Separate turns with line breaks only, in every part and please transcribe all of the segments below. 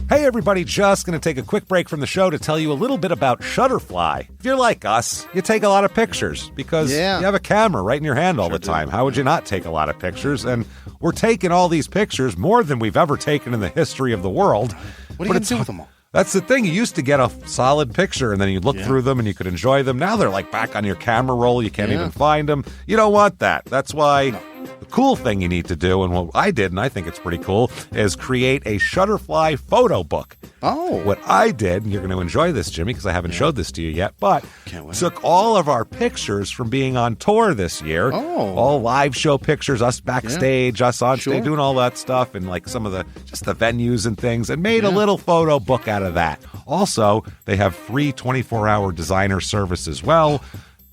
Hey everybody, just going to take a quick break from the show to tell you a little bit about Shutterfly. If you're like us, you take a lot of pictures because you have a camera right in your hand all the time. How would you not take a lot of pictures? And we're taking all these pictures, more than we've ever taken in the history of the world.
What are you going to do with them all?
That's the thing. You used to get a solid picture, and then you'd look through them, and you could enjoy them. Now they're like back on your camera roll. You can't even find them. You don't want that. That's why the cool thing you need to do, and what I did, and I think it's pretty cool, is create a Shutterfly photo book.
Oh.
What I did, and you're going to enjoy this, Jimmy, because I haven't showed this to you yet, but took all of our pictures from being on tour this year.
Oh.
All live show pictures, us backstage, us on stage, doing all that stuff, and like some of the, just the venues and things, and made a little photo book out of that. Also, they have free 24-hour designer service as well.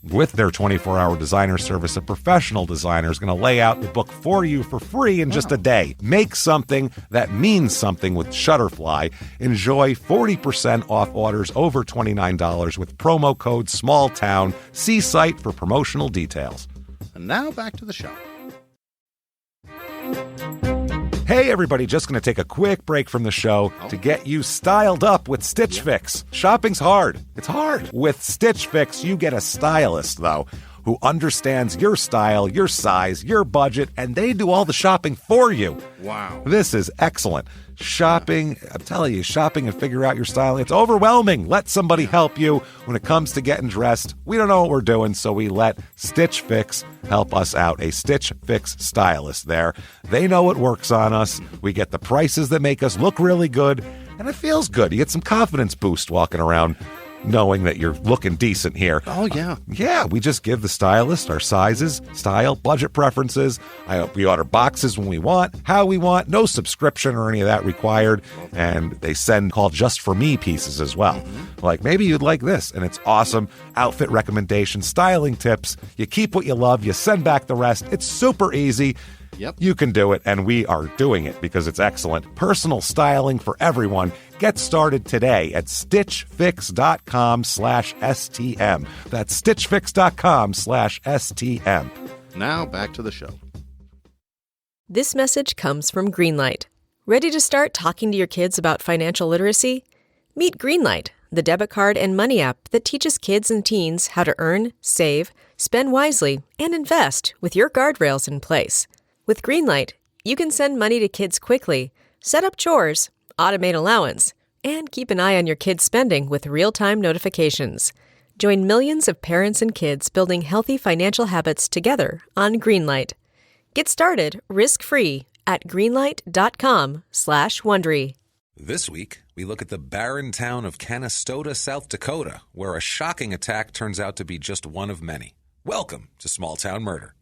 With their 24-hour designer service, a professional designer is going to lay out the book for you for free in just a day. Make something that means something with Shutterfly. Enjoy 40% off orders over $29 with promo code SMALLTOWN. See site for promotional details.
And now back to the show.
Hey everybody, just going to take a quick break from the show to get you styled up with Stitch Fix. Shopping's hard. It's hard. With Stitch Fix, you get a stylist, though, who understands your style, your size, your budget, and they do all the shopping for you.
Wow.
This is excellent. Shopping, I'm telling you, shopping and figure out your style, it's overwhelming. Let somebody help you when it comes to getting dressed. We don't know what we're doing, so we let Stitch Fix help us out. A Stitch Fix stylist there. They know what works on us. We get the prices that make us look really good, and it feels good. You get some confidence boost walking around knowing that you're looking decent here.
Oh, yeah.
Yeah, we just give the stylist our sizes, style, budget preferences. We order boxes when we want, how we want, no subscription or any of that required. And they send called Just For Me pieces as well. Like, maybe you'd like this, and it's awesome. Outfit recommendations, styling tips. You keep what you love, you send back the rest. It's super easy.
Yep.
You can do it, and we are doing it because it's excellent. Personal styling for everyone. Get started today at stitchfix.com/STM. That's stitchfix.com/STM.
Now back to the show.
This message comes from Greenlight. Ready to start talking to your kids about financial literacy? Meet Greenlight, the debit card and money app that teaches kids and teens how to earn, save, spend wisely, and invest with your guardrails in place. With Greenlight, you can send money to kids quickly, set up chores, automate allowance, and keep an eye on your kids' spending with real-time notifications. Join millions of parents and kids building healthy financial habits together on Greenlight. Get started risk-free at greenlight.com/Wondery.
This week, we look at the barren town of Canistota, South Dakota, where a shocking attack turns out to be just one of many. Welcome to Small Town Murder.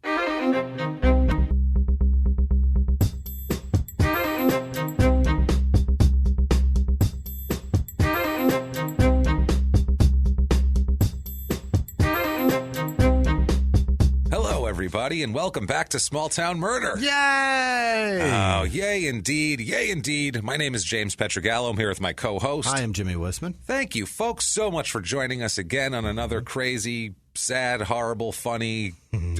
Everybody, and welcome back to Small Town Murder.
Yay!
Oh, yay indeed. Yay indeed. My name is James Pietragallo. I'm here with my co-host.
Hi, I'm Jimmy Whisman.
Thank you, folks, so much for joining us again on another crazy, sad, horrible, funny,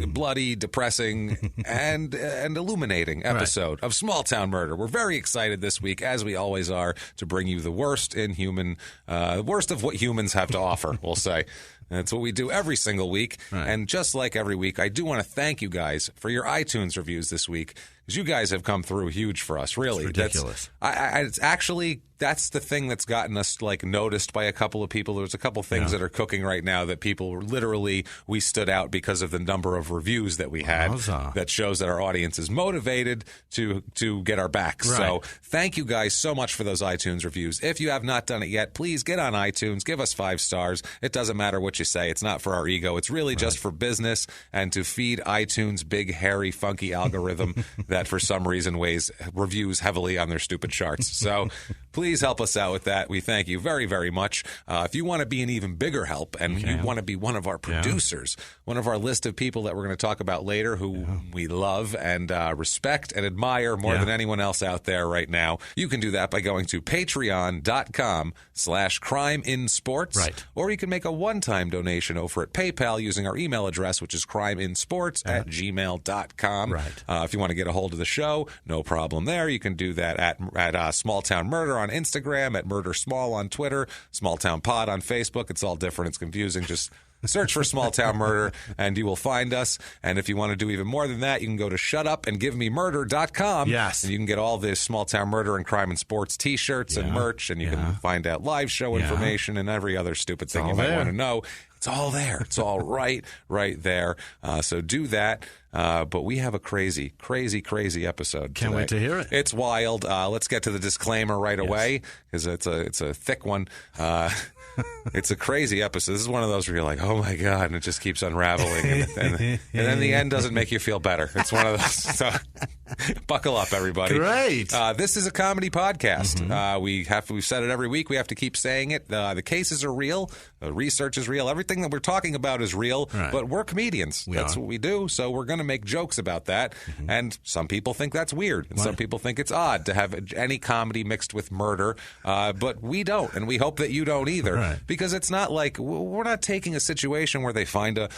bloody, depressing, and illuminating episode of Small Town Murder. We're very excited this week, as we always are, to bring you the worst in human, worst of what humans have to offer, we'll say. That's what we do every single week. Right. And just like every week, I do want to thank you guys for your iTunes reviews this week, because you guys have come through huge for us, really.
It's ridiculous.
It's actually, that's the thing that's gotten us like noticed by a couple of people. There's a couple things that are cooking right now that people literally, we stood out because of the number of reviews that we had. That shows that our audience is motivated to get our backs. Right. So thank you guys so much for those iTunes reviews. If you have not done it yet, please get on iTunes, give us 5 stars. It doesn't matter what you say. It's not for our ego. It's really just for business and to feed iTunes' big, hairy, funky algorithm that for some reason weighs reviews heavily on their stupid charts. So please help us out with that. We thank you very, very much. If you want to be an even bigger help and you want to be one of our producers, one of our list of people that we're going to talk about later who we love and respect and admire more than anyone else out there right now, you can do that by going to patreon.com/crimeinsports.
Right.
Or you can make a one-time donation over at PayPal using our email address, which is crimeinsports@gmail.com.
Right.
If you want to get a hold of the show, no problem there. You can do that at Small Town Murder on Instagram, at Murder Small on Twitter, Small Town Pod on Facebook. It's all different. It's confusing. Just search for Small Town Murder, and you will find us. And if you want to do even more than that, you can go to shutupandgivememurder.com.
Yes.
And you can get all this Small Town Murder and Crime and Sports T-shirts and merch, and you can find out live show information and every other stupid thing you might want to know. It's all there. It's all right there. So do that. But we have a crazy episode
Can't
today.
wait to hear it.
It's wild. Let's get to the disclaimer right away, because it's a thick one. It's a crazy episode. This is one of those where you're like, oh my God, and it just keeps unraveling. And then the end doesn't make you feel better. It's one of those. So buckle up, everybody.
Great.
This is a comedy podcast. We've said it every week. We have to keep saying it. The cases are real. The research is real. Everything that we're talking about is real.
Right.
But we're comedians. That's what we do. So we're going to make jokes about that. And some people think that's weird. And some people think it's odd to have any comedy mixed with murder. But we don't. And we hope that you don't either.
Right.
Because it's not like we're not taking a situation where they find a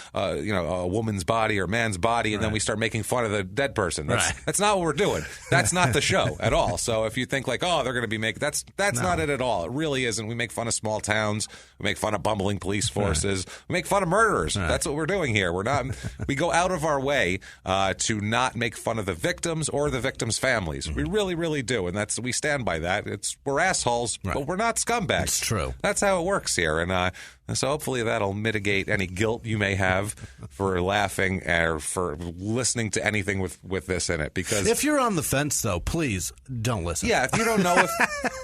woman's body or man's body and then we start making fun of the dead person. That's not what we're doing. That's not the show at all. So if you think like, oh, they're going to be making that's not it at all. It really isn't. We make fun of small towns. We make fun of bumbling police forces. We make fun of murderers. That's what we're doing here. We're not. We go out of our way to not make fun of the victims or the victims' families. We really, really do, and we stand by that. We're assholes, but we're not scumbags.
It's true.
That's how it works here, and so hopefully that'll mitigate any guilt you may have for laughing or for listening to anything with this in it. Because
if you're on the fence, though, please don't listen.
Yeah, if you don't know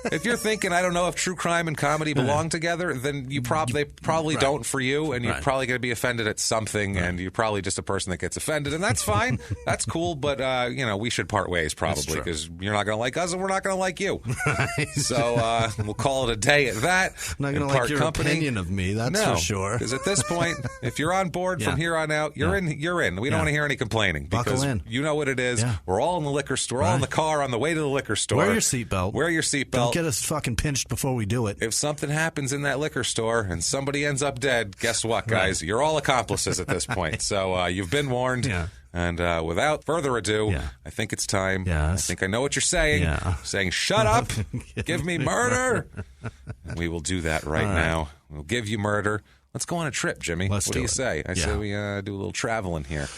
if you're thinking I don't know if true crime and comedy belong together, then they probably don't for you, and you're probably going to be offended at something, and you're probably just a person that gets offended, and that's fine. That's cool, but we should part ways probably because you're not going to like us, and we're not going to like you. Right. So we'll call it a day at that.
I'm not going to like your opinion of me. That's for sure.
Because at this point, if you're on board from here on out, you're in. You're in. We don't want to hear any complaining. Because
Buckle in.
You know what it is. Yeah. We're all in the liquor store. We're all in the car on the way to the liquor store.
Wear your seatbelt.
Wear your seatbelt.
Don't get us fucking pinched before we do it.
If something happens in that liquor store and somebody ends up dead, guess what, guys? You're all accomplices at this point. So you've been warned. Yeah. And without further ado, I think it's time.
Yes.
I think I know what you're saying. Yeah. Saying, shut up, give me murder. And we will do that right now. We'll give you murder. Let's go on a trip, Jimmy. What do you say? I say we do a little traveling here.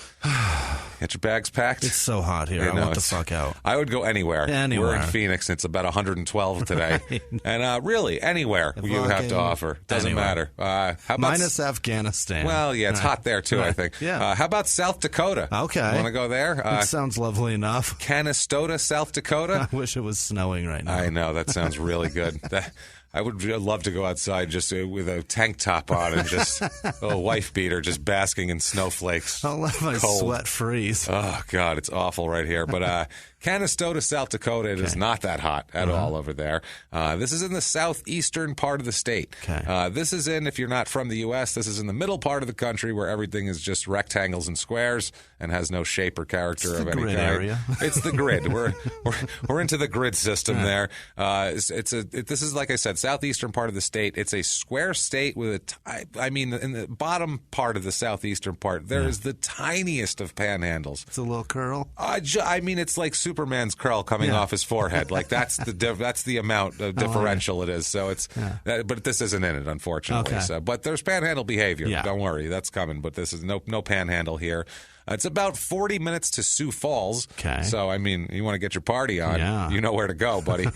Get your bags packed.
It's so hot here. I want the fuck out.
I would go anywhere. We're in Phoenix. It's about 112 today. And really, anywhere you have to offer. Doesn't matter. How about
minus Afghanistan.
Well, yeah, it's hot there, too, I think.
Yeah.
How about South Dakota?
Okay.
You want to go there?
That sounds lovely enough.
Canistota, South Dakota?
I wish it was snowing right now.
I know. That sounds really good. I would love to go outside just with a tank top on and just a wife beater, just basking in snowflakes.
I'll let my sweat freeze.
Oh, God, it's awful right here. But Canistota, South Dakota, it is not that hot at all over there. This is in the southeastern part of the state. This is if you're not from the U.S., this is in the middle part of the country where everything is just rectangles and squares and has no shape or character of any kind.
Area.
It's the grid. We're into the grid system there. This is, like I said, southeastern part of the state. It's a square state with in the bottom part of the southeastern part, there is the tiniest of panhandles.
It's a little curl.
It's like Superman's curl coming off his forehead. Like that's the amount of differential it is. So it's, but this isn't in it, unfortunately.
Okay.
So, but there's panhandle behavior.
Yeah.
Don't worry, that's coming. But this is no panhandle here. It's about 40 minutes to Sioux Falls.
Okay.
So, you want to get your party on.
Yeah.
You know where to go, buddy.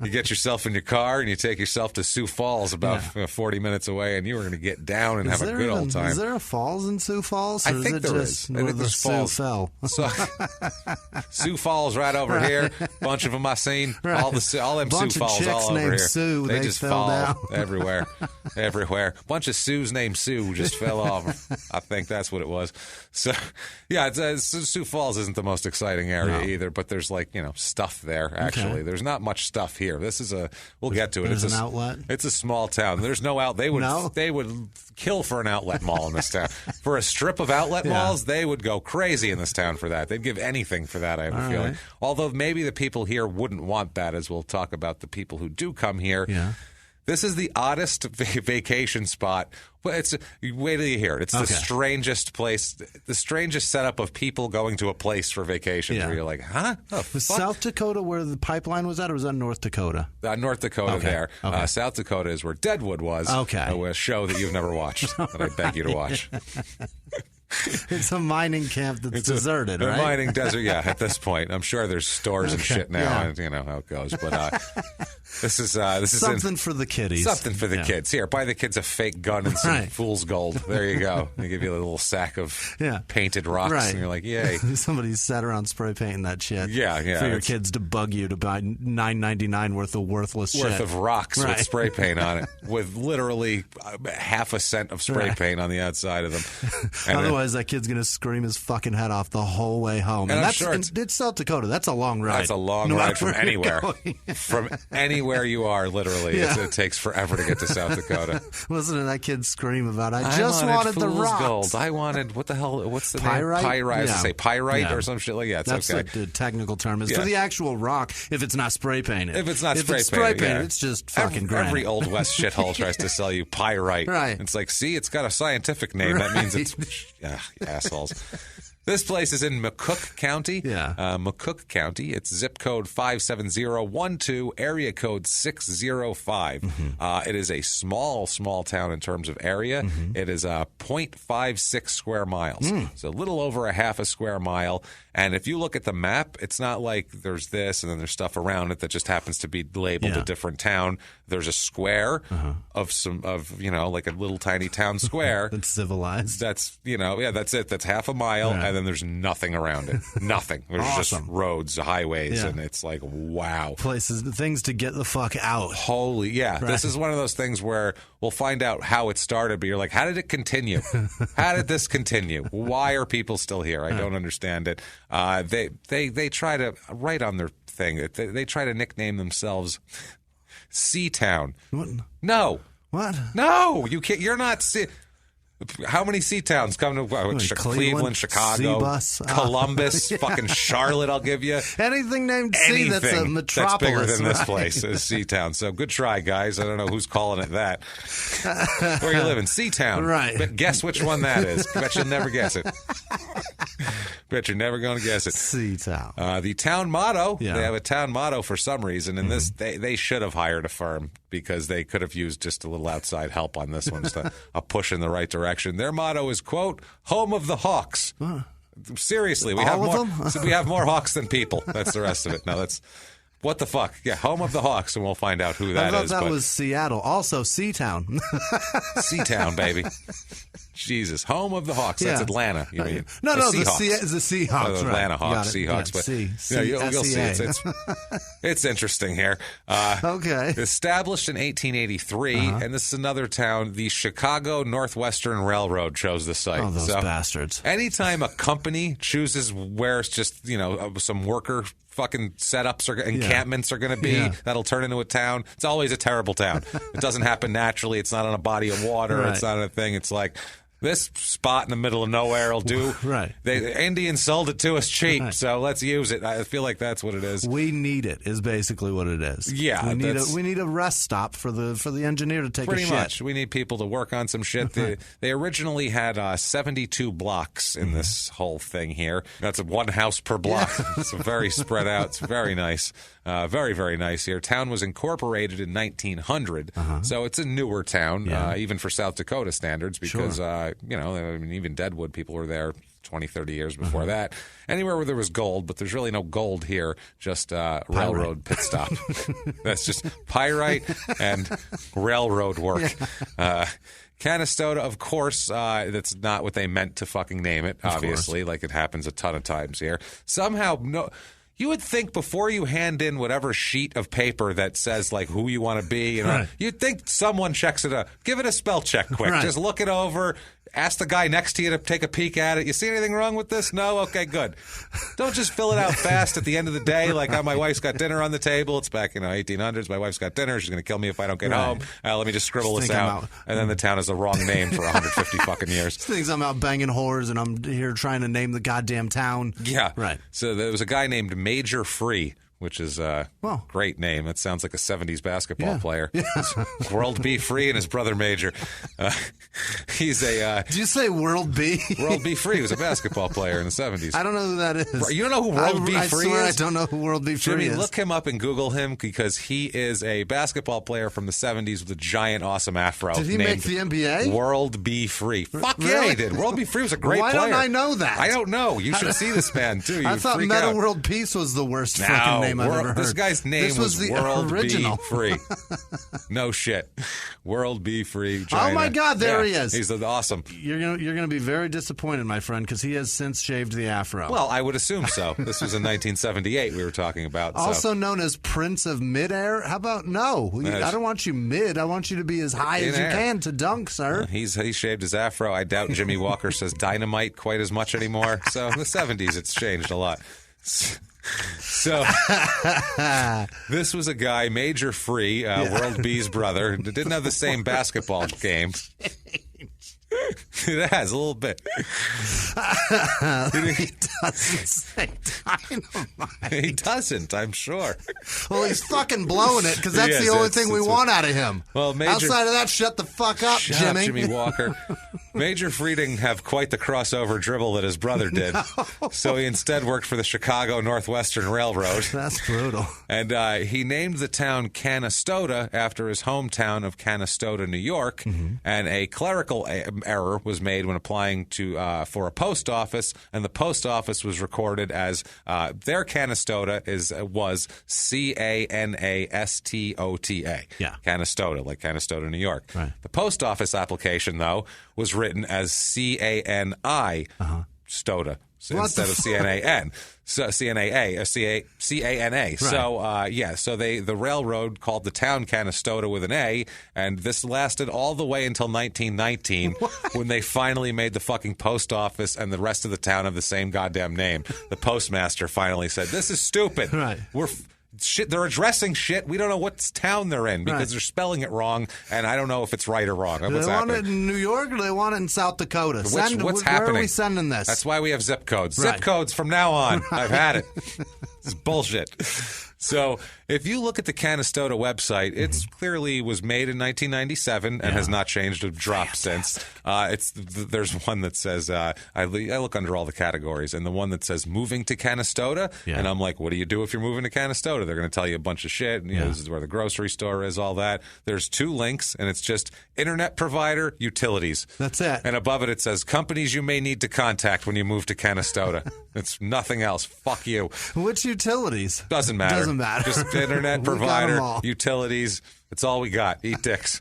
You get yourself in your car and you take yourself to Sioux Falls about 40 minutes away, and you are going to get down and have a good old time.
Is there a falls in Sioux Falls?
I think there is. I think there's falls.
Fell?
So, Sioux Falls right over here. Bunch of them I seen.
Right.
All them Sioux Falls all over here.
Sue,
they just
fell
fall
down.
everywhere. Bunch of Sues named Sue just fell off. I think that's what it was. So, yeah, Sioux Falls isn't the most exciting area either, but there's stuff there, actually. Okay. There's not much stuff here. This is we'll get to it.
It's an outlet?
It's a small town. There's no out. They would kill for an outlet mall in this town. For a strip of outlet malls, they would go crazy in this town for that. They'd give anything for that, I have a feeling. Right. Although maybe the people here wouldn't want that, as we'll talk about the people who do come here. Yeah. This is the oddest vacation spot. Wait till you hear it. It's the strangest place, the strangest setup of people going to a place for vacations where you're like, huh?
Was South Dakota where the pipeline was at, or was that North Dakota?
North Dakota there. Okay. South Dakota is where Deadwood was. Okay. A show that you've never watched that I beg you to watch.
It's a mining camp that's deserted, right?
A mining desert, at this point. I'm sure there's stores and shit now, and you know how it goes. But this is
something for the kiddies.
Something for the kids. Here, buy the kids a fake gun and some fool's gold. There you go. They give you a little sack of painted rocks, and you're like, yay.
Somebody sat around spray painting that shit.
Yeah.
For your kids to bug you to buy $9.99 worth of worthless shit.
Worth of rocks with spray paint on it, with literally half a cent of spray paint on the outside of them. And
otherwise, that kid's going to scream his fucking head off the whole way home. And it's South Dakota. That's a long ride.
That's a long ride from anywhere. From anywhere you are, literally. It takes forever to get to South Dakota.
Listen to that kid scream about, I just wanted the rocks.
Gold. I wanted, what the hell, what's the
pyrite?
Name? Pyrite. I was going to say pyrite or some shit like that.
That's
okay.
What the technical term is. For the actual rock, if it's not spray painted.
If it's not spray
painted, it's just fucking granite.
Every Old West shithole tries to sell you pyrite.
Right.
It's like, see, it's got a scientific name. That means it's... assholes. This place is in McCook County. McCook County. It's zip code 57012, area code 605. It is a small town in terms of area. It is 0.56 square miles. So a little over a half a square mile. And if you look at the map, it's not like there's this and then there's stuff around it that just happens to be labeled a different town. There's a square of like a little tiny town square.
That's civilized.
That's, that's it. That's half a mile. And then there's nothing around it. Nothing. There's just roads, highways. And it's like, wow.
Places, things to get the fuck out.
Holy, Right. This is one of those things where we'll find out how it started, but you're like, how did it continue? How did this continue? Why are people still here? I don't understand it. They try to, right on their thing, they try to nickname themselves Seatown.
What?
No.
What?
No, you can't. You're not. How many sea towns come to Cleveland, Chicago, Columbus, fucking Charlotte? I'll give you
anything named C that's a metropolis.
That's bigger than this place is Sea Town. So good try, guys. I don't know who's calling it that. Where you living, Sea Town?
Right.
But guess which one that is. Bet you'll never guess it. Bet you're never going to guess it.
Sea Town.
The town motto. They have a town motto for some reason, and this they should have hired a firm because they could have used just a little outside help on this one, just a push in the right direction. Their motto is, quote, home of the Hawks. Seriously, we have more Hawks than people. That's the rest of it. No, that's what the fuck. Yeah, home of the Hawks, and we'll find out who that is.
I thought that was Seattle. Also, Seatown.
Seatown, baby. Jesus, home of the Hawks. That's Atlanta. You mean?
No, the Seahawks.
The Atlanta Hawks, Seahawks. But you'll see. It's interesting here.
Okay.
Established in 1883, and this is another town. The Chicago Northwestern Railroad chose the site.
Oh, those bastards!
Anytime a company chooses where it's just some worker fucking setups or encampments are going to be that'll turn into a town, it's always a terrible town. It doesn't happen naturally. It's not on a body of water. It's not a thing. It's like, this spot in the middle of nowhere will do.
Right.
The Indians sold it to us cheap, so let's use it. I feel like that's what it is.
We need it is basically what it is.
Yeah.
We need a rest stop for the engineer to take a shit.
Pretty much. We need people to work on some shit. They originally had 72 blocks in this whole thing here. That's one house per block. It's very spread out. It's very nice. Very, very nice here. Town was incorporated in 1900, so it's a newer town, even for South Dakota standards, because, even Deadwood, people were there 20, 30 years before that. Anywhere where there was gold, but there's really no gold here, just railroad pit stop. That's just pyrite and railroad work. Canistota, of course, that's not what they meant to fucking name it, obviously, like it happens a ton of times here. Somehow, no... You would think before you hand in whatever sheet of paper that says like who you want to be, you'd think someone checks it out. Give it a spell check quick. Just look it over. Ask the guy next to you to take a peek at it. You see anything wrong with this? No? Okay, good. Don't just fill it out fast at the end of the day, like, my wife's got dinner on the table. It's back, 1800s. My wife's got dinner. She's going to kill me if I don't get home. Let me just scribble this out. And then the town has the wrong name for 150 fucking years.
Things I'm out banging whores, and I'm here trying to name the goddamn town.
Yeah.
Right.
So there was a guy named Major Free, which is a great name. That sounds like a 70s basketball player. Yeah. World B. Free and his brother Major. He's a...
Did you say World B?
World B. Free was a basketball player in the 70s.
I don't know who that is.
You don't know who World B. Free is?
I don't know who World B. Free
Jimmy,
is.
look him up and Google him because he is a basketball player from the 70s with a giant, awesome afro.
Did he make the NBA?
World B. Free. Fuck
really?
Yeah, he did. World B. Free was a great player.
Why don't I know that?
I don't know. You should see this man, too.
I thought Meta World Peace was the worst fucking name I've ever heard.
This guy's name was
the
World
original.
B. Free. No shit. World B. Free. China.
Oh my God, there he is.
He's awesome.
You're gonna be very disappointed, my friend, because he has since shaved the afro.
Well, I would assume so. This was in 1978 we were talking about.
Also known as Prince of Midair. How about no? I don't want you mid. I want you to be as high as you can to dunk, sir.
He shaved his afro. I doubt Jimmy Walker says dynamite quite as much anymore. So in the 70s, it's changed a lot. So this was a guy, Major Free, World B's brother, didn't have the same basketball game. It has a little bit.
He doesn't say dynamite.
He doesn't, I'm sure.
Well, he's fucking blowing it because that's the only thing we want out of him.
Well,
outside of that, shut the fuck up, Jimmy.
Jimmy Walker. Major Free didn't have quite the crossover dribble that his brother did, so he instead worked for the Chicago Northwestern Railroad.
That's brutal.
And he named the town Canistota after his hometown of Canistota, New York. Mm-hmm. And a clerical error was made when applying for a post office, and the post office was recorded as their Canistota was Canastota. Yeah, Canistota, like Canistota, New York. Right. The post office application, though, was written as Cani Stota instead of CNAN. So CNAA, CANA. Right. So the railroad called the town Canistota with an A, and this lasted all the way until 1919 when they finally made the fucking post office and the rest of the town have the same goddamn name. The postmaster finally said, "This is stupid.
Right.
They're addressing shit. We don't know what town they're in because they're spelling it wrong, and I don't know if it's right or wrong."
Do they want it in New York or do they want it in South Dakota?
What's happening?
Where are we sending this?
That's why we have zip codes. Right. Zip codes from now on. I've had it. It's bullshit. So if you look at the Canistota website, it clearly was made in 1997 and has not changed a drop since. There's one that says, I look under all the categories, and the one that says moving to Canistota, and I'm like, what do you do if you're moving to Canistota? They're going to tell you a bunch of shit. And, this is where the grocery store is, all that. There's 2 links, and it's just internet provider, utilities.
That's it.
And above it says companies you may need to contact when you move to Canistota. It's nothing else. Fuck you.
Which utilities?
Doesn't matter.
Doesn't matter.
Just internet provider, utilities. That's all we got. Eat dicks.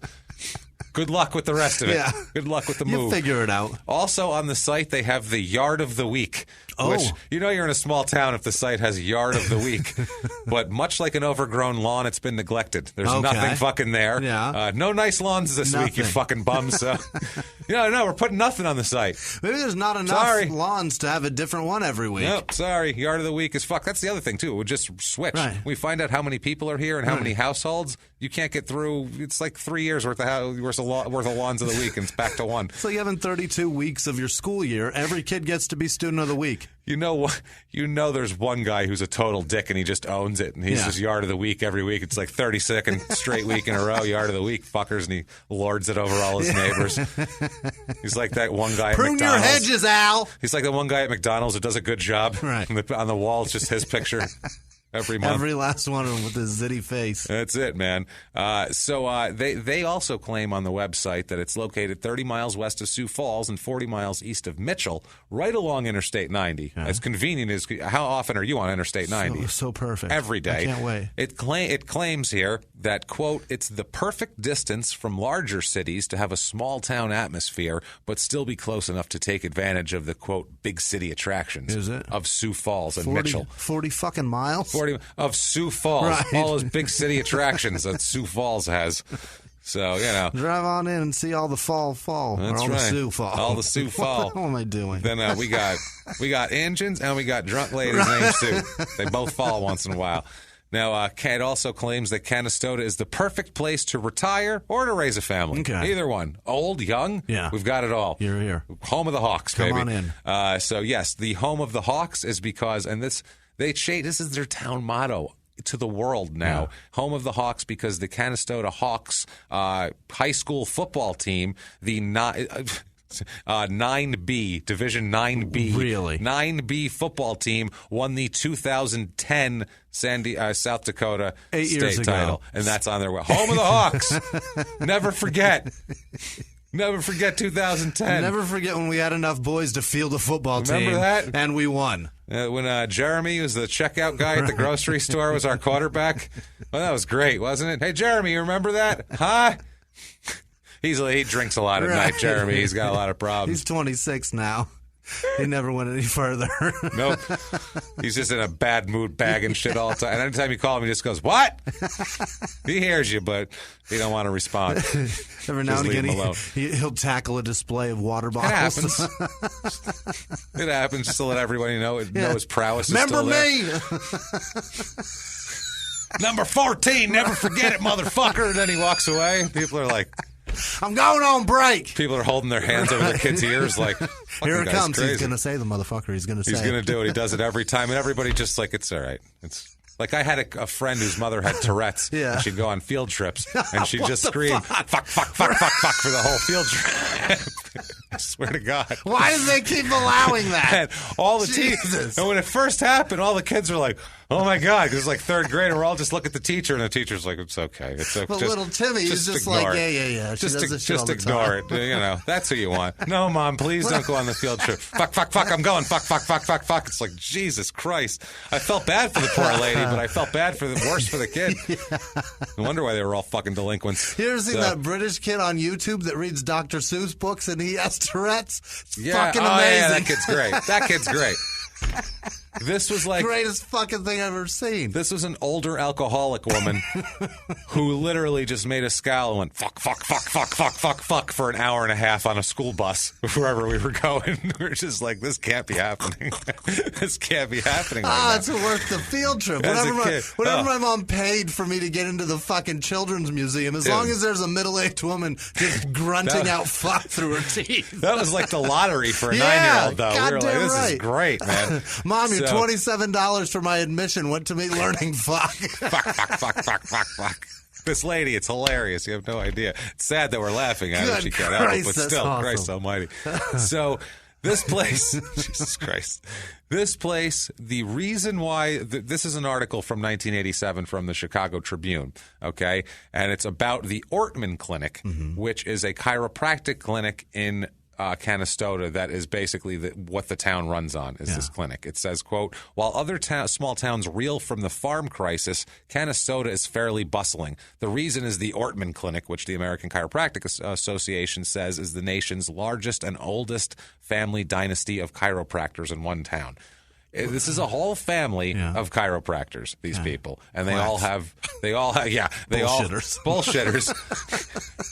Good luck with the rest of it. Yeah. Good luck with the move.
You figure it out.
Also on the site, they have the yard of the week. Which, you're in a small town if the site has yard of the week. But much like an overgrown lawn, it's been neglected. There's nothing fucking there.
Yeah.
No nice lawns this week, you fucking bums. So, no, we're putting nothing on the site.
Maybe there's not enough lawns to have a different one every week.
Nope, sorry. Yard of the week is fuck. That's the other thing, too. It would just switch. Right. We find out how many people are here and how many households. You can't get through. It's like 3 years worth of lawns of the week, and it's back to one.
So you having 32 weeks of your school year. Every kid gets to be student of the week.
You know what? There's one guy who's a total dick, and he just owns it, and he's just yard of the week every week. It's like 32nd straight week in a row, yard of the week, fuckers, and he lords it over all his neighbors. He's like that one guy at McDonald's.
Prune your hedges, Al.
He's like the one guy at McDonald's who does a good job.
Right.
On the wall, it's just his picture. Every month.
Every last one of them with his zitty face.
That's it, man. So they also claim on the website that it's located 30 miles west of Sioux Falls and 40 miles east of Mitchell, right along Interstate 90. Yeah. As convenient as... How often are you on Interstate 90?
So perfect.
Every day.
I can't wait.
It claims here that, quote, it's the perfect distance from larger cities to have a small town atmosphere, but still be close enough to take advantage of the, quote, big city attractions of Sioux Falls and Mitchell.
40 fucking miles?
Of Sioux Falls. Right. All those big city attractions that Sioux Falls has. So,
drive on in and see all the fall.
That's
all
right.
The Sioux fall.
All the Sioux fall.
What am I doing?
Then we got engines and we got drunk ladies named Sue. They both fall once in a while. Now, Cat also claims that Canistota is the perfect place to retire or to raise a family.
Okay.
Either one. Old, young, we've got it all.
You're here.
Home of the Hawks,
Come
baby.
on in.
So, yes, the home of the Hawks is because, and this is their town motto to the world now. Yeah. Home of the Hawks because the Canistota Hawks high school football team, the 9B, Division 9B.
Really?
9B football team won the 2010 South Dakota
8 years
state
ago.
title. And that's on their way. Home of the Hawks. Never forget. Never forget 2010.
Never forget when we had enough boys to field a football team.
Remember that?
And we won.
When Jeremy, who's the checkout guy at the grocery store, was our quarterback. Well, that was great, wasn't it? Hey, Jeremy, you remember that? Huh? He drinks a lot at night, Jeremy. He's got a lot of problems.
He's 26 now. He never went any further.
Nope. He's just in a bad mood, bagging shit all the time. And anytime you call him, he just goes, "What?" He hears you, but he don't want to respond.
Every now and again, he'll tackle a display of water bottles.
It happens. It happens just to let everybody know his prowess is
Remember
still there.
me?
Number 14, never forget it, motherfucker. And then he walks away. People are like,
I'm going on break.
People are holding their hands over their kids' ears like,
here it comes.
Crazy.
He's going to say the motherfucker. He's going to say
He's going to do it. He does it every time. And everybody just like, it's all right. It's like I had a friend whose mother had Tourette's.
Yeah.
And she'd go on field trips. And she'd just scream, fuck for the whole field trip. I swear to God.
Why do they keep allowing that?
And all the teachers. And when it first happened, all the kids were like, oh my God, because it's like third grade, and we're all just looking at the teacher, and the teacher's like, it's okay. It's okay.
But little Timmy is just like, yeah.
Just ignore it. That's who you want. No, Mom, please don't go on the field trip. Fuck, I'm going. Fuck. It's like, Jesus Christ. I felt bad for the poor lady, but I felt worse for the kid. Yeah. No wonder why they were all fucking delinquents.
You ever seen that British kid on YouTube that reads Dr. Seuss books and he has Tourette's? It's fucking amazing.
Yeah, that kid's great. This was like
greatest fucking thing I've ever seen.
This was an older alcoholic woman who literally just made a scowl and went fuck for an hour and a half on a school bus wherever we were going. We're just like, this can't be happening. This can't be happening.
It's worth the field trip. Whatever my mom paid for me to get into the fucking children's museum, as long as there's a middle-aged woman just grunting out fuck through her teeth.
That was like the lottery for a 9-year-old, though.
God
we were like, this is great, man.
Mom, your $27 for my admission went to me learning fuck.
Fuck. This lady, it's hilarious. You have no idea. It's sad that we're laughing at it. She can't help it, but still, awesome. Christ almighty. So this place, Jesus Christ. This place, the reason why, this is an article from 1987 from the Chicago Tribune, okay? And it's about the Ortman Clinic, which is a chiropractic clinic in Canistota that is basically what the town runs on is this clinic. It says, quote, while other small towns reel from the farm crisis, Canistota is fairly bustling. The reason is the Ortman Clinic, which the American Chiropractic Association says is the nation's largest and oldest family dynasty of chiropractors in one town. This is a whole family of chiropractors, these people. And they all have bullshitters.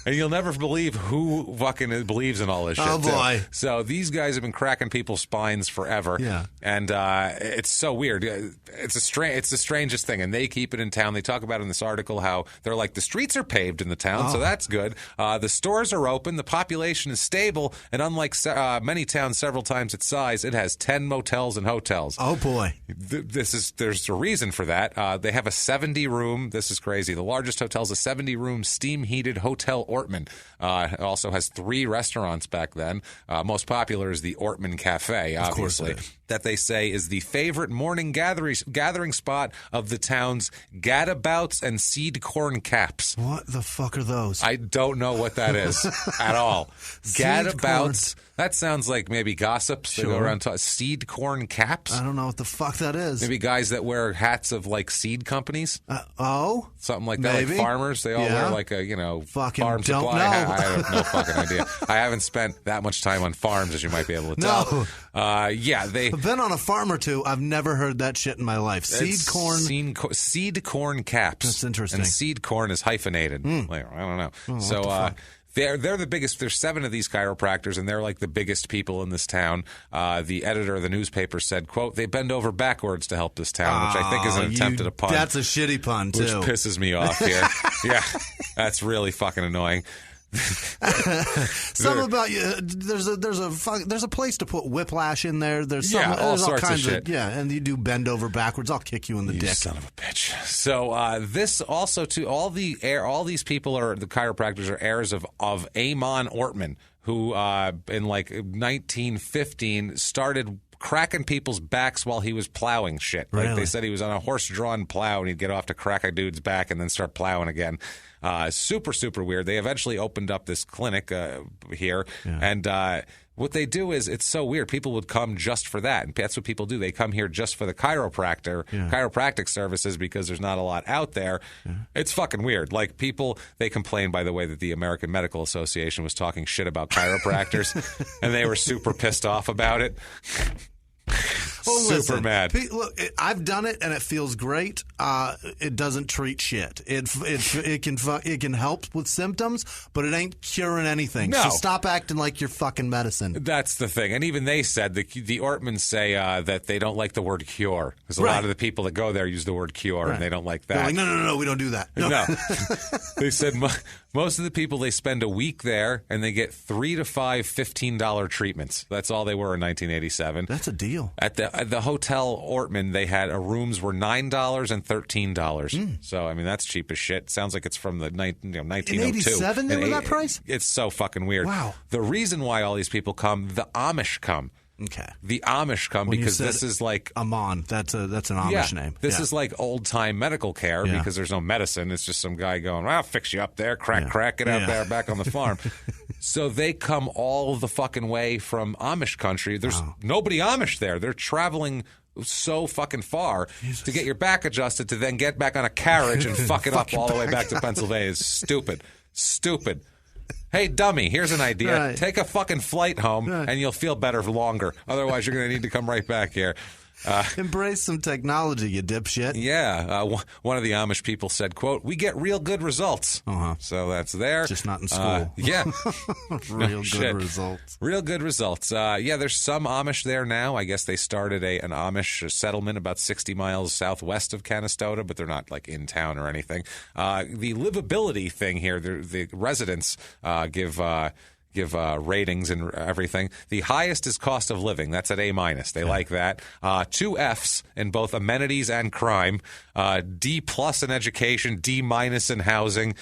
And you'll never believe who fucking believes in all this shit.
Oh, boy.
Too. So these guys have been cracking people's spines forever.
Yeah.
And it's so weird. It's the strangest thing. And they keep it in town. They talk about in this article how they're like, the streets are paved in the town, so that's good. The stores are open. The population is stable. And unlike many towns several times its size, it has 10 motels and hotels.
Oh, boy.
There's a reason for that. They have a 70-room, this is crazy, the largest hotel is a 70-room steam-heated Hotel Ortman. It also has 3 restaurants back then. Most popular is the Ortman Cafe, obviously, that they say is the favorite morning gathering spot of the town's gadabouts and seed corn caps.
What the fuck are those?
I don't know what that is at all. Gadabouts That sounds like maybe gossips.
Sure.
They go around talking seed corn caps.
I don't know what the fuck that is.
Maybe guys that wear hats of like seed companies.
Something
like that.
Maybe.
Like farmers. They all wear like a,
fucking
farm
don't
supply
know.
hat. I have no fucking idea. I haven't spent that much time on farms as you might be able to tell.
I've been on a farm or two. I've never heard that shit in my life. Seed corn
caps.
That's interesting.
And seed corn is hyphenated. Like, I don't know.
Oh,
They're the biggest. There's 7 of these chiropractors, and they're like the biggest people in this town. The editor of the newspaper said, quote, they bend over backwards to help this town, which I think is an attempt at a pun.
That's a shitty pun, too.
Which pisses me off here. Yeah, that's really fucking annoying.
Something about you. There's a place to put whiplash in there. There's
all sorts of shit.
And you do bend over backwards. I'll kick you in the dick.
Son of a bitch. So this also too. All these people are the chiropractors are heirs of Amon Ortman, who in like 1915 started cracking people's backs while he was plowing shit. Like
Really?
They said he was on a horse-drawn plow and he'd get off to crack a dude's back and then start plowing again. Super, super weird. They eventually opened up this clinic here, and what they do is it's so weird. People would come just for that, and that's what people do. They come here just for the chiropractic services because there's not a lot out there. It's fucking weird. Like people, they complain, by the way, that the American Medical Association was talking shit about chiropractors, and they were super pissed off about it.
Well,
super mad.
Look, I've done it and it feels great. It doesn't treat shit. It can help with symptoms, but it ain't curing anything.
No.
So stop acting like you're fucking medicine.
That's the thing. And even they said, the Ortmans say that they don't like the word cure. Because a lot of the people that go there use the word cure, and they don't like that.
They're like, no, we don't do that.
No. They said most of the people, they spend a week there, and they get 3 to 5 $15 treatments. That's all they were in 1987.
That's a deal.
At the Hotel Ortman, they had rooms were $9 and $13. So, I mean, that's cheap as shit. Sounds like it's from the 1902.
In 87, they were that price?
It's so fucking weird.
Wow.
The reason why all these people come, the Amish come.
Okay.
The Amish come because this is like
Amon. That's an Amish name.
This is like old time medical care because there's no medicine. It's just some guy going, "I'll fix you up there, crack, get out there, back on the farm." So they come all the fucking way from Amish country. There's nobody Amish there. They're traveling so fucking far to get your back adjusted to then get back on a carriage and fuck it up all the way back to Pennsylvania. It's stupid. Hey, dummy, here's an idea.
Right.
Take a fucking flight home, and you'll feel better longer. Otherwise, you're going to need to come right back here.
Embrace some technology, you dipshit.
Yeah. One of the Amish people said, quote, we get real good results. So that's there.
Just not in school.
Yeah.
Real good results.
Real good results. There's some Amish there now. I guess they started an Amish settlement about 60 miles southwest of Canistota, but they're not like in town or anything. The livability thing here, the residents give ratings and everything. The highest is cost of living. That's at A-. They like that. 2 Fs in both amenities and crime. D+ in education. D- in housing.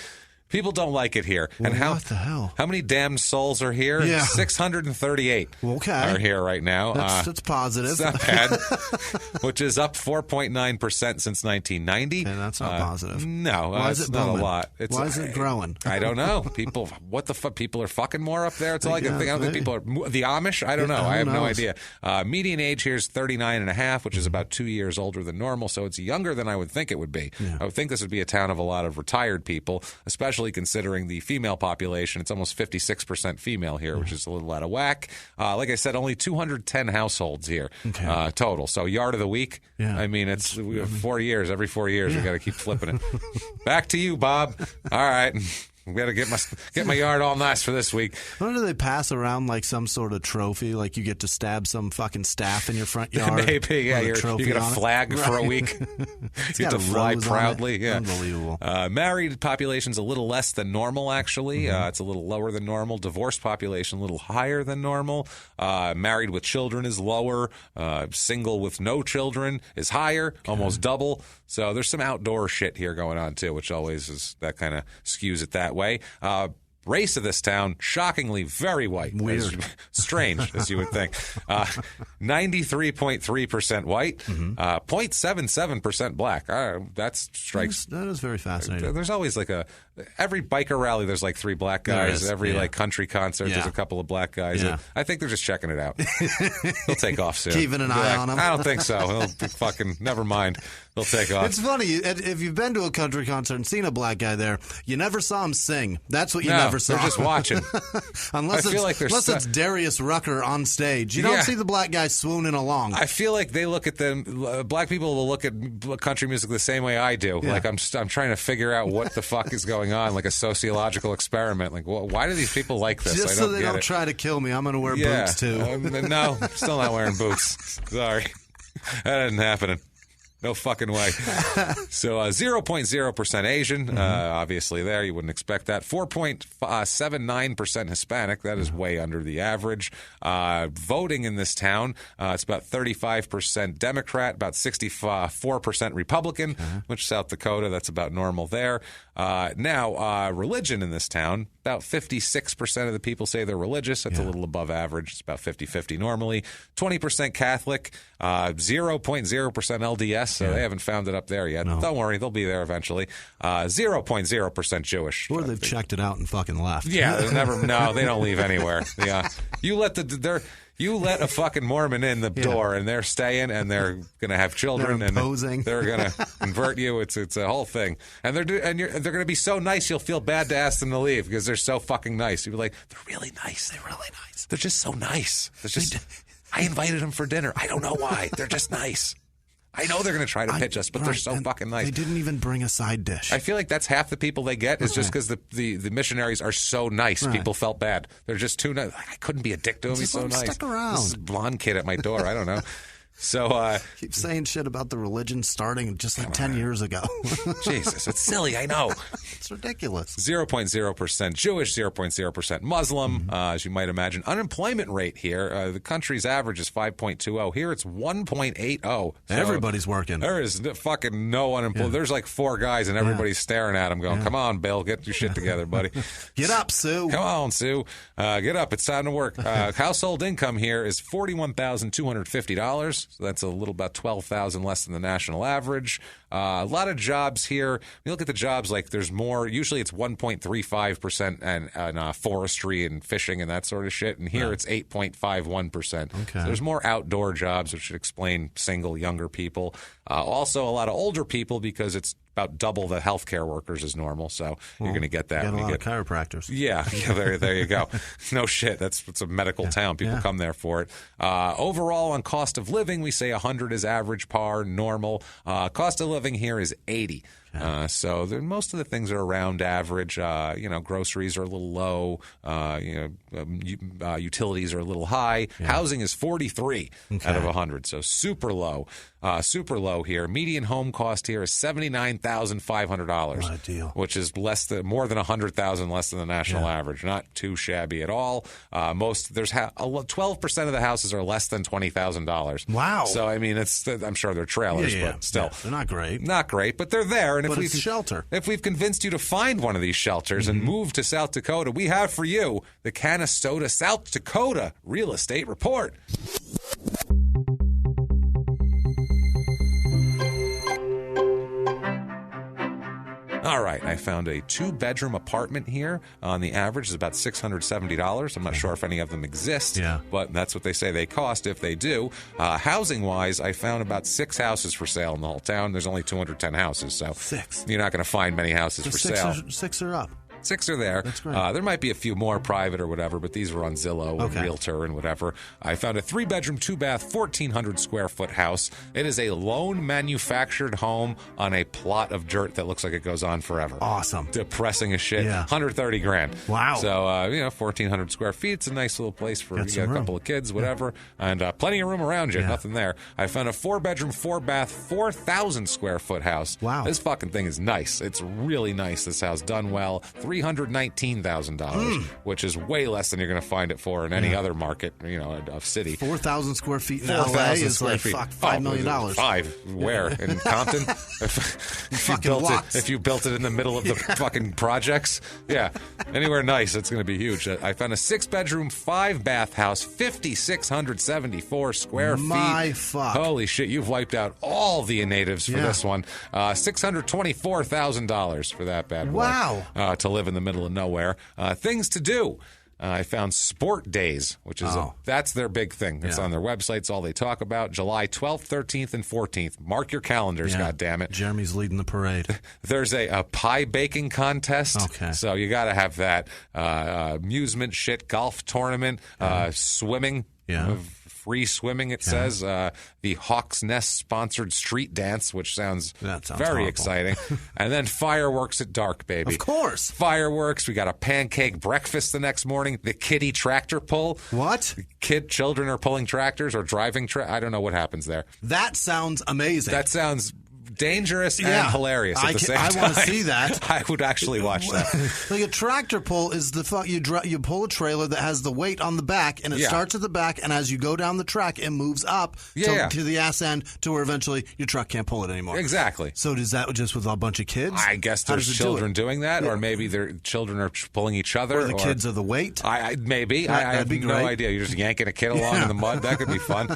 People don't like it here.
Well,
and
what the hell?
How many damned souls are here?
Yeah.
638 are here right now.
That's positive.
It's not bad, which is up 4.9% since 1990.
Okay, that's not positive.
No,
Why is
it's
it
not
booming?
a lot.
Why is it growing?
I don't know. People, what the fuck? People are fucking more up there. It's all I can think. I don't think people are the Amish. I don't know. I have no idea. Median age here is 39 and a half, which is about 2 years older than normal. So it's younger than I would think it would be. Yeah. I would think this would be a town of a lot of retired people, especially considering the female population. It's almost 56% female here, which is a little out of whack. Like I said, only 210 households here total. So yard of the week. Yeah. I mean, it's 4 years. Every 4 years, we got to keep flipping it. Back to you, Bob. All right. I've got to get my yard all nice for this week.
When do they pass around like some sort of trophy? Like you get to stab some fucking staff in your front yard?
Maybe, yeah. You get a flag for a week. You get to fly proudly. Yeah.
Unbelievable.
Married population's a little less than normal, actually. It's a little lower than normal. Divorced population a little higher than normal. Married with children is lower. Single with no children is higher, almost double. So there's some outdoor shit here going on, too, which always is that kind of skews it that way. Race of this town, shockingly very white.
Weird.
Strange, as you would think. 93.3% white, 0.77% black. That strikes.
That is very fascinating.
There's always like every biker rally, there's like 3 black guys. Every like country concert, there's a couple of black guys.
Yeah.
I think they're just checking it out. They'll take off soon.
Keeping an eye on them.
I don't think so. They'll fucking, never mind. They'll take off.
It's funny, if you've been to a country concert and seen a black guy there, you never saw him sing. That's what you never saw.
They're just watching.
unless it's Darius Rucker on stage. You don't see the black guy swooning along.
I feel like they look at them. Black people will look at country music the same way I do.
Yeah.
Like I'm trying to figure out what the fuck is going on, like a sociological experiment. Like, why do these people like this?
Just so they don't try to kill me, I'm going to wear boots too.
No, still not wearing boots. Sorry, that isn't happening. No fucking way. So 0.0% Asian, obviously there. You wouldn't expect that. 4.79% Hispanic. That is way under the average. Voting in this town, it's about 35% Democrat, about 64% Republican, which South Dakota, that's about normal there. Now, religion in this town, about 56% of the people say they're religious. That's a little above average. It's about 50-50 normally. 20% Catholic, 0.0% LDS. So they haven't found it up there yet. No. Don't worry, they'll be there eventually. 0.0% Jewish.
Or they've checked it out and fucking left.
Yeah, no, they don't leave anywhere. Yeah, you let a fucking Mormon in the door, and they're staying, and they're gonna have children,
they're imposing.
And they're gonna convert you. It's a whole thing, and they're gonna be so nice you'll feel bad to ask them to leave because they're so fucking nice. You'll be like, they're really nice. They're really nice. They're just so nice. I invited them for dinner. I don't know why. They're just nice. I know they're going to try to pitch us, but they're so fucking nice.
They didn't even bring a side dish.
I feel like that's half the people they get is just because the missionaries are so nice. Right. People felt bad. They're just too nice. I couldn't be a dick to him. He's so nice.
Stick around.
This is a blonde kid at my door. I don't know. So
keep saying shit about the religion starting just like 10 years ago.
Jesus, it's silly. I know.
It's ridiculous.
0.0% Jewish, 0.0% Muslim, as you might imagine. Unemployment rate here, the country's average is 5.20. Here it's 1.80. So
everybody's working.
There is fucking no unemployment. Yeah. There's like 4 guys, and everybody's staring at him going, come on, Bill, get your shit together, buddy.
Get up, Sue.
Come on, Sue. Get up. It's time to work. Household income here is $41,250. So that's a little about $12,000 less than the national average. A lot of jobs here. When you look at the jobs, like there's more. Usually it's 1.35% and forestry and fishing and that sort of shit. And here it's 8.51%. Okay. So there's more outdoor jobs, which should explain single younger people. Also a lot of older people because it's about double the healthcare workers as normal, so you're going to get that.
Get a lot of chiropractors.
Yeah, there you go. No shit, it's a medical town. People come there for it. Overall, on cost of living, we say 100 is average, par, normal. Cost of living here is 80. So most of the things are around average. Groceries are a little low. Utilities are a little high. Yeah. Housing is 43 out of 100, so super low. Super low here. Median home cost here is $79,500.
What a deal.
Which is more than $100,000 less than the national average. Not too shabby at all. 12% of the houses are less than $20,000.
Wow.
So I mean, I'm sure they're trailers, but still,
they're not great.
Not great, but they're there. And
but it's shelter.
If we've convinced you to find one of these shelters and move to South Dakota, we have for you the Canistota, South Dakota Real Estate Report. All right, I found a 2-bedroom apartment here. On the average, is about $670. I'm not sure if any of them exist, but that's what they say they cost if they do. Housing-wise, I found about 6 houses for sale in the whole town. There's only 210 houses, so
6.
You're not going to find many houses for sale.
6 are up.
6 are there.
That's great.
There might be a few more private or whatever, but these were on Zillow and Realtor and whatever. I found a 3-bedroom, 2-bath, 1,400 square foot house. It is a lone manufactured home on a plot of dirt that looks like it goes on forever.
Awesome.
Depressing as shit.
Yeah.
$130,000.
Wow.
So 1,400 square feet. It's a nice little place for a couple of kids, whatever, and plenty of room around you. Nothing there. I found a 4-bedroom, 4-bath, 4,000 square foot house.
Wow.
This fucking thing is nice. It's really nice. This house done well. $319,000, which is way less than you're going to find it for in any other market, of city.
4,000 square feet in LA is like $5 million.
Where? In Compton? If you built it in the middle of the fucking projects? Yeah. Anywhere nice, it's going to be huge. I found a 6-bedroom, 5-bath house, 5,674 square feet.
My fuck.
Holy shit, you've wiped out all the natives for this one. $624,000 for that bad boy.
Wow.
To live in the middle of nowhere. Things to do. I found Sport Days, which is that's their big thing. It's on their website. It's all they talk about. July 12th, 13th, and 14th. Mark your calendars, goddammit.
Jeremy's leading the parade.
There's a pie baking contest.
Okay.
So you got to have that. Amusement shit, golf tournament, swimming.
Yeah.
Free swimming, it says. The Hawk's Nest sponsored street dance, which sounds very
horrible.
exciting. And then fireworks at dark, baby.
Of course.
Fireworks. We got a pancake breakfast the next morning. The kiddie tractor pull.
What?
Children are pulling tractors or driving. I don't know what happens there.
That sounds amazing.
That sounds dangerous and hilarious at the same time.
I want to see that.
I would actually watch that.
Like a tractor pull is you pull a trailer that has the weight on the back, and it starts at the back, and as you go down the track, it moves up to the ass end to where eventually your truck can't pull it anymore.
Exactly.
So does that just with a bunch of kids?
I guess there's children doing that, or maybe their children are pulling each other.
Or the kids are the weight?
Maybe. I have no idea. You're just yanking a kid along in the mud. That could be fun.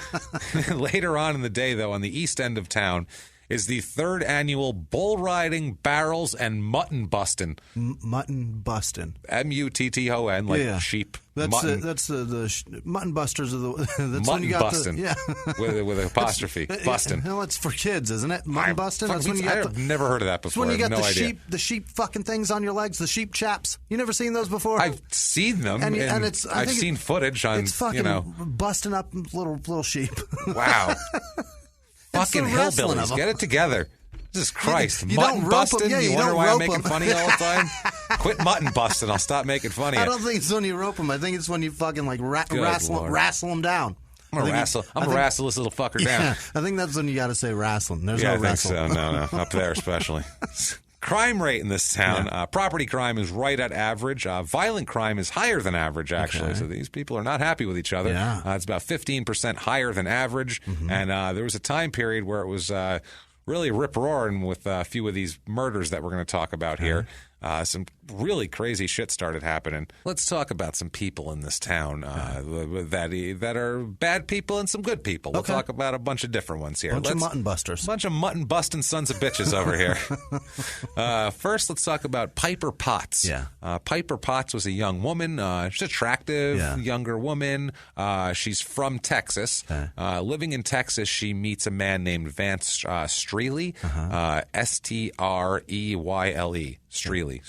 Later on in the day, though, on the east end of town, is the 3rd annual bull riding, barrels, and mutton bustin'.
Mutton bustin'.
M-U-T-T-O-N, like sheep. Mutton.
That's the mutton busters of the. That's
mutton
when you got
bustin'. With an apostrophe. Bustin'.
No, it's for kids, isn't it? Mutton bustin'. That's when you got
I've never heard of that before.
That's when you got
no idea.
the sheep fucking things on your legs, the sheep chaps. You never seen those before?
I've seen them, and it's. I've seen footage on.
It's fucking busting up little sheep.
Wow. Fucking hillbillies, get it together. Jesus Christ.
You
mutton
don't
busting?
Them.
You wonder why I'm making fun of you all the time? Quit mutton busting. I'll stop making fun of you.
I don't think it's when you rope them. I think it's when you fucking like wrestle them down.
I'm going to wrestle this little fucker down.
I think that's when you got to say wrestling. There's no wrestle.
I think so. No. Up there especially. Crime rate in this town, property crime is right at average. Violent crime is higher than average, actually. Okay. So these people are not happy with each other.
Yeah.
It's about 15% higher than average. Mm-hmm. And there was a time period where it was really rip-roaring with a few of these murders that we're going to talk about here. Some really crazy shit started happening. Let's talk about some people in this town that are bad people and some good people. We'll talk about a bunch of different ones here.
Bunch of mutton busters.
Bunch of mutton busting sons of bitches over here. First, let's talk about Piper Potts.
Yeah.
Piper Potts was a young woman. She's attractive, younger woman. She's from Texas. Okay. Living in Texas, she meets a man named Vance Streely, S-T-R-E-Y-L-E. Streely.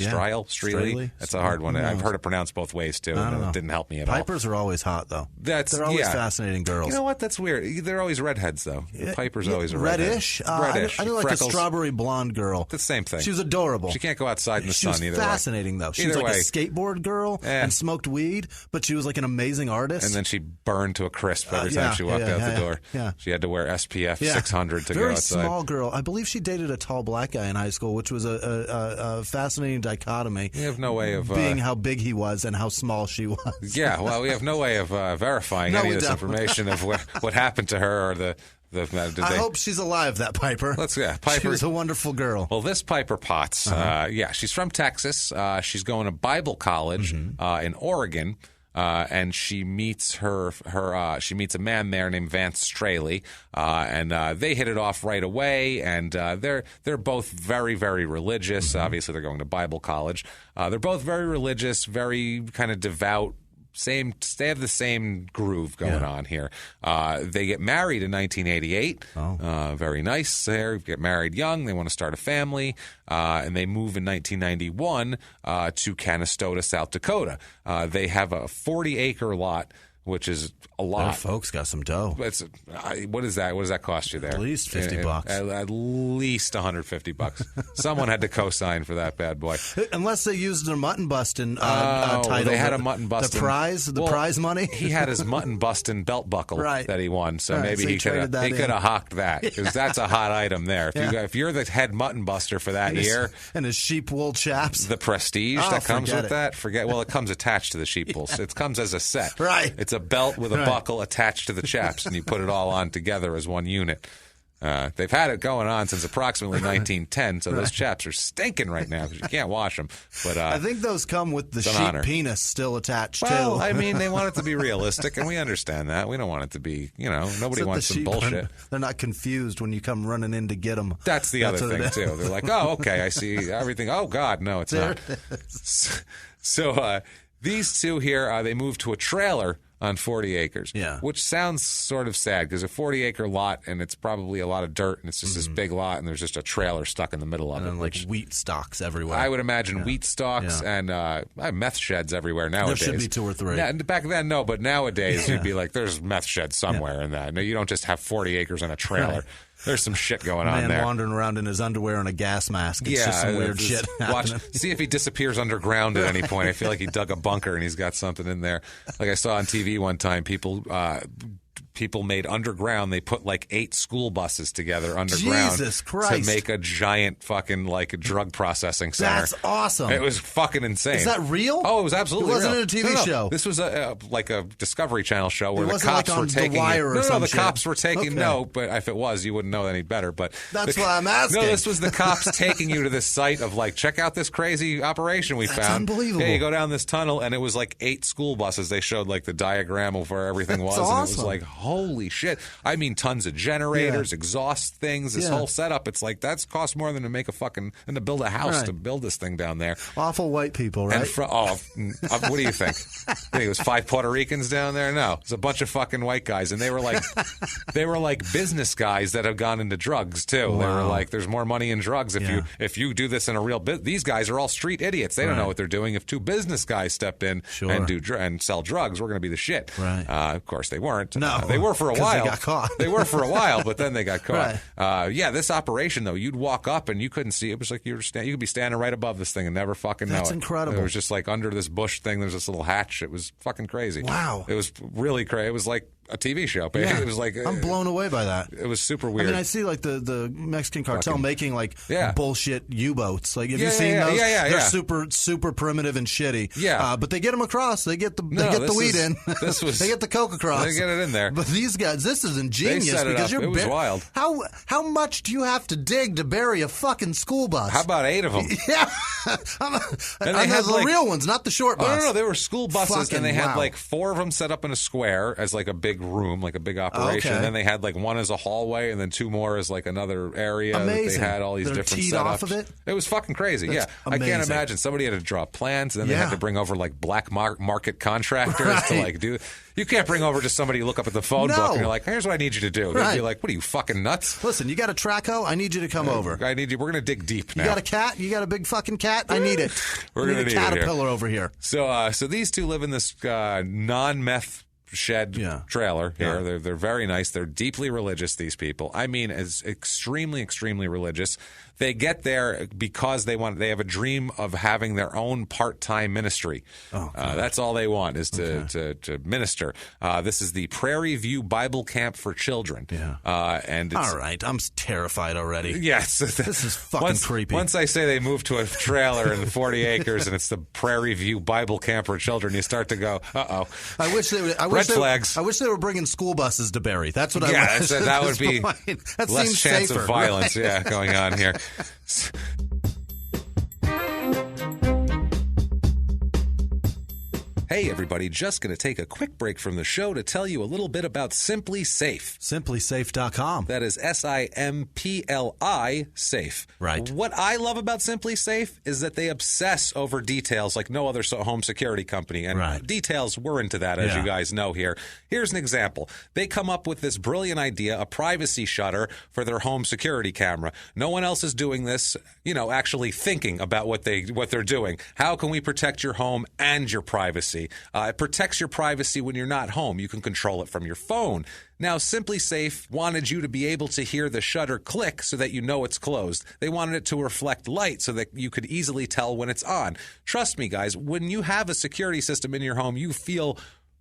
Strely? That's a hard one. I've heard it pronounced both ways, too. It didn't help me at all.
Pipers are always hot, though. They're always fascinating girls.
You know what? That's weird. They're always redheads, though. Piper's always a redhead.
Reddish?
Reddish.
I like
freckles.
a strawberry blonde girl.
The same thing.
She was adorable.
She can't go outside in the sun either way.
She was fascinating, though. She was like a skateboard girl and smoked weed, but she was like an amazing artist.
And then she burned to a crisp every time she walked out the door.
Yeah.
She had to wear SPF 600 to go outside.
Very small girl. I believe she dated a tall black guy in high school, which was a fascinating dichotomy.
We have no way of
being how big he was and how small she was.
Yeah, well, we have no way of verifying any of this information of what happened to her or the
I hope she's alive, that Piper.
Piper.
She was a wonderful girl.
Well, this Piper Potts, she's from Texas. She's going to Bible college in Oregon. And she meets she meets a man there named Vance Straley, and they hit it off right away. And they're both very, very religious. Obviously, they're going to Bible college. They're both very religious, very kind of devout. They have the same groove going on here. They get married in 1988. Very nice there. Get married young. They want to start a family. And they move in 1991 to Canistota, South Dakota. They have a 40-acre lot which is a lot.
Them folks got some dough.
What is that? What does that cost you there?
At least $50.
At least $150. Someone had to co-sign for that bad boy.
Unless they used their mutton busting title.
They had a mutton busting.
The prize money.
He had his mutton busting belt buckle that he won, so maybe
so
he could have hawked that, because that's a hot item there. If you're the head mutton buster for that year,
and his sheep wool chaps,
the prestige that comes with that. Well, it comes attached to the sheep wool. It comes as a set.
Right.
It's a belt with a buckle attached to the chaps, and you put it all on together as one unit. They've had it going on since approximately 1910, so those chaps are stinking right now because you can't wash them. But
I think those come with the sheep penis still attached,
well,
too.
I mean, they want it to be realistic, and we understand that. We don't want it to be, nobody wants some bullshit.
They're not confused when you come running in to get them.
That's the other thing, too. They're like, oh, okay, I see everything. Oh, God, no, it's not. So these two here, they moved to a trailer on 40 acres, which sounds sort of sad because a 40-acre lot, and it's probably a lot of dirt, and it's just this big lot, and there's just a trailer stuck in the middle of it.
And like wheat stalks everywhere.
I would imagine wheat stalks and meth sheds everywhere nowadays.
There should be 2 or 3.
Yeah, back then, no, but nowadays you'd be like, there's meth sheds somewhere in that. No, you don't just have 40 acres in a trailer. Right. There's some shit going on there.
Man wandering around in his underwear and a gas mask. It's just some weird shit happening.
See if he disappears underground at any point. I feel like he dug a bunker and he's got something in there. Like I saw on TV one time, people made underground. They put like 8 school buses together underground to make a giant fucking like drug processing center.
That's awesome.
It was fucking insane.
Is that real?
Oh, it was absolutely real.
It wasn't a TV show.
This was like a Discovery Channel show where the cops
like
were taking
The Wire or
the cops were taking but if it was, you wouldn't know any better. But
that's why I'm asking.
No, this was the cops taking you to this site of like, check out this crazy operation we found.
Unbelievable.
Yeah, you go down this tunnel and it was like 8 school buses. They showed like the diagram of where everything was,
awesome.
And it was like, holy shit. I mean, tons of generators, exhaust things, this whole setup. It's like, that's cost more than to build a house to build this thing down there.
Awful white people, right?
What do you think? I think it was 5 Puerto Ricans down there? No, it was a bunch of fucking white guys, and they were like business guys that have gone into drugs too. Wow. They were like, there's more money in drugs if you do this in a real business. These guys are all street idiots. They don't know what they're doing. If 2 business guys stepped in and sell drugs, we're going to be the shit.
Right.
Of course, they weren't.
No,
they were for a while.
They got caught.
They were for a while, but then they got caught.
Right.
This operation though, you'd walk up and you couldn't see. It was like you could be standing right above this thing and never fucking know it.
That's incredible.
It was just like under this bush thing. There's this little hatch. It was fucking crazy.
Wow.
It was really crazy. It was like a TV show. It was like
I'm blown away by that.
It was super weird.
I mean, I see like the Mexican cartel making like bullshit U-boats. Like, have you seen those? They're super primitive and shitty.
Yeah.
But they get them across. They get the weed in. They get the coke across.
They get it in there.
But these guys, this is ingenious because
it was wild.
How much do you have to dig to bury a fucking school bus?
How about 8 of them?
Yeah. And they had the real ones, not the short bus.
No, they were school buses, and they had like 4 of them set up in a square as like a big room, like a big operation. And then they had like 1 as a hallway, and then 2 more as like another area.
Amazing.
They had all these different
teed
setups.
Off of it?
It was fucking crazy.
That's amazing.
I can't imagine. Somebody had to draw plans, and then they had to bring over like black market contractors to like do. You can't bring over just somebody you look up at the phone book and you're like, here's what I need you to do. They'd be like, what are you, fucking nuts?
Listen, you got a track hoe? I need you to come over.
We're going to dig deep now.
You got a cat? You got a big fucking cat? I need it.
We're going to need a
caterpillar over here.
So these two live in this non-meth shed trailer here.
Yeah.
They're very nice. They're deeply religious, these people. I mean, as extremely, extremely religious. They get there because they have a dream of having their own part-time ministry. That's all they want is to minister. This is the Prairie View Bible Camp for Children. And it's,
all right, I'm terrified already.
Yes.
This is fucking creepy.
Once I say they move to a trailer in 40 acres and it's the Prairie View Bible Camp for Children, you start to go, uh-oh.
I wish they would.
Red flags.
I wish they were bringing school buses to bury. That's what I wish.
That would be
that
less
seems
chance
safer,
of violence
right?
going on here. Hey, everybody, just going to take a quick break from the show to tell you a little bit about Simply Safe.
SimplySafe.com.
That is SIMPLI Safe.
Right.
What I love about Simply Safe is that they obsess over details like no other home security company. And details, we're into that, as you guys know here. Here's an example. They come up with this brilliant idea, a privacy shutter for their home security camera. No one else is doing this, actually thinking about what they're doing. How can we protect your home and your privacy? privacy. It protects your privacy when you're not home. You can control it from your phone. Now, Simply Safe wanted you to be able to hear the shutter click so that you know it's closed. They wanted it to reflect light so that you could easily tell when it's on. Trust me, guys, when you have a security system in your home, you feel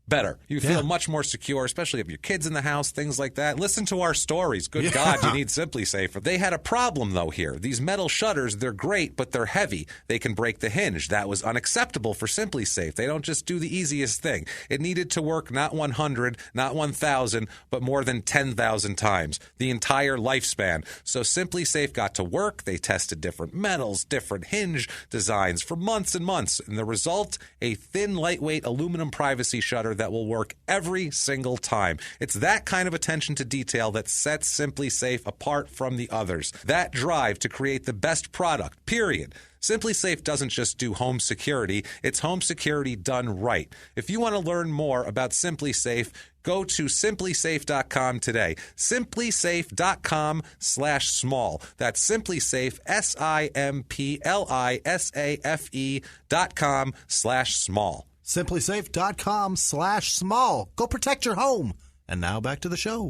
better. You feel much more secure, especially if your kids in the house, things like that. Listen to our stories. Good God, you need Simply Safe. They had a problem, though, here. These metal shutters, they're great, but they're heavy. They can break the hinge. That was unacceptable for Simply Safe. They don't just do the easiest thing. It needed to work not 100, not 1,000, but more than 10,000 times, the entire lifespan. So Simply Safe got to work. They tested different metals, different hinge designs for months and months. And the result, a thin, lightweight aluminum privacy shutter that will work every single time. It's that kind of attention to detail that sets Simply Safe apart from the others. That drive to create the best product, period. Simply Safe doesn't just do home security, it's home security done right. If you want to learn more about Simply Safe, go to simplysafe.com today. Simplysafe.com/small. That's SimpliSafe, SimpliSafe.com/small.
SimpliSafe.com/small. Go protect your home. And now back to the show.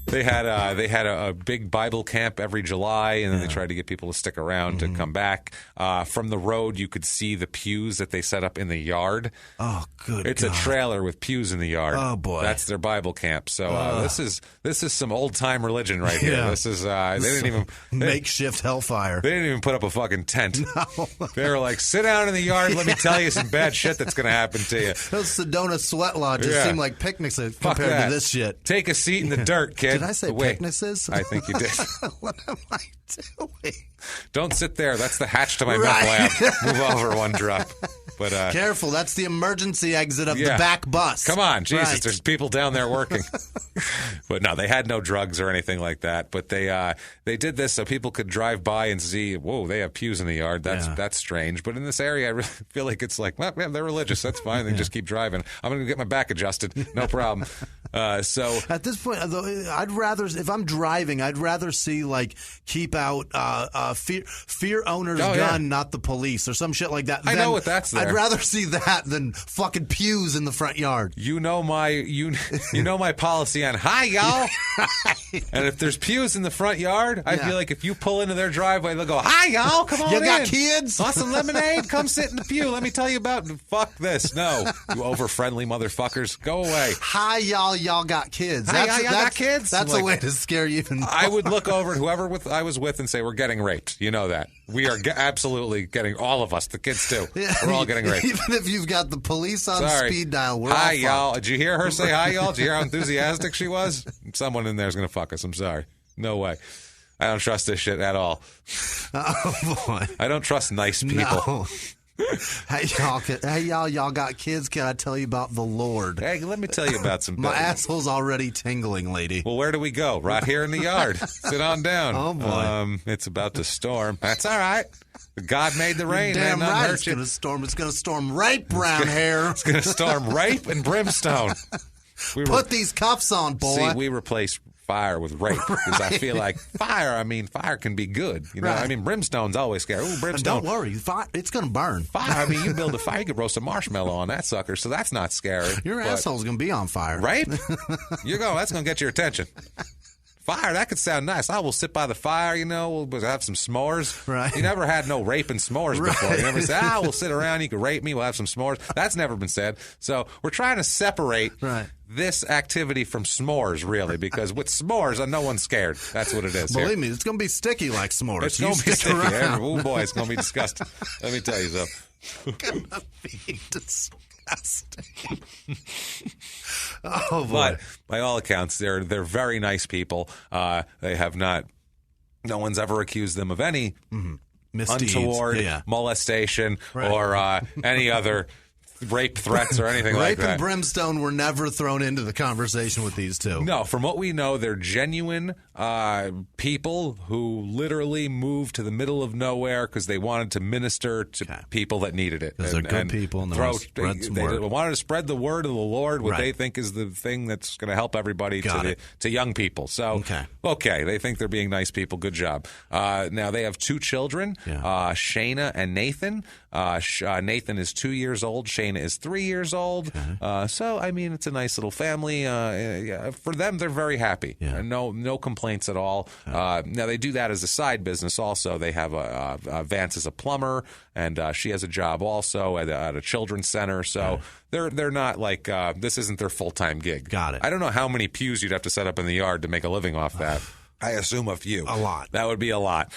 They had a big Bible camp every July, and then they tried to get people to stick around to come back. From the road, you could see the pews that they set up in the yard.
Oh, good.
It's
God.
a trailer with pews in the yard.
Oh boy,
that's their Bible camp. So this is some old time religion right here.
Yeah.
This is they didn't even
makeshift hellfire.
They didn't even put up a fucking tent.
No.
They were like, sit down in the yard. Let me tell you some bad shit that's going to happen to you.
Those Sedona sweat lodges seem like picnics compared to this shit.
Take a seat in the dirt, kid.
Did I say picnics?
I think you did.
What am I doing?
Don't sit there. That's the hatch to my meth lab. Move over one drop. But
careful, that's the emergency exit of the back bus.
Come on, Jesus, there's people down there working. But no, they had no drugs or anything like that. But they did this so people could drive by and see, whoa, they have pews in the yard. That's strange. But in this area, I really feel like it's like, well, yeah, they're religious. That's fine. They just keep driving. I'm going to get my back adjusted. No problem. So
at this point, though, I'd rather, if I'm driving, I'd rather see like keep out fear owner's gun, not the police, or some shit like that.
I know what that's there.
I'd rather see that than fucking pews in the front yard.
You know my policy on hi y'all. And if there's pews in the front yard, I feel like if you pull into their driveway, they'll go, hi y'all, come on in.
You got kids?
Want some lemonade? Come sit in the pew. Let me tell you about fuck this. No, you over-friendly motherfuckers. Go away.
Hi y'all got kids.
Hi y'all got kids?
That's a way to scare you even more.
I would look over at whoever I was with and say, we're getting raped. You know that. We are absolutely getting, all of us, the kids too. Yeah, we're all getting raped.
Even if you've got the police on speed dial, we're
hi,
all
y'all.
fucked.
Did you hear her say hi, y'all? Did you hear how enthusiastic she was? Someone in there is going to fuck us. I'm sorry. No way. I don't trust this shit at all.
Oh, boy.
I don't trust nice people.
No. Hey y'all got kids? Can I tell you about the Lord?
Hey, let me tell you about some.
My asshole's already tingling, lady.
Well, where do we go? Right here in the yard. Sit on down.
Oh boy,
it's about to storm. That's all right. God made the rain.
Damn
man,
right, it's gonna storm. It's gonna storm rape, brown hair.
It's gonna storm rape and brimstone.
Put these cuffs on, boy.
See, we replace fire with rape because I feel like fire can be good. You know, I mean, brimstone's always scary. Ooh, brimstone.
Don't worry, it's going to burn.
Fire. I mean, you build a fire, you could roast a marshmallow on that sucker, so that's not scary.
Your asshole's going to be on fire.
Rape? That's going to get your attention. Fire, that could sound nice. I will sit by the fire, we'll have some s'mores.
Right.
You never had no rape and s'mores before. You never said, we'll sit around, you can rape me, we'll have some s'mores. That's never been said. So we're trying to separate this activity from s'mores, really, because with s'mores, no one's scared. That's what it is.
Believe me, it's going to be sticky like s'mores.
It's going to be sticky. Oh, boy, it's going to be disgusting. Let me tell you something.
It's going to be disgusting. Oh, boy.
But by all accounts, they're very nice people. They have not. No one's ever accused them of any
misdeeds,
untoward molestation or any other rape threats or anything like that.
Rape and brimstone were never thrown into the conversation with these two.
No, from what we know, they're genuine people who literally moved to the middle of nowhere because they wanted to minister to people that needed it.
Because they're good people and they
wanted to spread the word of the Lord, what they think is the thing that's going to help everybody to young people. So, okay, they think they're being nice people. Good job. Now, they have 2 children, Shayna and Nathan. Nathan is 2 years old. Shayna is 3 years old. So, I mean, it's a nice little family. For them, they're very happy. No complaints at all. Now, they do that as a side business also. They have Vance is a plumber, and she has a job also at a children's center. So they're not like this isn't their full-time gig.
Got it.
I don't know how many pews you'd have to set up in the yard to make a living off that. I assume a few.
A lot.
That would be a lot.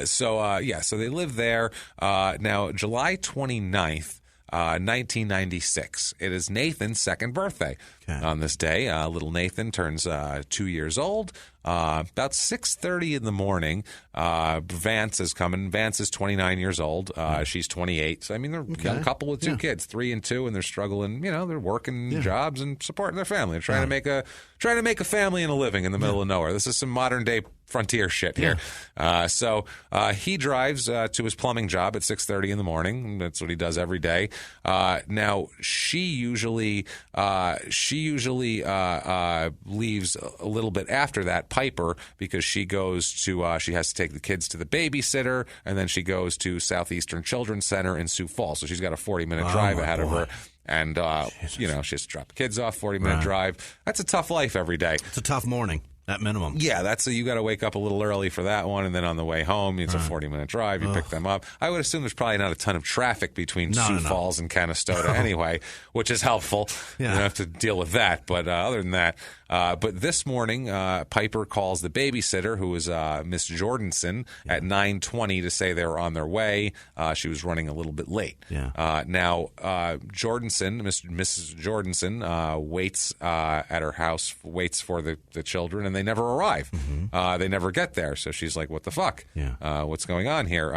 So they live there. Now, July 29th, 1996. It is Nathan's second birthday. On this day, little Nathan turns 2 years old. About 6:30 in the morning, Vance is coming. Vance is 29 years old. She's 28. So, I mean, they're a young couple with 2 kids, 3 and 2, and they're struggling. You know, they're working jobs and supporting their family. They're trying to make a family and a living in the middle of nowhere. This is some modern day frontier shit here. So he drives to his plumbing job at 6:30 in the morning. That's what he does every day. Now, she usually leaves a little bit after that, Piper, because she goes to she has to take the kids to the babysitter, and then she goes to Southeastern Children's Center in Sioux Falls. So she's got a 40-minute drive ahead of her. And, she has to drop the kids off, 40-minute drive. That's a tough life every day.
It's a tough morning. At minimum.
Yeah, you got to wake up a little early for that one, and then on the way home, it's a 40-minute drive. You pick them up. I would assume there's probably not a ton of traffic between Sioux Falls and Canistota anyway, which is helpful. You don't have to deal with that. But other than that, but this morning, Piper calls the babysitter, who is Miss Jordanson, at 9:20 to say they were on their way. She was running a little bit late. Now, Mrs. Jordanson waits at her house, waits for the children, and they never arrive. They never get there. So she's like, what the fuck? What's going on here?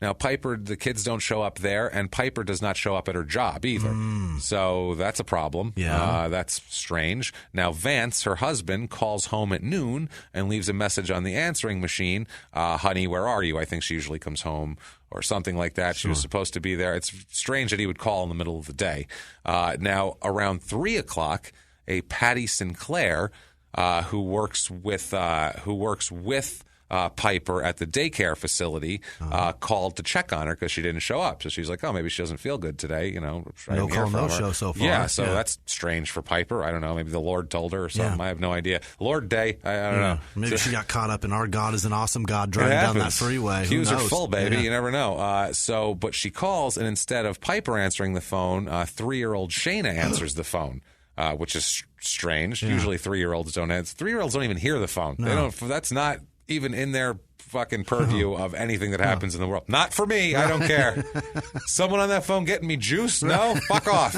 Now, Piper, the kids don't show up there, and Piper does not show up at her job either. So that's a problem. That's strange. Now, Vance, her husband, calls home at noon and leaves a message on the answering machine. Honey, where are you? I think she usually comes home or something like that. She was supposed to be there. It's strange that he would call in the middle of the day. Now, around 3 o'clock, a Patty Sinclair, who works with Piper at the daycare facility, called to check on her because she didn't show up. So she's like, oh, maybe she doesn't feel good today. No call, no show so far. Yeah, so that's strange for Piper. I don't know. Maybe the Lord told her or something. I have no idea. Lord Day. I don't know.
Maybe she got caught up in our God is an awesome God driving down that freeway.
Queues are full, baby. You never know. But she calls, and instead of Piper answering the phone, 3-year-old Shayna answers the phone. Which is strange. Usually 3-year-olds don't answer. 3-year-olds don't even hear the phone. They don't. That's not even in their fucking purview of anything that happens in the world. Not for me. I don't care. Someone on that phone getting me juice? No? Fuck off.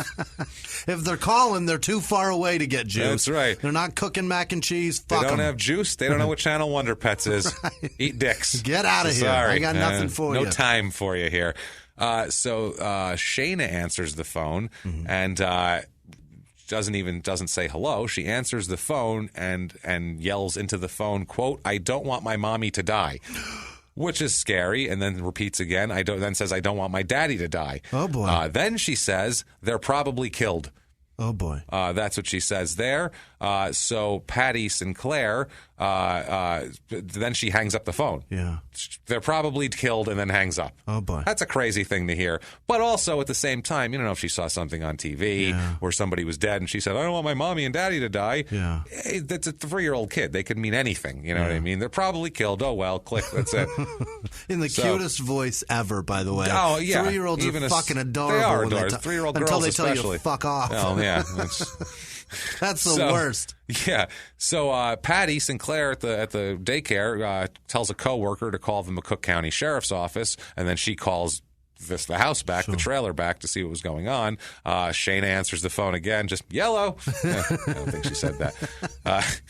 If they're calling, they're too far away to get juice.
That's right.
They're not cooking mac and cheese. Fuck
They don't
them.
have juice. They don't know what channel Wonder Pets is. Eat dicks.
Get out of here.
Sorry.
I got nothing for you.
No time for you here. So Shayna answers the phone and doesn't say hello. She answers the phone and yells into the phone, quote, I don't want my mommy to die, which is scary, and then repeats again. Then says, I don't want my daddy to die.
Oh, boy.
Then she says, they're probably killed.
Oh, boy.
That's what she says there. So Patty Sinclair, then she hangs up the phone.
Yeah.
They're probably killed and then hangs up.
Oh, boy.
That's a crazy thing to hear. But also at the same time, you don't know if she saw something on TV where somebody was dead and she said, I don't want my mommy and daddy to die.
Yeah.
Hey, that's a 3-year-old kid. They could mean anything. You know what I mean? They're probably killed. Oh, well, click. That's it.
In the cutest voice ever, by the way.
Oh, yeah.
3-year-olds are fucking adorable.
They are adorable. 3-year-old girls
until they
especially.
tell you fuck off.
Oh, yeah.
That's the worst.
Yeah. So Patty Sinclair at the daycare tells a coworker to call the McCook County Sheriff's Office, and then she calls the house back, the trailer back, to see what was going on. Shayna answers the phone again, just yellow. I don't think she said that.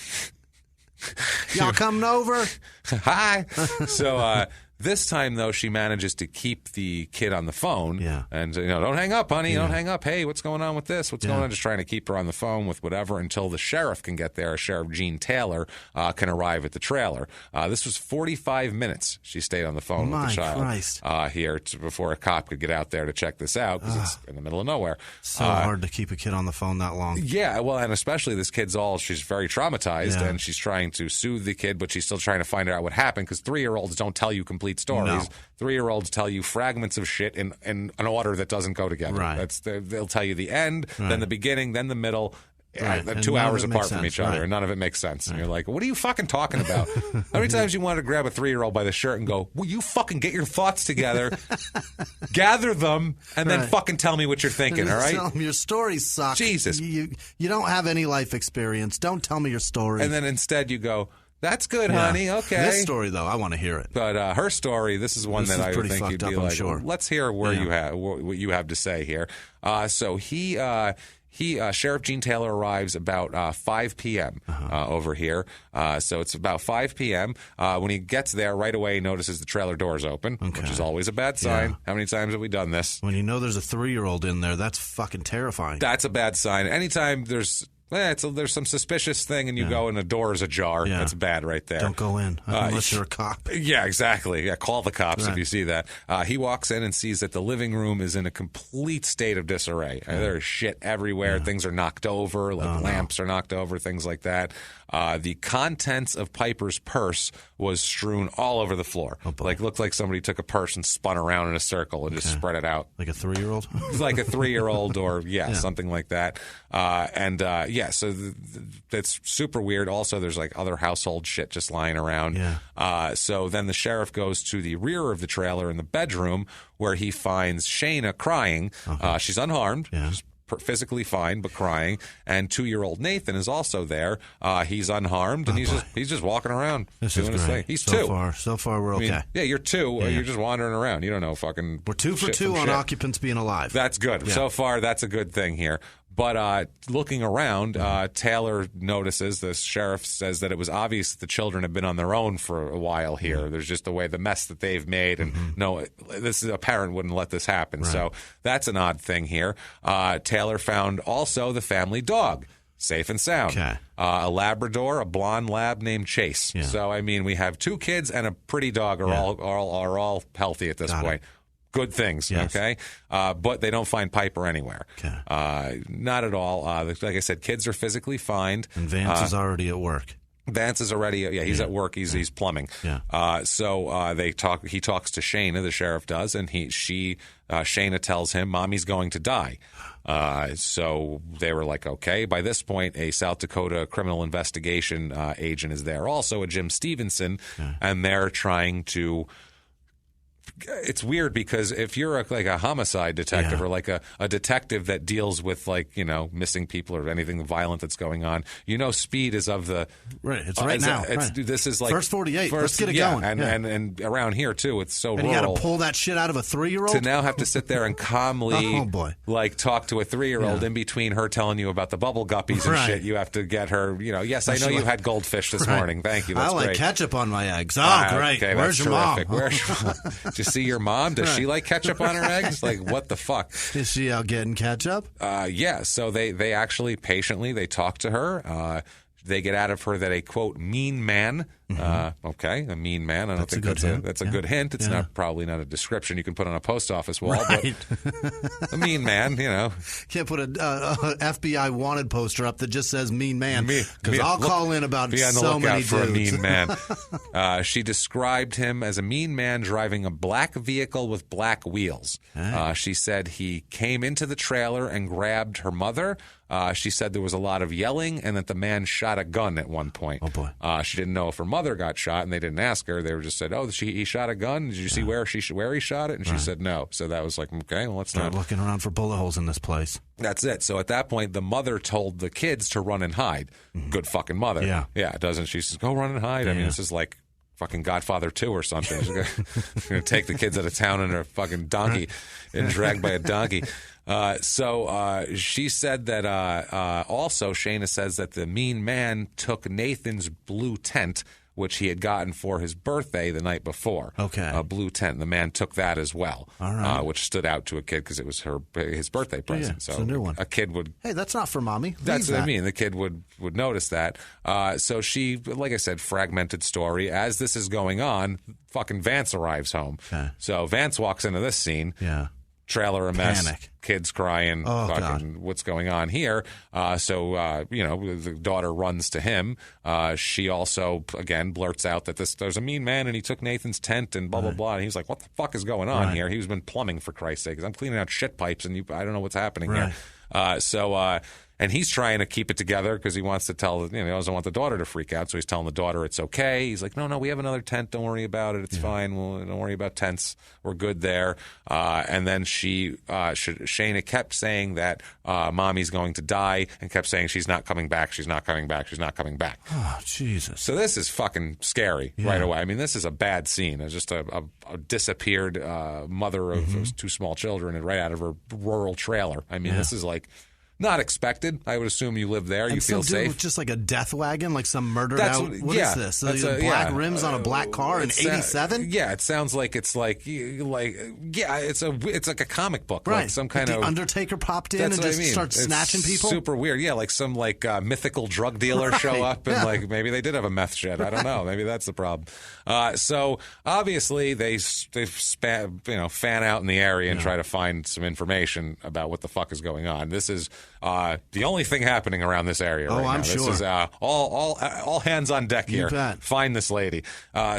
Y'all coming over?
Hi. So This time, though, she manages to keep the kid on the phone.
Yeah.
And, don't hang up, honey. Don't hang up. Hey, what's going on with this? What's going on? Just trying to keep her on the phone with whatever until the sheriff can get there. Sheriff Gene Taylor can arrive at the trailer. This was 45 minutes she stayed on the phone with the child.
Christ.
Here before a cop could get out there to check this out because it's in the middle of nowhere.
So hard to keep a kid on the phone that long.
Yeah, well, and especially this kid's she's very traumatized, and she's trying to soothe the kid, but she's still trying to find out what happened because 3-year-olds don't tell you complete stories.
No.
3-year-olds tell you fragments of shit in an order that doesn't go together.
Right.
They'll tell you the end, then the beginning, then the middle.
Right.
2 hours apart from each other,
right.
and none of it makes sense. And you're like, what are you fucking talking about? How many times you wanted to grab a 3-year-old by the shirt and go, will you fucking get your thoughts together, gather them, and then fucking tell me what you're thinking, all right?
Tell them your stories suck.
Jesus.
You don't have any life experience. Don't tell me your story.
And then instead you go, that's good, honey, okay.
This story, though, I want to hear it.
But her story, this is one that I would think you'd be like,
sure.
Let's hear what you have to say here. So Sheriff Gene Taylor arrives about 5 p.m. Over here. So it's about 5 p.m. When he gets there, right away he notices the trailer doors open, which is always a bad sign. Yeah. How many times have we done this?
When you know there's a 3-year-old in there, that's fucking terrifying.
That's a bad sign. Anytime there's some suspicious thing and you go and the door is ajar. Yeah. That's bad right there.
Don't go in unless you're a cop.
Yeah, exactly. Yeah, call the cops if you see that. He walks in and sees that the living room is in a complete state of disarray. There's shit everywhere. Things are knocked over, lamps are knocked over, things like that. The contents of Piper's purse was strewn all over the floor. Looked like somebody took a purse and spun around in a circle and just spread it out.
Like a 3-year-old?
Like a 3-year-old or, something like that. So that's super weird. Also, there's other household shit just lying around. Yeah. So then the sheriff goes to the rear of the trailer in the bedroom where he finds Shayna crying. She's unharmed. Yeah. She's physically fine, but crying. And 2-year-old Nathan is also there. He's unharmed, and he's just walking around doing his thing. He's two.
So far, we're okay.
You're two. You're just wandering around. You don't know fucking.
We're 2 for 2 on occupants being alive.
That's good. Yeah. So far, that's a good thing here. But looking around, Taylor notices, the sheriff says that it was obvious that the children have been on their own for a while here. Mm-hmm. There's just the way the mess that they've made, and a parent wouldn't let this happen. Right. So that's an odd thing here. Taylor found also the family dog, safe and sound. Okay. A Labrador, a blonde lab named Chase. Yeah. So, we have 2 kids and a pretty dog are all healthy at this point. Good things, okay? But they don't find Piper anywhere. Okay. Not at all. Like I said, kids are physically fine.
And Vance is already at work.
Vance is already, he's at work. He's plumbing. Yeah. So they talk. He talks to Shayna, the sheriff does, and Shayna tells him, "Mommy's going to die." So they were like, okay. By this point, a South Dakota criminal investigation agent is there, also a Jim Stevenson, and they're trying to. It's weird because if you're a homicide detective or a detective that deals with missing people or anything violent that's going on, speed is of the
It's right now.
This is
first 48. Let's get it going.
And around here too, it's so rural.
You got to pull that shit out of a 3-year-old
to now have to sit there and calmly talk to a 3-year-old in between her telling you about the bubble guppies and shit. You have to get her. Yes, I know you had goldfish this morning. Thank you. That's
I
great.
Ketchup on my eggs. Oh, great.
Okay,
Where's your mom?
Where's your mom? Did you see your mom? Does she like ketchup on her eggs? What the fuck?
Is she out getting ketchup?
Yeah. So they actually patiently they talk to her. They get out of her that a, quote, mean man. Okay, a mean man. I don't think that's a good hint. It's probably not a description you can put on a post office wall, but a mean man,
Can't put a FBI wanted poster up that just says mean man, because I'll call in about
be on the
so many
lookout for
dudes.
a mean man. She described him as a mean man driving a black vehicle with black wheels. She said he came into the trailer and grabbed her mother. She said there was a lot of yelling and that the man shot a gun at one point.
Oh, boy.
She didn't know if her mother got shot, and they didn't ask her. They were just said, he shot a gun. Did you see where he shot it? And she said no. So that was okay, well, let's
start looking around for bullet holes in this place.
That's it. So at that point, the mother told the kids to run and hide. Good fucking mother. Yeah. Yeah, doesn't she? Says, go run and hide. This is like fucking Godfather 2 or something. She's going to take the kids out of town in a fucking donkey and dragged by a donkey. So she said that also Shayna says that the mean man took Nathan's blue tent, which he had gotten for his birthday the night before.
Okay.
A blue tent. The man took that as well,
all right.
Which stood out to a kid because it was his birthday present.
So it's a new one.
A kid would...
Hey, that's not for Mommy.
That's what I mean. The kid would notice that. So she, like I said, fragmented story. As this is going on, fucking Vance arrives home.
Okay.
So Vance walks into this scene.
Yeah.
Trailer a mess.
Panic.
Kids crying.
Oh,
fucking,
God.
what's going on here? The daughter runs to him. She also, again, blurts out that there's a mean man and he took Nathan's tent and blah, blah, blah. And he's like, what the fuck is going on here? He's been plumbing, for Christ's sake. I'm cleaning out shit pipes and I don't know what's happening here. And he's trying to keep it together because he wants to tell, he doesn't want the daughter to freak out. So he's telling the daughter it's okay. He's like, no, we have another tent. Don't worry about it. It's fine. Don't worry about tents. We're good there. And then Shayna kept saying that Mommy's going to die and kept saying she's not coming back. She's not coming back. She's not coming back.
Oh, Jesus.
So this is fucking scary right away. I mean, this is a bad scene. It's just a disappeared mother of two small children and right out of her rural trailer. I mean, this is like... not expected. I would assume you live there. You feel safe.
With just like a death wagon, like some murdered out. What is this? Black rims on a black car in '87?
Yeah, it sounds like it's it's like a comic book,
right?
Like some kind of
Undertaker popped in and just starts snatching people.
Super weird. Yeah, like some mythical drug dealer show up and like maybe they did have a meth shed. I don't know. Maybe that's the problem. So obviously they fan out in the area and try to find some information about what the fuck is going on. This is the only thing happening around this area right now.
I'm sure.
This is all hands on deck here.
You bet.
Find this lady.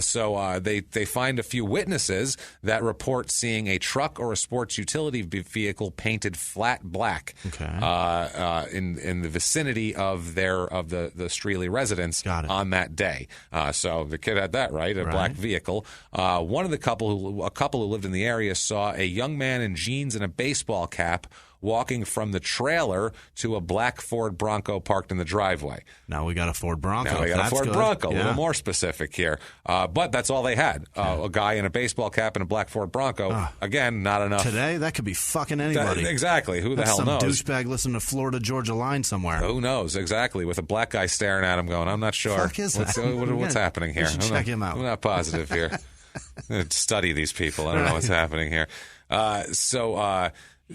So they find a few witnesses that report seeing a truck or a sports utility vehicle painted flat black in the vicinity of the Streely residence on that day. So the kid had that right, a black vehicle. One of a couple who lived in the area saw a young man in jeans and a baseball cap walking from the trailer to a black Ford Bronco parked in the driveway.
Now we got a Ford Bronco.
Bronco. A little more specific here. But that's all they had. A guy in a baseball cap and a black Ford Bronco. Again, not enough.
Today, that could be fucking anybody.
Exactly. Who the hell knows?
Some douchebag listening to Florida Georgia Line somewhere.
Who knows? Exactly. With a black guy staring at him going, I'm not sure.
Fuck is that?
What's happening here?
Check him out.
I'm not positive here. Study these people. I don't know what's happening here. So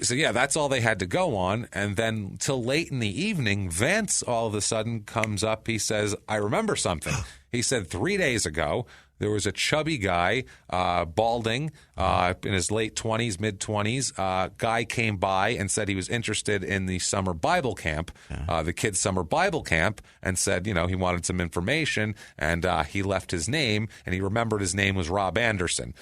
yeah, that's all they had to go on. And then till late in the evening, Vance all of a sudden comes up. He says, I remember something. He said 3 days ago, there was a chubby guy, balding, in his late 20s, mid-20s. Guy came by and said he was interested in the summer Bible camp, the kids' summer Bible camp, and said, he wanted some information, and he left his name, and he remembered his name was Rob Anderson.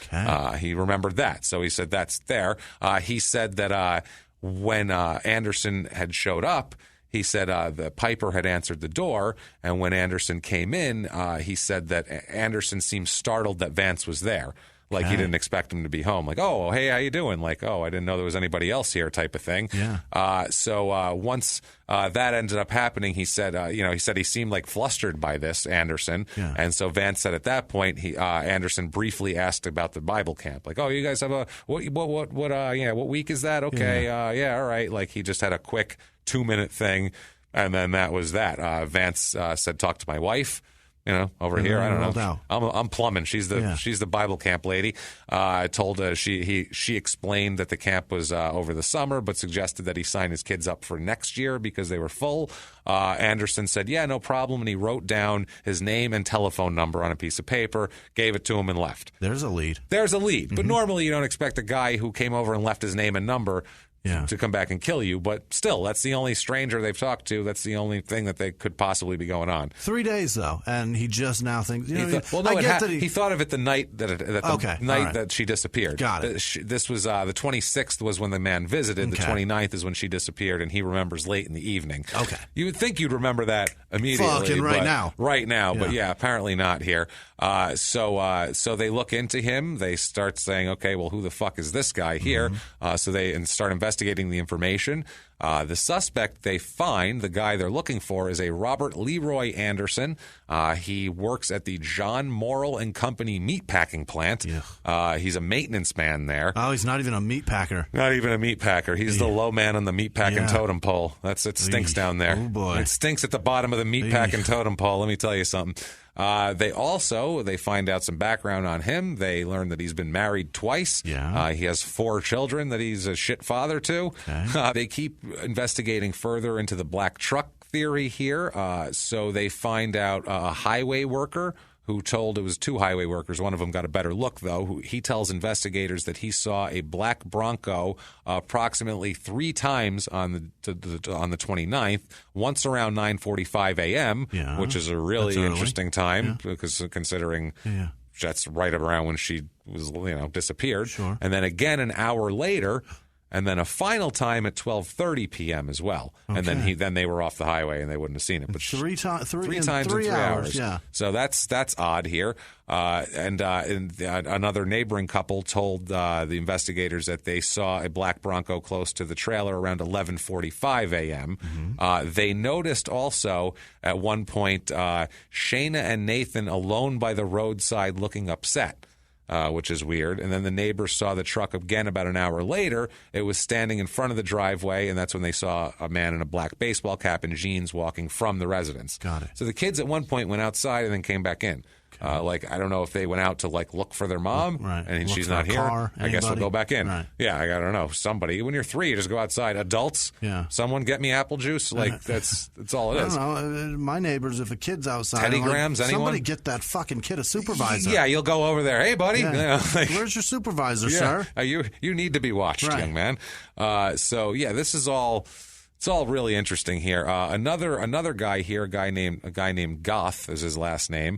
He remembered that, so he said that's there. He said that when Anderson had showed up, he said the piper had answered the door, and when Anderson came in, he said that Anderson seemed startled that Vance was there. Like he didn't expect him to be home. Like, oh, hey, how you doing? Like, oh, I didn't know there was anybody else here type of thing.
Yeah.
So once that ended up happening, he said, he seemed like flustered by this, Anderson.
Yeah.
And so Vance said at that point, Anderson briefly asked about the Bible camp. Like, oh, you guys have what week is that? Okay. Yeah. All right. Like he just had a quick 2-minute thing. And then that was that. Vance said, talk to my wife. Over here, I don't know. I'm plumbing. She's the Bible camp lady. I told her she explained that the camp was over the summer, but suggested that he sign his kids up for next year because they were full. Anderson said, yeah, no problem, and he wrote down his name and telephone number on a piece of paper, gave it to him, and left.
There's a lead.
But normally you don't expect a guy who came over and left his name and number to come back and kill you. But still, that's the only stranger they've talked to. That's the only thing that they could possibly be going on.
3 days, though, and he just now thinks, he
thought of it the night that she disappeared.
Got it.
This was the 26th was when the man visited. The 29th is when she disappeared, and he remembers late in the evening.
Okay.
You would think you'd remember that immediately.
Fucking right now.
Right now, but apparently not here. So they look into him. They start saying, okay, well, who the fuck is this guy here? So they start investigating the information. The suspect they find, the guy they're looking for, is a Robert Leroy Anderson. He works at the John Morrill and Company meatpacking plant. He's a maintenance man there.
Oh, he's not even a meat packer.
Not even a meat packer. He's the low man on the meatpacking totem pole. It stinks down there.
Oh, boy.
It stinks at the bottom of the meatpacking totem pole. Let me tell you something. They find out some background on him. They learn that he's been married twice.
Yeah.
He has 4 children that he's a shit father to.
Okay.
They keep investigating further into the black truck theory here. So they find out a highway worker who told, it was 2 highway workers. One of them got a better look, though. He tells investigators that he saw a black Bronco approximately 3 times on the 29th, once around 9:45 a.m., which is a really interesting time because considering that's right around when she was, disappeared.
Sure.
And then again an hour later. And then a final time at 12:30 p.m. as well, and then they were off the highway and they wouldn't have seen it. But
three times in
3 hours.
Yeah.
So that's odd here. And another neighboring couple told the investigators that they saw a black Bronco close to the trailer around 11:45 a.m. They noticed also at one point Shayna and Nathan alone by the roadside looking upset. Which is weird. And then the neighbors saw the truck again about an hour later. It was standing in front of the driveway, and that's when they saw a man in a black baseball cap and jeans walking from the residence.
Got it.
So the kids at one point went outside and then came back in. I don't know if they went out to look for their mom, and she's not here.
Car,
I guess we'll go back in.
Right.
Yeah, I don't know. Somebody, when you're 3, you just go outside. Adults, someone get me apple juice. That's all it is.
I don't know. My neighbors, if a kid's outside,
Teddy Grahams, anyone?
Somebody get that fucking kid a supervisor.
Yeah, you'll go over there. Hey, buddy.
Yeah. Where's your supervisor, sir?
You need to be watched, young man. This is all. It's all really interesting here. Another guy here, a guy named Goth is his last name,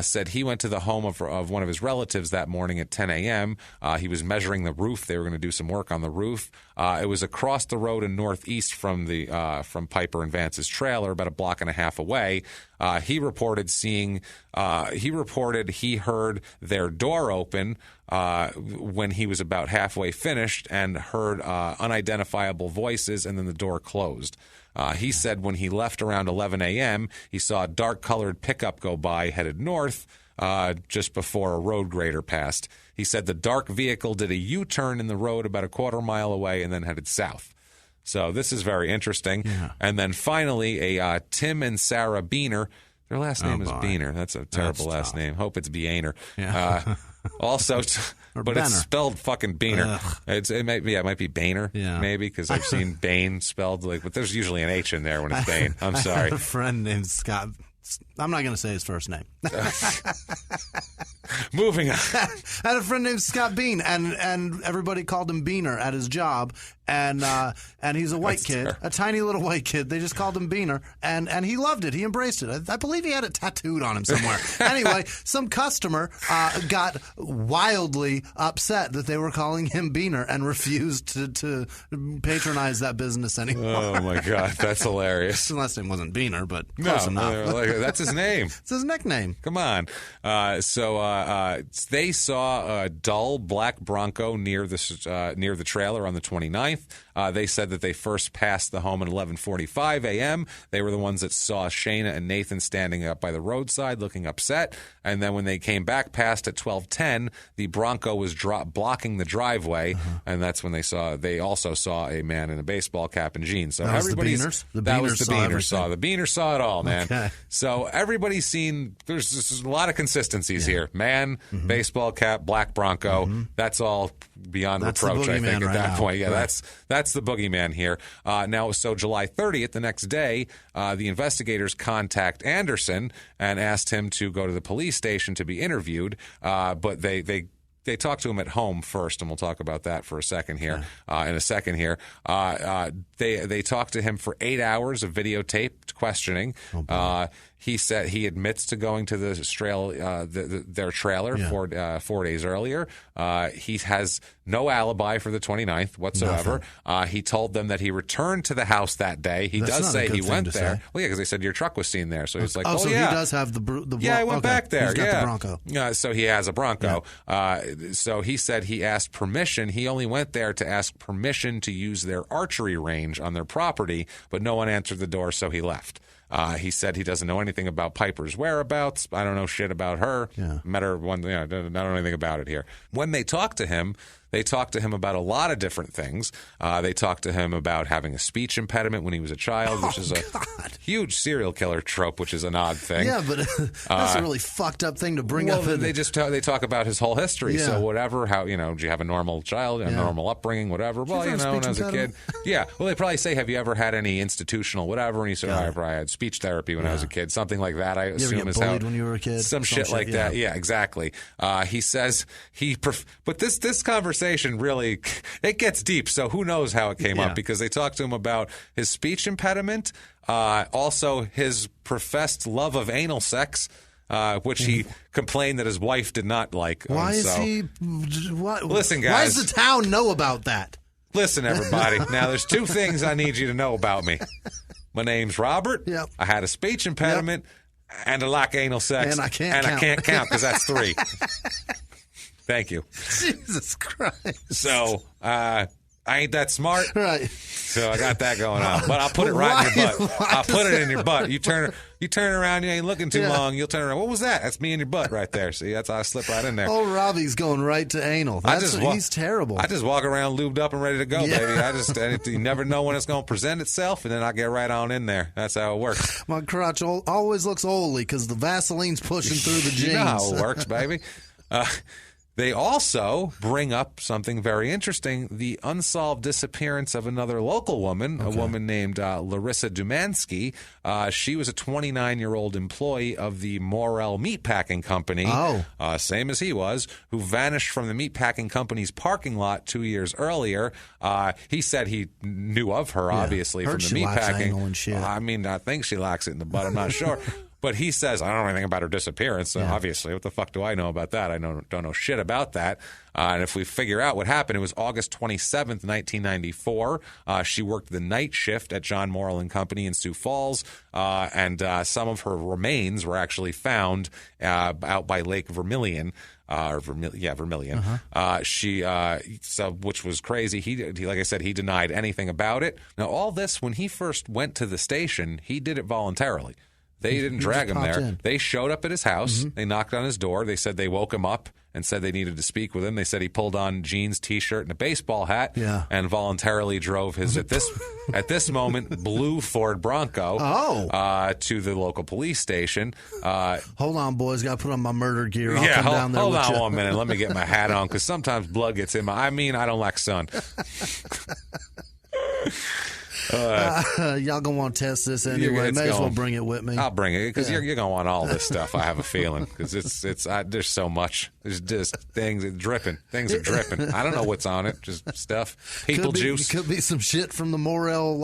said he went to the home of one of his relatives that morning at 10 a.m. He was measuring the roof. They were going to do some work on the roof. It was across the road and northeast from Piper and Vance's trailer, about a block and a half away. He reported he heard their door open when he was about halfway finished and heard unidentifiable voices, and then the door closed. He said when he left around 11 a.m., he saw a dark-colored pickup go by headed north just before a road grader passed. He said the dark vehicle did a U-turn in the road about a quarter mile away and then headed south. So this is very interesting. Yeah. And then finally, Tim and Sarah Beener. Their last name is Beener. That's a terrible last name. Hope it's Beener. Yeah. Also, but Benner. It's spelled fucking Beener. It might be Boehner, maybe, because I've seen Bane spelled but there's usually an H in there when it's Bane. I'm sorry.
I had a friend named Scott. I'm not going to say his first name.
Moving on.
I had a friend named Scott Bean, and everybody called him Beaner at his job. And he's a white kid, a tiny little white kid. They just called him Beaner, and he loved it. He embraced it. I believe he had it tattooed on him somewhere. Anyway, some customer got wildly upset that they were calling him Beaner and refused to patronize that business anymore.
Oh, my God. That's hilarious.
His last name wasn't Beaner, but close enough.
That's his name.
It's his nickname.
Come on. So they saw a dull black Bronco near the trailer on the 29th. They said that they first passed the home at 11:45 a.m. They were the ones that saw Shayna and Nathan standing up by the roadside looking upset. And then when they came back past at 12:10, the Bronco was blocking the driveway. And that's when they also saw a man in a baseball cap and jeans. So everybody's that was the Beaners saw. The Beaners saw it all, man. Okay. So everybody's seen. There's a lot of consistencies here. Man, baseball cap, black Bronco. That's all beyond reproach. I think at that point, that's the boogeyman here. Now, so July 30th, the next day, the investigators contact Anderson and asked him to go to the police station to be interviewed, but they talked to him at home first, and we'll talk about that for a second here. In a second here, they talked to him for 8 hours of videotaped questioning. He said he admits to going to their trailer 4 days earlier. He has no alibi for the 29th whatsoever. He told them that he returned to the house that day. He does say he went there. Say. Well, yeah, because they said your truck was seen there. So he's like,
so he does have the
yeah, I went back there.
He's got the Bronco.
So he has a Bronco. Yeah. So he said he asked permission. He only went there to ask permission to use their archery range on their property, but no one answered the door, so he left. He said he doesn't know anything about Piper's whereabouts. I don't know shit about her. Yeah. Met her one. I don't know anything about it here. When they talked to him, They talked to him about a lot of different things. They talked to him about having a speech impediment when he was a child, which is a huge serial killer trope, which is an odd thing.
Yeah, but that's a really fucked up thing to bring up.
They talk about his whole history.
Yeah.
So whatever, how, do you have a normal child, a normal upbringing, whatever? Well,
have a
when I
speech
was a kid. Yeah. Well, they probably say, have you ever had any institutional whatever? And he said, I had speech therapy when I was a kid. Something like that, I assume,
you ever
is
get
how.
bullied when you were a kid?
Some shit like that. Yeah, exactly. He says but this conversation really, it gets deep. So who knows how it came up, because they talked to him about his speech impediment, also his professed love of anal sex, which he complained that his wife did not like.
Why is he?
Listen, guys.
Why does the town know about that?
Listen, everybody. Now, there's two things I need you to know about me. My name's Robert.
Yep.
I had a speech impediment, and I like anal sex.
And I can't count.
I can't count because that's 3. Thank you.
Jesus Christ.
So, I ain't that smart.
Right.
So I got that going on. But I'll put it right in your butt. I'll put it in your butt. You turn around, you ain't looking too long, you'll turn around. What was that? That's me in your butt right there. See, that's how I slip right in there.
Oh, Robbie's going right to anal. He's terrible.
I just walk around lubed up and ready to go, baby. You never know when it's going to present itself, and then I get right on in there. That's how it works.
My crotch always looks oily because the Vaseline's pushing through the jeans.
You know how it works, baby. They also bring up something very interesting, the unsolved disappearance of another local woman, a woman named Larissa Dumansky. She was a 29-year-old employee of the Morel Meatpacking Company, same as he was, who vanished from the meatpacking company's parking lot 2 years earlier. He said he knew of her, obviously, from the meatpacking. I mean, I think she likes it in the butt. I'm not sure. But he says, I don't know anything about her disappearance. So obviously, what the fuck do I know about that? I don't know shit about that. And if we figure out what happened, it was August 27th, 1994. She worked the night shift at John Morrill and Company in Sioux Falls. And some of her remains were actually found out by Lake Vermilion. Vermilion. Which was crazy. He, like I said, he denied anything about it. Now, all this, when he first went to the station, he did it voluntarily. They didn't drag him there. They showed up at his house. They knocked on his door. They said they woke him up and said they needed to speak with him. They said he pulled on jeans, T-shirt, and a baseball hat and voluntarily drove his, at this moment, blue Ford Bronco to the local police station.
Hold on, boys. Got to put on my murder gear. I'll come down there
hold
with
on
you.
1 minute. Let me get my hat on, because sometimes blood gets in my... I don't like sun.
Y'all gonna want to test this anyway. May as well bring it with me.
I'll bring it because you're gonna want all this stuff. I have a feeling because there's so much. There's just things dripping. Things are dripping. I don't know what's on it. Just stuff. Juice.
Could be some shit from the Morel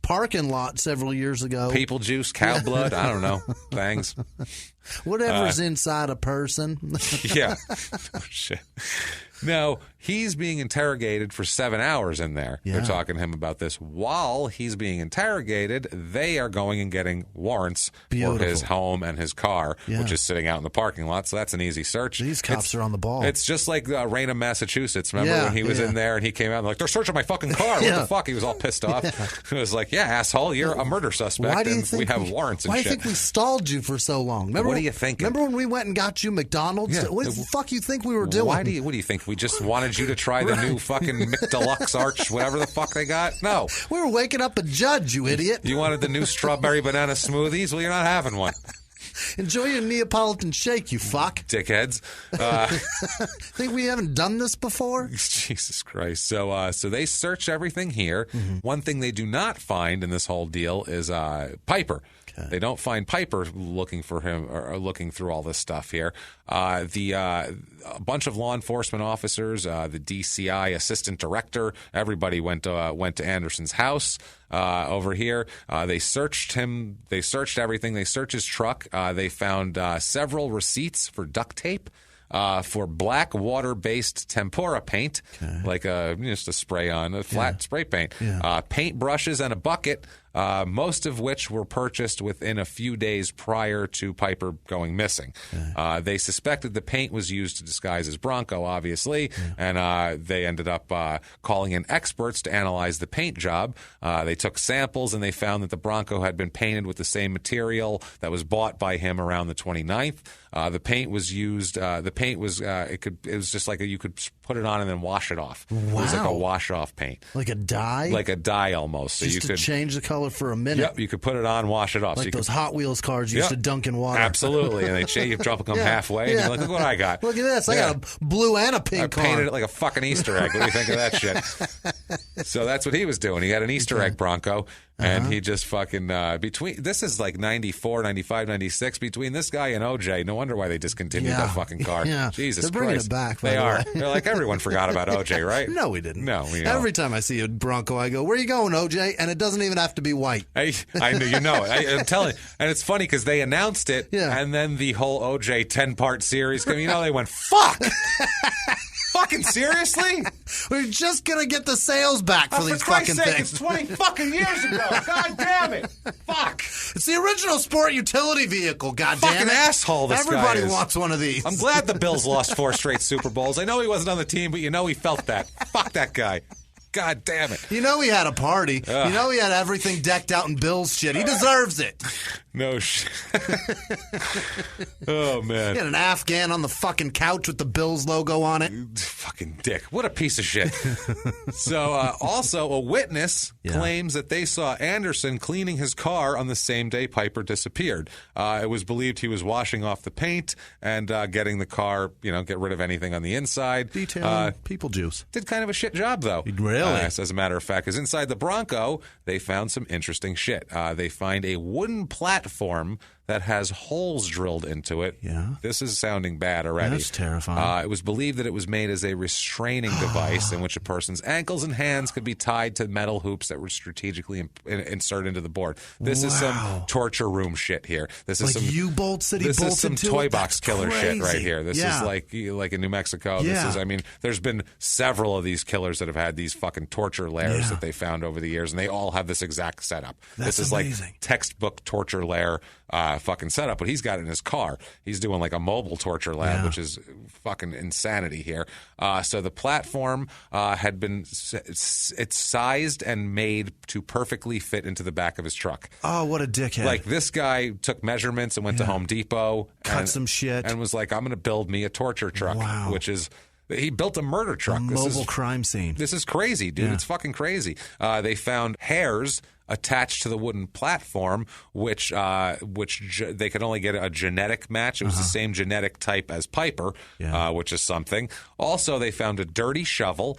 parking lot several years ago.
People juice, cow blood. I don't know things.
Whatever's inside a person.
Yeah. Oh, shit. No, he's being interrogated for 7 hours in there. Yeah. They're talking to him about this. While he's being interrogated, they are going and getting warrants for his home and his car, which is sitting out in the parking lot. So that's an easy search.
These cops are on the ball.
It's just like Raynham, Massachusetts. Remember when he was in there and he came out and like, they're searching my fucking car. What the fuck? He was all pissed off. It was like, asshole, you're a murder suspect. Why do you think we have warrants and shit?
Why do you think we stalled you for so long? Remember,
what are you thinking?
Remember when we went and got you McDonald's? Yeah. What the fuck you think we were doing?
What do you think? We just wanted you to try the new fucking McDeluxe Arch, whatever the fuck they got? No.
We were waking up a judge, you idiot.
You wanted the new strawberry banana smoothies? Well, you're not having one.
Enjoy your Neapolitan shake, you fuck.
Dickheads.
Think we haven't done this before?
Jesus Christ. So they search everything here. Mm-hmm. One thing they do not find in this whole deal is Piper. Okay. They don't find Piper looking for him or looking through all this stuff here. A bunch of law enforcement officers, the DCI assistant director, everybody went to Anderson's house over here. They searched him. They searched everything. They searched his truck. They found several receipts for duct tape. For black water-based tempera paint, like just a spray-on, a flat spray paint, paint brushes and a bucket, most of which were purchased within a few days prior to Piper going missing. They suspected the paint was used to disguise as Bronco, obviously, and they ended up calling in experts to analyze the paint job. They took samples, and they found that the Bronco had been painted with the same material that was bought by him around the 29th. The paint was used. The paint was it was just like you could put it on and then wash it off.
Wow.
It was like a wash-off paint,
like a dye,
almost. So
just
you
to
could
change the color for a minute.
Yep, you could put it on, wash it off.
Like
so
those Hot Wheels cars you used to dunk in water.
Absolutely, and you drop them halfway, and you're like, look what I got.
Look at this, I got a blue and a pink car.
I painted it like a fucking Easter egg. What do you think of that shit? So that's what he was doing. He had an Easter egg Bronco. And he just fucking, this is like 94, 95, 96, between this guy and OJ. No wonder why they discontinued that fucking car. Jesus Christ.
They're bringing it back,
They are. They're like, everyone forgot about OJ, right?
No, we didn't.
No, we
Every time I see a Bronco, I go, where you going, OJ? And it doesn't even have to be white.
I know, you know it. I'm telling you. And it's funny because they announced it, and then the whole OJ 10-part series, they went, fuck! Fucking seriously?
We're just going to get the sales back for these fucking
sake,
things.
It's 20 fucking years ago. God damn it. Fuck.
It's the original sport utility vehicle, God damn it.
Fucking asshole this
Everybody
guy is.
wants one of these.
I'm glad the Bills lost 4 straight Super Bowls. I know he wasn't on the team, but he felt that. Fuck that guy. God damn it.
He had a party. He had everything decked out in Bills shit. He deserves it.
No shit. Oh, man.
He had an Afghan on the fucking couch with the Bills logo on it.
Fucking dick. What a piece of shit. So, also, a witness claims that they saw Anderson cleaning his car on the same day Piper disappeared. It was believed he was washing off the paint and getting the car, get rid of anything on the inside.
Detailing people juice.
Did kind of a shit job, though.
Really?
As a matter of fact, because inside the Bronco, they found some interesting shit. They find a wooden platform that has holes drilled into it.
Yeah.
This is sounding bad already.
That's terrifying.
It was believed that it was made as a restraining device in which a person's ankles and hands could be tied to metal hoops that were strategically inserted into the board. This is some torture room shit here. This is
like
some
U-bolts that he bolted to.
This is some toy box killer shit right here. This is like in New Mexico.
Yeah.
This is, there's been several of these killers that have had these fucking torture layers that they found over the years, and they all have this exact setup.
That's
this is
amazing.
like textbook torture layer fucking setup, but he's got it in his car. He's doing like a mobile torture lab, which is fucking insanity here. So the platform had been it's sized and made to perfectly fit into the back of his truck.
Oh, what a dickhead.
Like, this guy took measurements and went to Home Depot.
Cut some shit.
And was like, I'm going to build me a torture truck, which is... He built a murder truck.
Mobile crime scene.
This is crazy, dude. It's fucking crazy. They found hairs attached to the wooden platform, which they could only get a genetic match. It was the same genetic type as Piper, which is something. Also, they found a dirty shovel,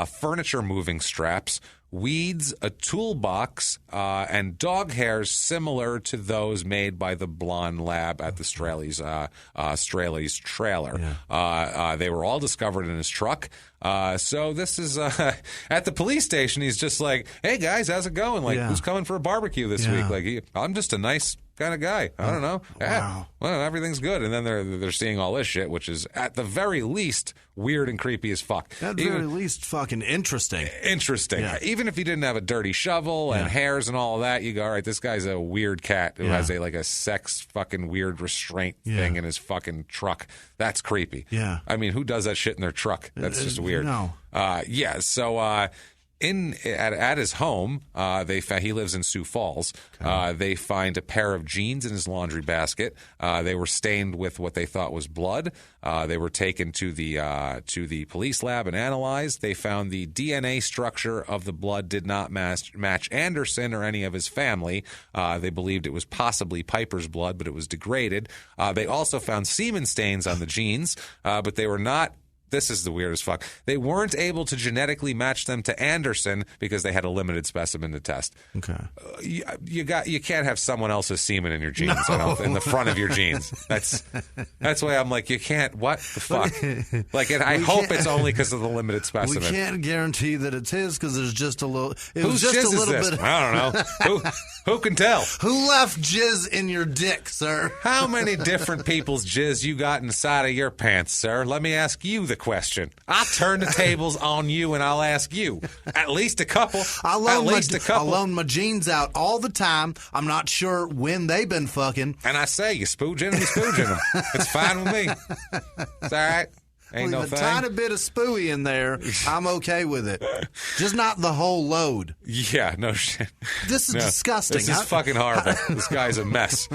furniture moving straps, weeds, a toolbox, and dog hairs similar to those made by the blonde lab at the Straley's trailer. They were all discovered in his truck. So this is at the police station. He's just like, "Hey guys, how's it going? Like, who's coming for a barbecue this week? Like, I'm just a nice kind of guy. I don't know.
Wow.
Well, everything's good." And then they're seeing all this shit, which is at the very least weird and creepy as fuck.
At the very least, fucking interesting.
Interesting. Yeah. Even if you didn't have a dirty shovel and hairs and all of that, you go, all right, this guy's a weird cat who has a sex fucking weird restraint thing in his fucking truck. That's creepy.
Yeah.
I mean, who does that shit in their truck? That's just weird.
No.
So at his home, he lives in Sioux Falls. They find a pair of jeans in his laundry basket. They were stained with what they thought was blood. They were taken to the police lab and analyzed. They found the DNA structure of the blood did not match Anderson or any of his family. They believed it was possibly Piper's blood, but it was degraded. They also found semen stains on the jeans, but they were not. This is the weirdest fuck. They weren't able to genetically match them to Anderson because they had a limited specimen to test.
Okay.
You can't have someone else's semen in your jeans, in the front of your jeans. That's why I'm like, you can't. What the fuck? I hope it's only because of the limited specimen.
We can't guarantee that it's his because there's just a little.
Whose jizz is this? I don't know. Who can tell?
Who left jizz in your dick, sir?
How many different people's jizz you got inside of your pants, sir? Let me ask you the question. I'll turn the tables on you, and I'll ask you. At least a couple.
I
couple.
loan my jeans out all the time. I'm not sure when they've been fucking.
And I say, you spooging them, you spooging them. It's fine with me. It's all right. Ain't no
Leave a
thing.
tiny bit of spooey in there. I'm okay with it. Just not the whole load.
Yeah, no shit.
This is disgusting.
This is fucking horrible. This guy's a mess.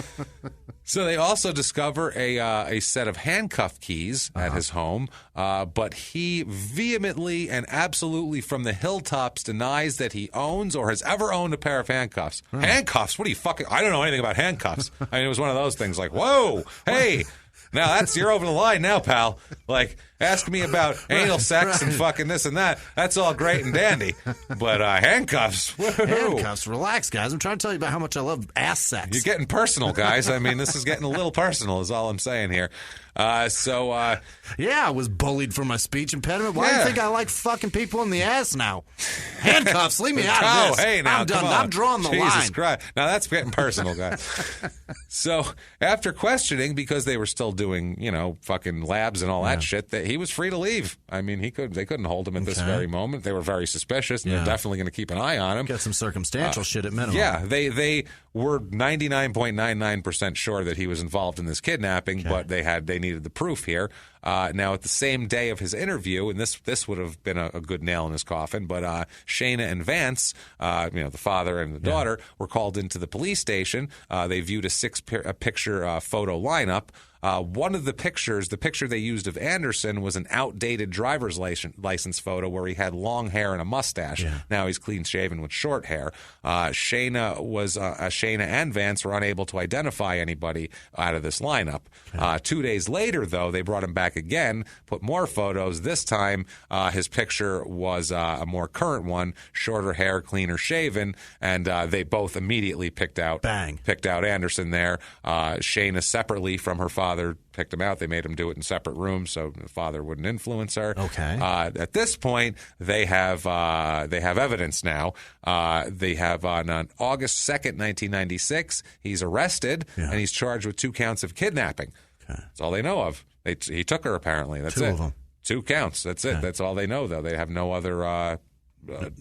So they also discover a set of handcuff keys at his home, but he vehemently and absolutely from the hilltops denies that he owns or has ever owned a pair of handcuffs. Handcuffs? What are you fucking... I don't know anything about handcuffs. I mean, it was one of those things like, whoa, hey... Now you're over the line now, pal. Like, ask me about anal sex and fucking this and that. That's all great and dandy. But handcuffs, woohoo.
Handcuffs, relax, guys. I'm trying to tell you about how much I love ass sex.
You're getting personal, guys. I mean, this is getting a little personal is all I'm saying here.
Yeah, I was bullied for my speech impediment. Why do you think I like fucking people in the ass now? Handcuffs, leave me out of this.
Hey, now,
I'm done.
come on.
I'm drawing the line.
Jesus Christ. Now, that's getting personal, guys. So, after questioning, because they were still doing, fucking labs and all that shit, that he was free to leave. I mean, they couldn't hold him at this very moment. They were very suspicious, and they're definitely going to keep an eye on him.
Get some circumstantial shit at minimum.
Yeah, they were 99.99% sure that he was involved in this kidnapping, but they needed the proof here. Now, at the same day of his interview, and this would have been a good nail in his coffin, but Shayna and Vance, the father and the daughter, were called into the police station. They viewed a six-picture photo lineup. One of the pictures, the picture they used of Anderson, was an outdated driver's license photo where he had long hair and a mustache. Yeah. Now he's clean-shaven with short hair. Shayna and Vance were unable to identify anybody out of this lineup. Okay. 2 days later, though, they brought him back again, put more photos. This time, his picture was a more current one, shorter hair, cleaner shaven, and they both immediately picked out Anderson there. Shayna separately from her father picked him out. They made him do it in separate rooms so the father wouldn't influence her. Okay. At this point, they have evidence now. They have on August 2nd, 1996, he's arrested and he's charged with 2 counts of kidnapping. Okay. That's all they know of. He took her apparently. That's
2
it.
of them.
2 counts. That's it. That's all they know though. They have no other.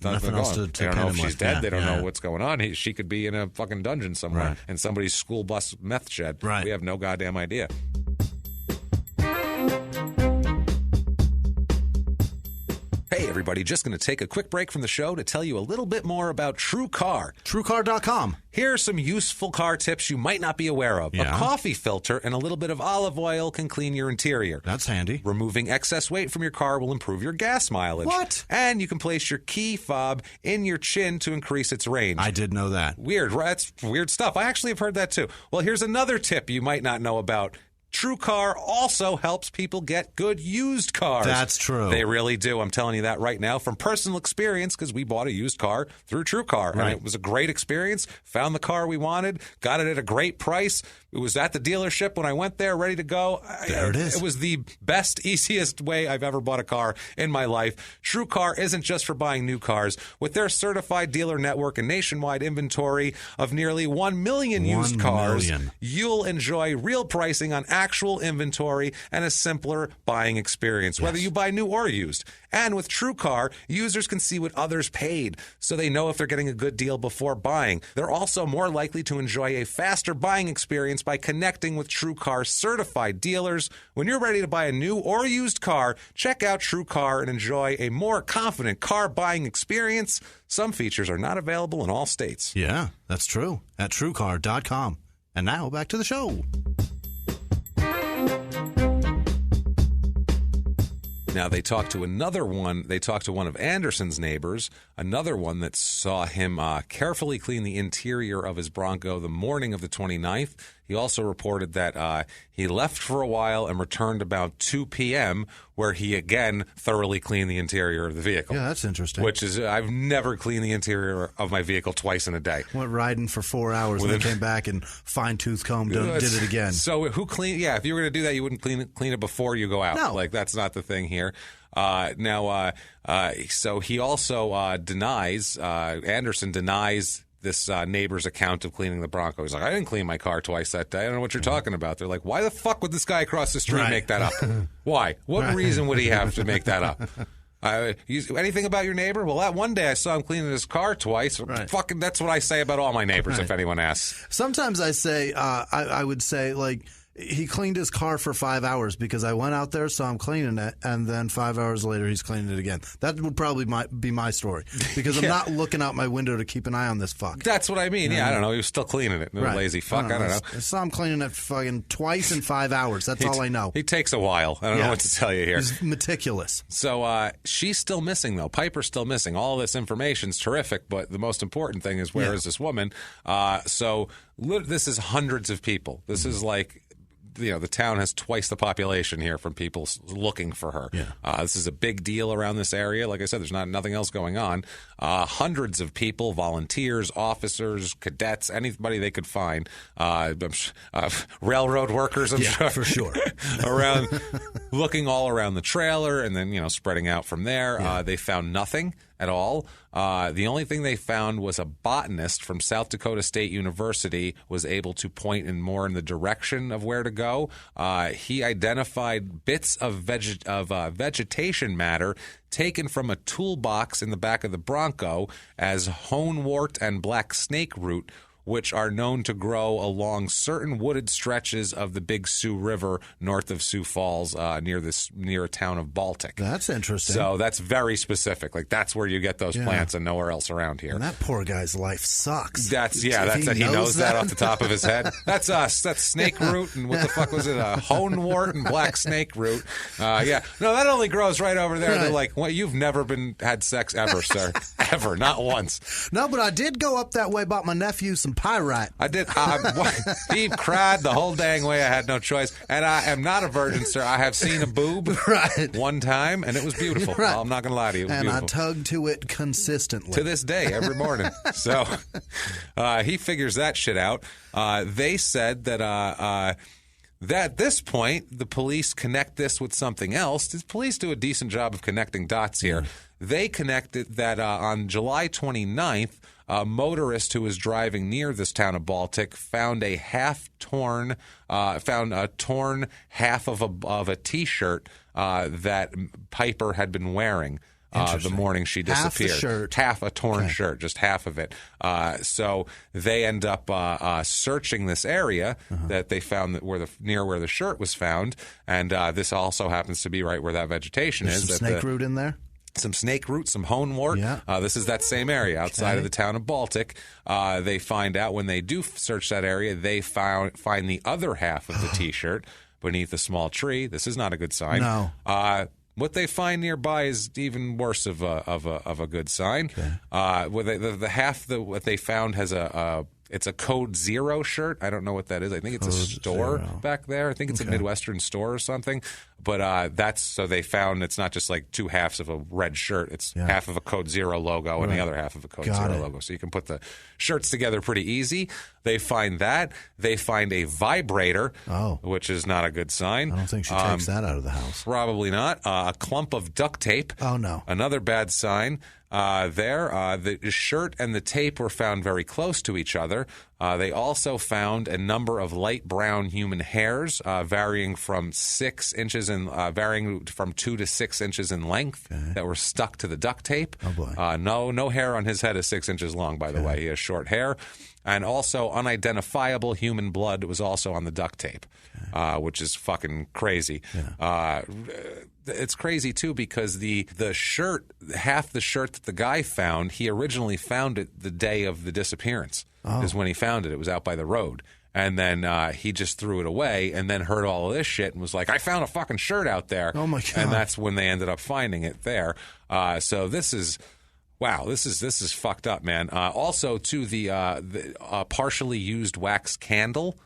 Nothing else to
they don't know if she's dead.
Yeah,
they don't know what's going on. She could be in a fucking dungeon somewhere in somebody's school bus meth shed. Right. We have no goddamn idea. Hey, everybody, just going to take a quick break from the show to tell you a little bit more about TrueCar.
TrueCar.com.
Here are some useful car tips you might not be aware of. Yeah. A coffee filter and a little bit of olive oil can clean your interior.
That's handy.
Removing excess weight from your car will improve your gas mileage.
What?
And you can place your key fob in your chin to increase its range.
I did know that.
Weird, right? That's weird stuff. I actually have heard that too. Well, here's another tip you might not know about. TrueCar also helps people get good used cars.
That's true.
They really do. I'm telling you that right now from personal experience because we bought a used car through TrueCar. Right. And it was a great experience. Found the car we wanted. Got it at a great price. It was at the dealership when I went there, ready to go.
There it is.
It was the best, easiest way I've ever bought a car in my life. TrueCar isn't just for buying new cars. With their certified dealer network and nationwide inventory of nearly 1 million used cars, you'll enjoy real pricing on actual inventory and a simpler buying experience, whether you buy new or used. And with TrueCar, users can see what others paid, so they know if they're getting a good deal before buying. They're also more likely to enjoy a faster buying experience by connecting with TrueCar certified dealers. When you're ready to buy a new or used car, check out TrueCar and enjoy a more confident car buying experience. Some features are not available in all states.
Yeah, that's true. At TrueCar.com. And now back to the show.
Now, they talked to another one. They talked to one of Anderson's neighbors, another one that saw him carefully clean the interior of his Bronco the morning of the 29th. He also reported that he left for a while and returned about 2 p.m., where he again thoroughly cleaned the interior of the vehicle.
Yeah, that's interesting.
Which is, I've never cleaned the interior of my vehicle twice in a day.
Went riding for 4 hours and then came back and fine-tooth comb did it again.
So who cleaned? Yeah, if you were going to do that, you wouldn't clean it before you go out.
No.
Like, that's not the thing here. So he also denies, Anderson denies this neighbor's account of cleaning the Bronco. He's like, I didn't clean my car twice that day. I don't know what you're talking about. They're like, why the fuck would this guy across the street make that up? Why? What reason would he have to make that up? Anything about your neighbor? Well, that one day I saw him cleaning his car twice.
Right.
Fucking, that's what I say about all my neighbors. If anyone asks.
Sometimes I say, I would say like. He cleaned his car for 5 hours because I went out there, saw him cleaning it, and then 5 hours later he's cleaning it again. That would probably be my story because I'm not looking out my window to keep an eye on this fuck.
That's what I mean. Yeah, I don't know. He was still cleaning it. Lazy fuck. I don't know.
I saw him cleaning it fucking twice in 5 hours. That's all I know.
He takes a while. I don't know what to tell you here.
He's meticulous.
So she's still missing, though. Piper's still missing. All this information's terrific, but the most important thing is where is this woman? So this is hundreds of people. This is like... the town has twice the population here from people looking for her. Yeah. This is a big deal around this area. Like I said, there's nothing else going on. Hundreds of people, volunteers, officers, cadets, anybody they could find. Railroad workers, I'm sure.
For sure.
Around, looking all around the trailer and then, spreading out from there. Yeah. They found nothing at all. The only thing they found was a botanist from South Dakota State University was able to point more in the direction of where to go. He identified bits of vegetation matter taken from a toolbox in the back of the Bronco as honewort and black snake root, which are known to grow along certain wooded stretches of the Big Sioux River north of Sioux Falls, near a town of Baltic.
That's interesting.
So that's very specific. Like that's where you get those plants and nowhere else around here.
And that poor guy's life sucks.
He knows that off the top of his head. That's us. That's snake root and what the fuck was it? Honewort and black snake root. No, that only grows right over there. Right. They're like, well, you've never had sex ever, sir. Ever, not once.
No, but I did go up that way. Bought my nephew some pyrite.
I did. He cried the whole dang way. I had no choice. And I am not a virgin, sir. I have seen a boob one time, and it was beautiful. Right. I'm not going to lie to you. It was beautiful.
I tugged to it consistently.
To this day, every morning. So he figures that shit out. They said that at this point, the police connect this with something else. The police do a decent job of connecting dots here. They connected that on July 29th, a motorist who was driving near this town of Baltic found a torn half of a T-shirt that Piper had been wearing the morning she disappeared. Half a torn shirt, just half of it. So they end up searching this area that they found near where the shirt was found, and this also happens to be right where that vegetation is.
Some snake root in there.
Some snake root, some honewort. Yeah. This is that same area outside of the town of Baltic. They find out when they do search that area, they find the other half of the T-shirt beneath a small tree. This is not a good sign.
No.
What they find nearby is even worse of a good sign. Okay. The half what they found has it's a Code Zero shirt. I don't know what that is. I think it's a store back there. I think it's a Midwestern store or something. But so they found it's not just like two halves of a red shirt. It's half of a Code Zero logo and the other half of a Code Zero logo. So you can put the shirts together pretty easy. They find that. They find a vibrator, which is not a good sign.
I don't think she takes that out of the house.
Probably not. A clump of duct tape.
Oh, no.
Another bad sign. The shirt and the tape were found very close to each other. They also found a number of light brown human hairs, varying from 6 inches varying from 2 to 6 inches in length, that were stuck to the duct tape.
Oh boy!
No hair on his head is 6 inches long. By the way, he has short hair, and also unidentifiable human blood was also on the duct tape, which is fucking crazy. Yeah. It's crazy, too, because the shirt, half the shirt that the guy found, he originally found it the day of the disappearance, is when he found it. It was out by the road. And then he just threw it away and then heard all of this shit and was like, I found a fucking shirt out there.
Oh, my God.
And that's when they ended up finding it there. So this is... Wow, this is fucked up, man. Also, to the partially used wax candle,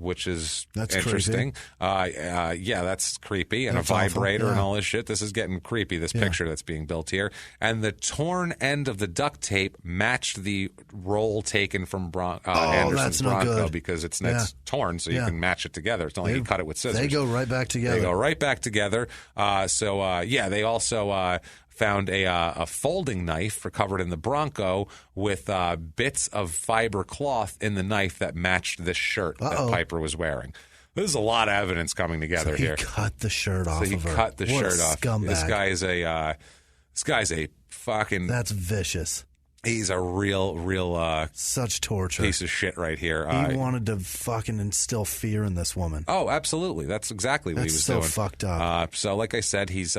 which is interesting. That's creepy. And that's a vibrator and all this shit. This is getting creepy, this picture that's being built here. And the torn end of the duct tape matched the roll taken from Anderson's Bronco because it's torn, so you can match it together. It's not like you cut it with scissors.
They go right back together.
They also found a folding knife recovered in the Bronco with bits of fiber cloth in the knife that matched this shirt that Piper was wearing. There's a lot of evidence coming together here.
He cut the shirt off.
So he cut the shirt off.
Scumbag.
This guy's a fucking.
That's vicious.
He's a real
such torture
piece of shit right here.
He wanted to fucking instill fear in this woman.
Oh, absolutely. That's exactly what he was doing.
That's so fucked up.
So, like I said, he's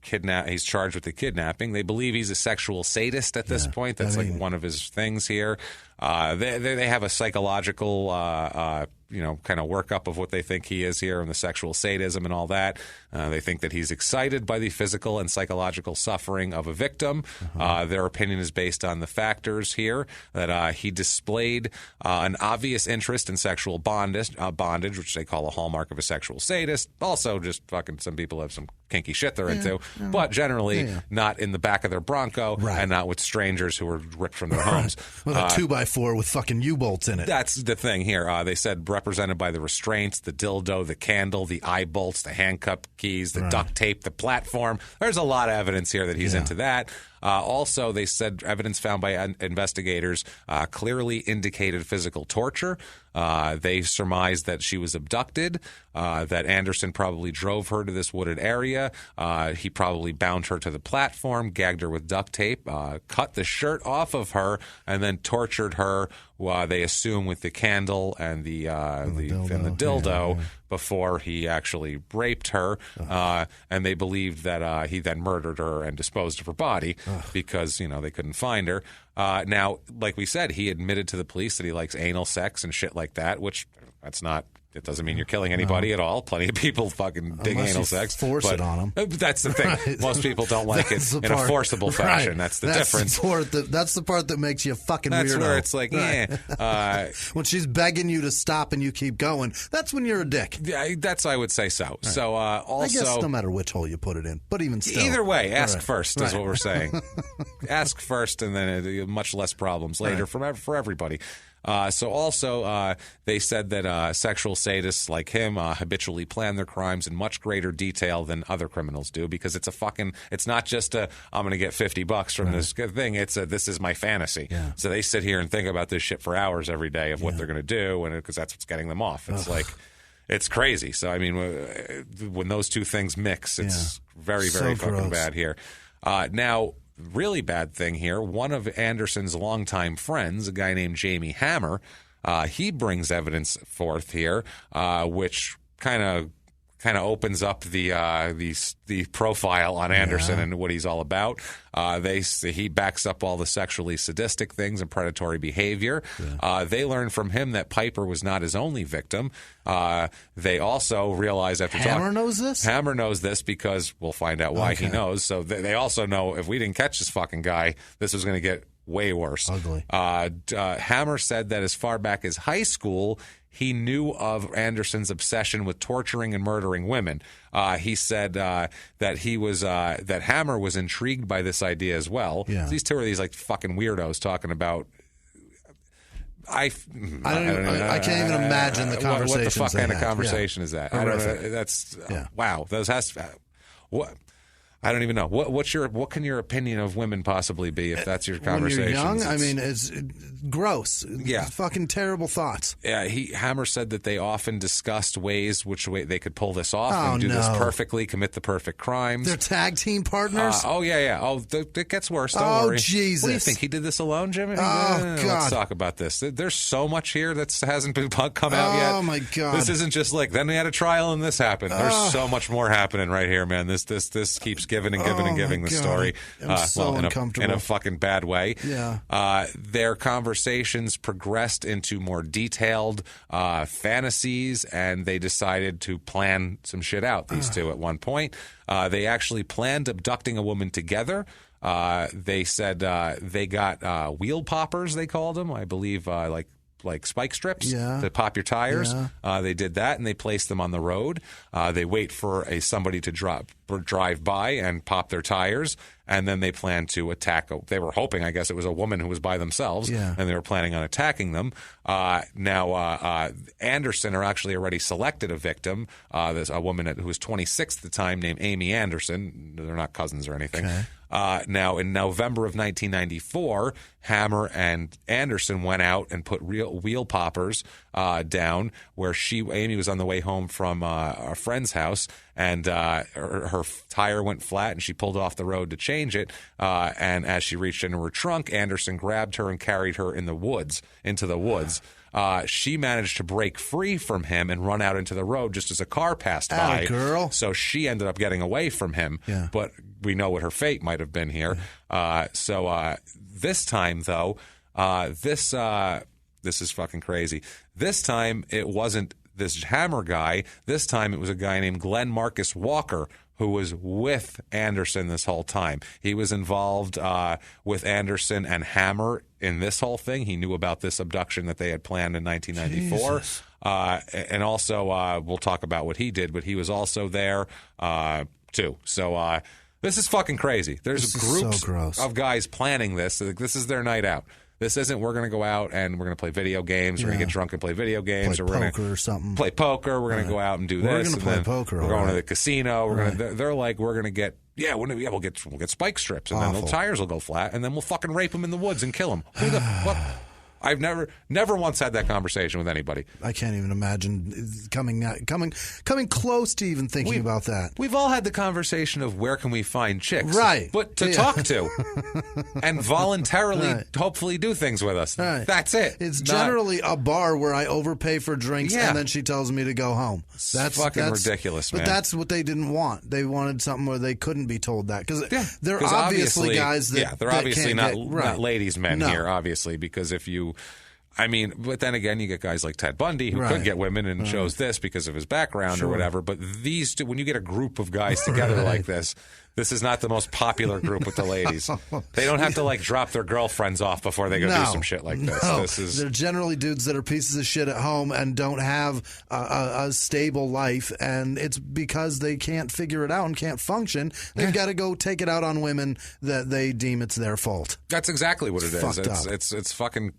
he's charged with the kidnapping. They believe he's a sexual sadist at this point. That's like one of his things here. They have a psychological kind of workup of what they think he is here and the sexual sadism and all that. They think that he's excited by the physical and psychological suffering of a victim. Their opinion is based on the factors here that he displayed an obvious interest in sexual bondage, which they call a hallmark of a sexual sadist. Also, just fucking some people have some kinky shit they're into, but generally not in the back of their Bronco and not with strangers who were ripped from their homes.
With a 2x4 with fucking U-bolts in it.
That's the thing here. They said represented by the restraints, the dildo, the candle, the eye bolts, the handcuff keys, the duct tape, the platform. There's a lot of evidence here that he's into that. Also, they said evidence found by investigators clearly indicated physical torture. They surmised that she was abducted, that Anderson probably drove her to this wooded area. He probably bound her to the platform, gagged her with duct tape, cut the shirt off of her, and then tortured her, they assume, with the candle and the dildo before he actually raped her. And they believed that he then murdered her and disposed of her body because, they couldn't find her. Now, like we said, he admitted to the police that he likes anal sex and shit like that, which it doesn't mean you're killing anybody at all. Plenty of people fucking dig anal sex.
Force it on them.
That's the thing. Right. Most people don't like it in a forcible fashion. Right. That's the difference.
That's the part that makes you a fucking weirdo.
That's where it's like,
when she's begging you to stop and you keep going, that's when you're a dick.
Yeah, I would say so. Right. So also,
I guess no matter which hole you put it in, but even still.
Either way, ask first is what we're saying. Ask first, and then much less problems later for everybody. So also, they said that sexual sadists like him habitually plan their crimes in much greater detail than other criminals do, because it's not just I'm going to get $50 from this thing. It's this is my fantasy. Yeah. So they sit here and think about this shit for hours every day of what they're going to do, and because that's what's getting them off. It's like, it's crazy. So, I mean, when those two things mix, it's very, very fucking gross. Bad here. Now, really bad thing here, one of Anderson's longtime friends, a guy named Jamie Hammer, he brings evidence forth here, which kind of opens up the profile on Anderson and what he's all about. He backs up all the sexually sadistic things and predatory behavior. Yeah. They learned from him that Piper was not his only victim. They also realize after
Hammer knows this?
Hammer knows this because we'll find out why he knows. So they also know if we didn't catch this fucking guy, this was going to get way worse.
Ugly.
Hammer said that as far back as high school, he knew of Anderson's obsession with torturing and murdering women. He said that that Hammer was intrigued by this idea as well. Yeah. These two are these like fucking weirdos talking about. I
can't even imagine the conversation.
What the fuck kind of conversation is that? I don't know. That's wow. Those what. I don't even know. What can your opinion of women possibly be if that's your conversation?
When you're young, I mean, it's gross.
Yeah.
It's fucking terrible thoughts.
Yeah, Hammer said that they often discussed which way they could pull this off and do this perfectly, commit the perfect crimes.
They're tag team partners?
It gets worse. Don't worry.
Oh, Jesus.
What do you think? He did this alone, Jimmy?
God.
Let's talk about this. There's so much here that hasn't been come out yet.
Oh, my God.
This isn't just like, then we had a trial and this happened. There's so much more happening right here, man. This keeps giving the story.
I'm so uncomfortable.
In a fucking bad way.
Yeah.
Their conversations progressed into more detailed fantasies, and they decided to plan some shit out, these two, at one point. They actually planned abducting a woman together. They said they got wheel poppers, they called them, I believe, like spike strips to pop your tires. Yeah. They did that, and they placed them on the road. They wait for somebody to drive by and pop their tires, and then they planned to attack. They were hoping, I guess, it was a woman who was by themselves, and they were planning on attacking them. Now, Anderson are actually already selected a victim. There's a woman who was 26 at the time named Amy Anderson. They're not cousins or anything.
Okay.
Now, in November of 1994, Hammer and Anderson went out and put real wheel poppers down where Amy was on the way home from a friend's house, and her tire went flat, and she pulled off the road to change it. And as she reached into her trunk, Anderson grabbed her and carried her into the woods. She managed to break free from him and run out into the road just as a car passed by.
Girl.
So she ended up getting away from him.
Yeah.
But we know what her fate might have been here. So this time, though, this is fucking crazy. This time, it wasn't this Hammer guy. This time, it was a guy named Glenn Marcus Walker, who was with Anderson this whole time. He was involved with Anderson and Hammer in this whole thing. He knew about this abduction that they had planned in 1994. And also, we'll talk about what he did, but he was also there, too. So this is fucking crazy. There's groups of guys planning this. This is their night out. This isn't we're going to go out and we're going to play video games. We're going to get drunk and play video games.
Play
or we're
poker
going
or something.
Play poker. We're going to go out and do this.
We're going to play
then
poker.
We're going to the casino. We're going to. They're like, we're going to get. Yeah, we'll get spike strips, and then the tires will go flat, and then we'll fucking rape them in the woods and kill them. Who the fuck? I've never once had that conversation with anybody.
I can't even imagine coming close to even thinking about that.
We've all had the conversation of where can we find chicks,
right?
But to talk to and voluntarily, hopefully, do things with us.
Right.
That's it.
It's generally a bar where I overpay for drinks, and then she tells me to go home. That's
fucking ridiculous, man.
But that's what they didn't want. They wanted something where they couldn't be told that because they're obviously guys that
they're obviously not ladies' men here, obviously, because if you. I mean, but then again, you get guys like Ted Bundy who could get women and chose this because of his background or whatever. But these two, when you get a group of guys together like this is not the most popular group with the ladies. They don't have to like drop their girlfriends off before they go do some shit like this.
They're generally dudes that are pieces of shit at home and don't have a stable life, and it's because they can't figure it out and can't function. They've got to go take it out on women that they deem it's their fault.
That's exactly what it is.
It's
fucking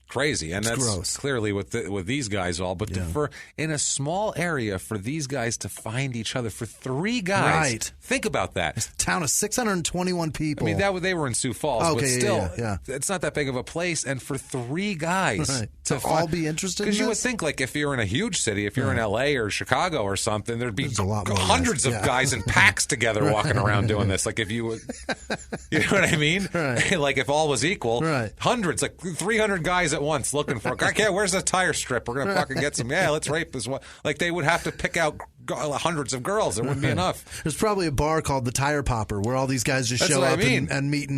crazy, and that's
gross.
Clearly with these guys all. But for in a small area, for these guys to find each other, for 3 guys, think about that.
It's a town of 621 people.
I mean, they were in Sioux Falls, but still, it's not that big of a place. And for 3 guys
to all be interested in this?
Because you would think, like, if you're in a huge city, if you're in L.A. or Chicago or something, there'd be hundreds of guys in packs together walking around doing this. Like, if you know what I mean? Like, if all was equal, hundreds, like 300 guys at once looking for. Okay, where's the tire strip? We're gonna fucking get some. Yeah, let's rape this one. Like they would have to pick out hundreds of girls. It wouldn't be enough.
There's probably a bar called the Tire Popper where all these guys just show up and meet.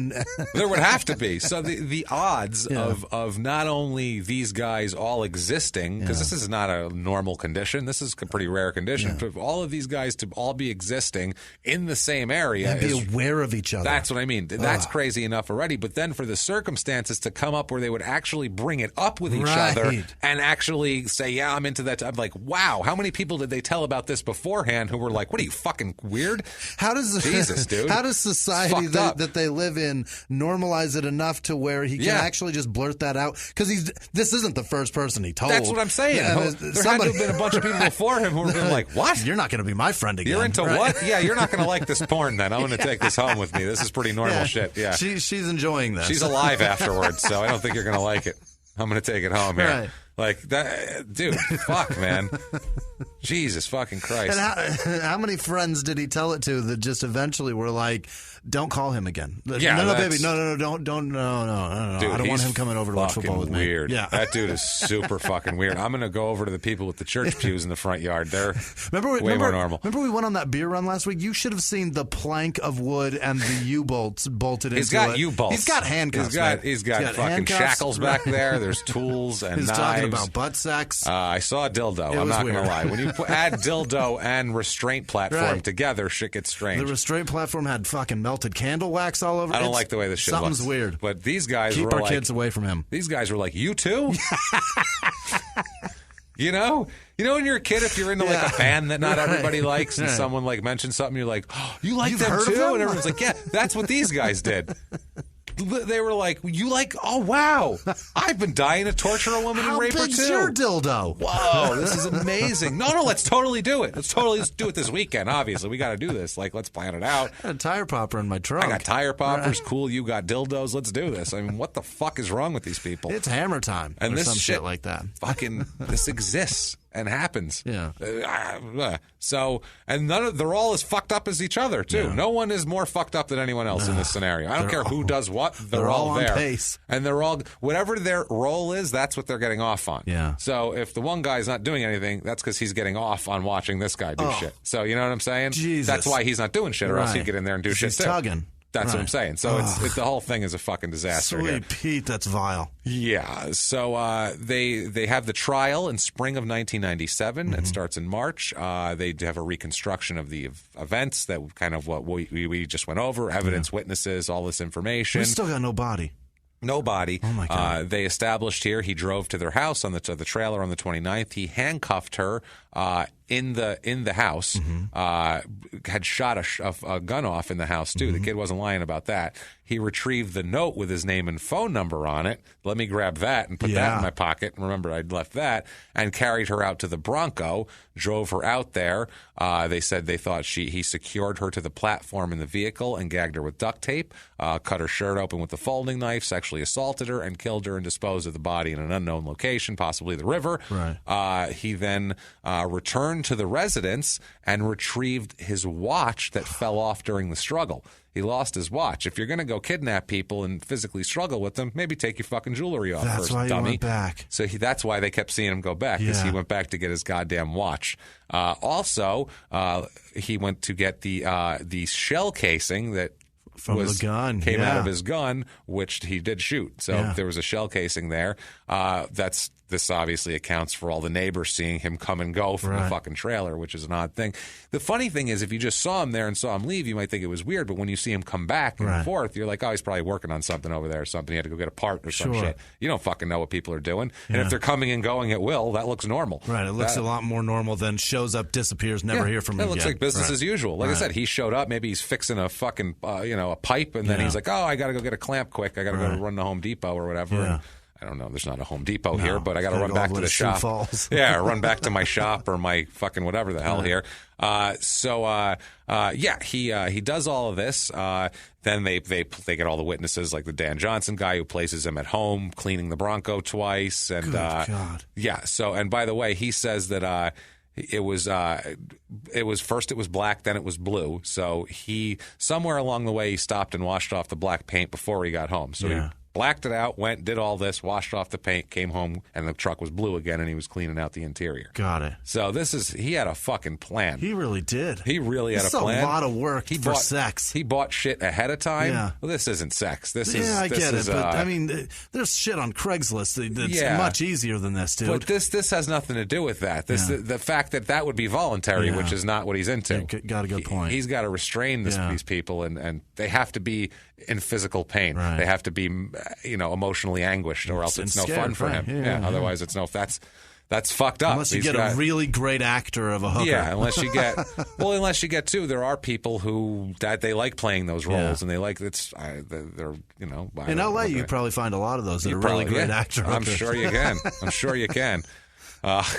There would have to be. So the odds of not only these guys all existing, because this is not a normal condition. This is a pretty rare condition. For all of these guys to all be existing in the same area
and be aware of each other.
That's what I mean. That's crazy enough already. But then for the circumstances to come up where they would actually bring it up with each other and actually say, yeah, I'm into that. I'm like, wow, how many people did they tell about this beforehand who were like, what are you, fucking weird? Jesus, dude.
How does society that they live in normalize it enough to where he can actually just blurt that out? Because this isn't the first person he told.
That's what I'm saying. There had to have been a bunch of people before him who were like, what?
You're not going to be my friend again.
You're into what? Yeah, you're not going to like this porn then. I'm going to take this home with me. This is pretty normal shit. Yeah.
She's enjoying this.
She's alive afterwards, so I don't think you're going to like it. I'm going to take it home here.
Right.
Like that, dude. Fuck, man. Jesus fucking Christ.
And how many friends did he tell it to that just eventually were like, "Don't call him again"?
Yeah,
no, baby, no, don't, no.
Dude,
I don't want him coming over to watch football with me.
Weird.
Yeah,
that dude is super fucking weird. I'm gonna go over to the people with the church pews in the front yard. They're way more normal.
Remember we went on that beer run last week? You should have seen the plank of wood and the U-bolts bolted into it.
He's got U-bolts.
He's got handcuffs.
He's got fucking shackles back there. There's tools and knives.
He's talking about butt sex.
I saw a dildo. I'm not gonna lie. When you add dildo and restraint platform together, shit gets strange.
The restraint platform had fucking melted candle wax all over it.
I don't like the way this shit looks.
Something's weird.
But these guys
keep
were
our
like,
kids away from him.
These guys were like, you too? You know when you're a kid, if you're into like a band that not everybody likes, and someone like mentions something, you're like, oh, you like them too, and everyone's like, yeah, that's what these guys did. They were like, you like, oh, wow. I've been dying to torture a woman and rape her, too. How big's
your dildo?
Whoa, this is amazing. No, let's totally do it. Let's do it this weekend, obviously. We got to do this. Like, let's plan it out.
I got a tire popper in my trunk.
I got tire poppers. Right. Cool, you got dildos. Let's do this. I mean, what the fuck is wrong with these people?
It's hammer time
and
or
this
some shit like that.
Fucking, this exists. And happens.
Yeah.
So, and they're all as fucked up as each other, too. Yeah. No one is more fucked up than anyone else in this scenario. I don't care who does what. They're all there.
On pace.
And they're all, whatever their role is, that's what they're getting off on.
Yeah.
So if the one guy's not doing anything, that's because he's getting off on watching this guy do shit. So you know what I'm saying?
Jesus.
That's why he's not doing shit, or else he'd get in there and do shit, too.
He's tugging.
That's what I'm saying. So it's the whole thing is a fucking disaster.
Sweet
here.
Pete, that's vile.
Yeah. So they have the trial in spring of 1997.
Mm-hmm.
It starts in March. They have a reconstruction of the events that kind of what we just went over, evidence, witnesses, all this information.
We still got no body.
Nobody.
Oh my God.
They established here. He drove to their house on the trailer on the 29th. He handcuffed her in the house. Mm-hmm. Had shot a gun off in the house too. Mm-hmm. The kid wasn't lying about that. He retrieved the note with his name and phone number on it. Let me grab that and put that in my pocket. Remember, I'd left that, and carried her out to the Bronco. Drove her out there. They said they thought he secured her to the platform in the vehicle and gagged her with duct tape. Cut her shirt open with a folding knife. Sexually assaulted her and killed her and disposed of the body in an unknown location, possibly the river.
Right.
He then returned to the residence and retrieved his watch that fell off during the struggle. He lost his watch. If you're going to go kidnap people and physically struggle with them, maybe take your fucking jewelry off first, dummy.
That's why he went back.
So that's why they kept seeing him go back, because he went back to get his goddamn watch. Also, he went to get the shell casing that
from the gun
came out of his gun, which he did shoot. So there was a shell casing there. This obviously accounts for all the neighbors seeing him come and go from the fucking trailer, which is an odd thing. The funny thing is, if you just saw him there and saw him leave, you might think it was weird. But when you see him come back and forth, you're like, oh, he's probably working on something over there or something. He had to go get a part or some shit. You don't fucking know what people are doing. And if they're coming and going at will, that looks normal.
Right. It looks a lot more normal than shows up, disappears, never hear from him again.
It looks like business as usual. Like I said, he showed up. Maybe he's fixing a fucking, a pipe, and then he's like, oh, I got to go get a clamp quick. I got to go run to Home Depot or whatever. And I don't know. There's not a Home Depot here, but I got to run back to the shop. Run back to my shop or my fucking whatever the hell here. He does all of this. Then they get all the witnesses, like the Dan Johnson guy who places him at home, cleaning the Bronco twice, and
Good God.
So, and by the way, he says that. It was first it was black, then it was blue. So he somewhere along the way he stopped and washed off the black paint before he got home. So he blacked it out, went, did all this, washed off the paint, came home, and the truck was blue again, and he was cleaning out the interior.
Got it.
So he had a fucking plan.
He really did.
He really had a plan.
This is a lot of work for sex.
He bought shit ahead of time.
Yeah.
Well, this isn't sex.
I get it, but I mean, there's shit on Craigslist that's much easier than this, dude.
But this has nothing to do with that. The fact that would be voluntary, which is not what he's into.
Got a good point.
He's got to restrain these people, and they have to be in physical pain.
Right.
They have to be, emotionally anguished, or else it's no fun for him. Otherwise, it's no. That's fucked up.
Unless you get a really great actor of a hooker.
Yeah, unless you get too. There are people who they like playing those roles, and they like they're
in L.A. you probably find a lot of those that are really great actors.
I'm sure you can. I'm sure you can.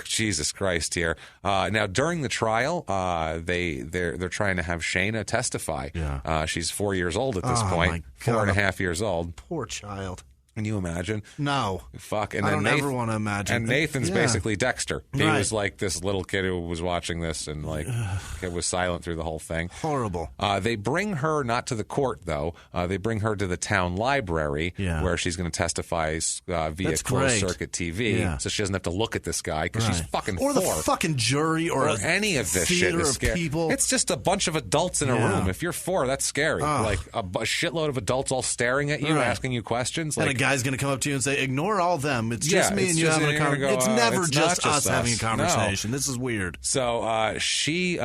Jesus Christ! Here now, during the trial, they're trying to have Shayna testify.
Yeah.
She's 4 years old at this point. 4.5 years old.
Poor child.
Can you imagine?
No.
Fuck. And
I
then
don't ever want to imagine.
And Nathan's basically Dexter. He
Right.
was like this little kid who was watching this and was silent through the whole thing.
Horrible.
They bring her not to the court, though. They bring her to the town library where she's going to testify via closed circuit TV. So she doesn't have to look at this guy because she's fucking
Or the fucking jury or
any of this shit is scary.
People.
It's just a bunch of adults in a room. If you're 4, that's scary. Like a shitload of adults all staring at you, asking you questions.
And a guy's going to come up to you and say, ignore all them. It's just me and you having a conversation. It's never just us having a conversation. No. This is weird.
So she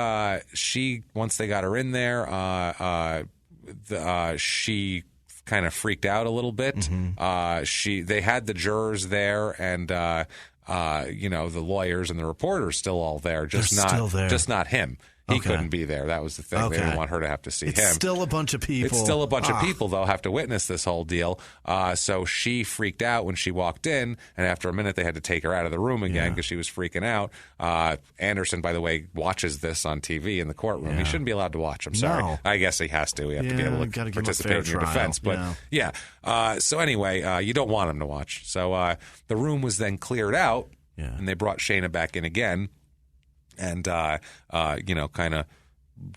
once they got her in there, she kind of freaked out a little bit. Mm-hmm. They had the jurors there, and the lawyers and the reporters still all there, just not him. He couldn't be there. That was the thing. They didn't want her to have to see him.
It's still a bunch of people.
It's still a bunch of people, though, have to witness this whole deal. So she freaked out when she walked in, and after a minute, they had to take her out of the room again because she was freaking out. Anderson, by the way, watches this on TV in the courtroom. He shouldn't be allowed to watch. I'm sorry.
No.
I guess he has to. You have to be able to participate in your defense. But so anyway, you don't want him to watch. So the room was then cleared out, and they brought Shayna back in again. And kind of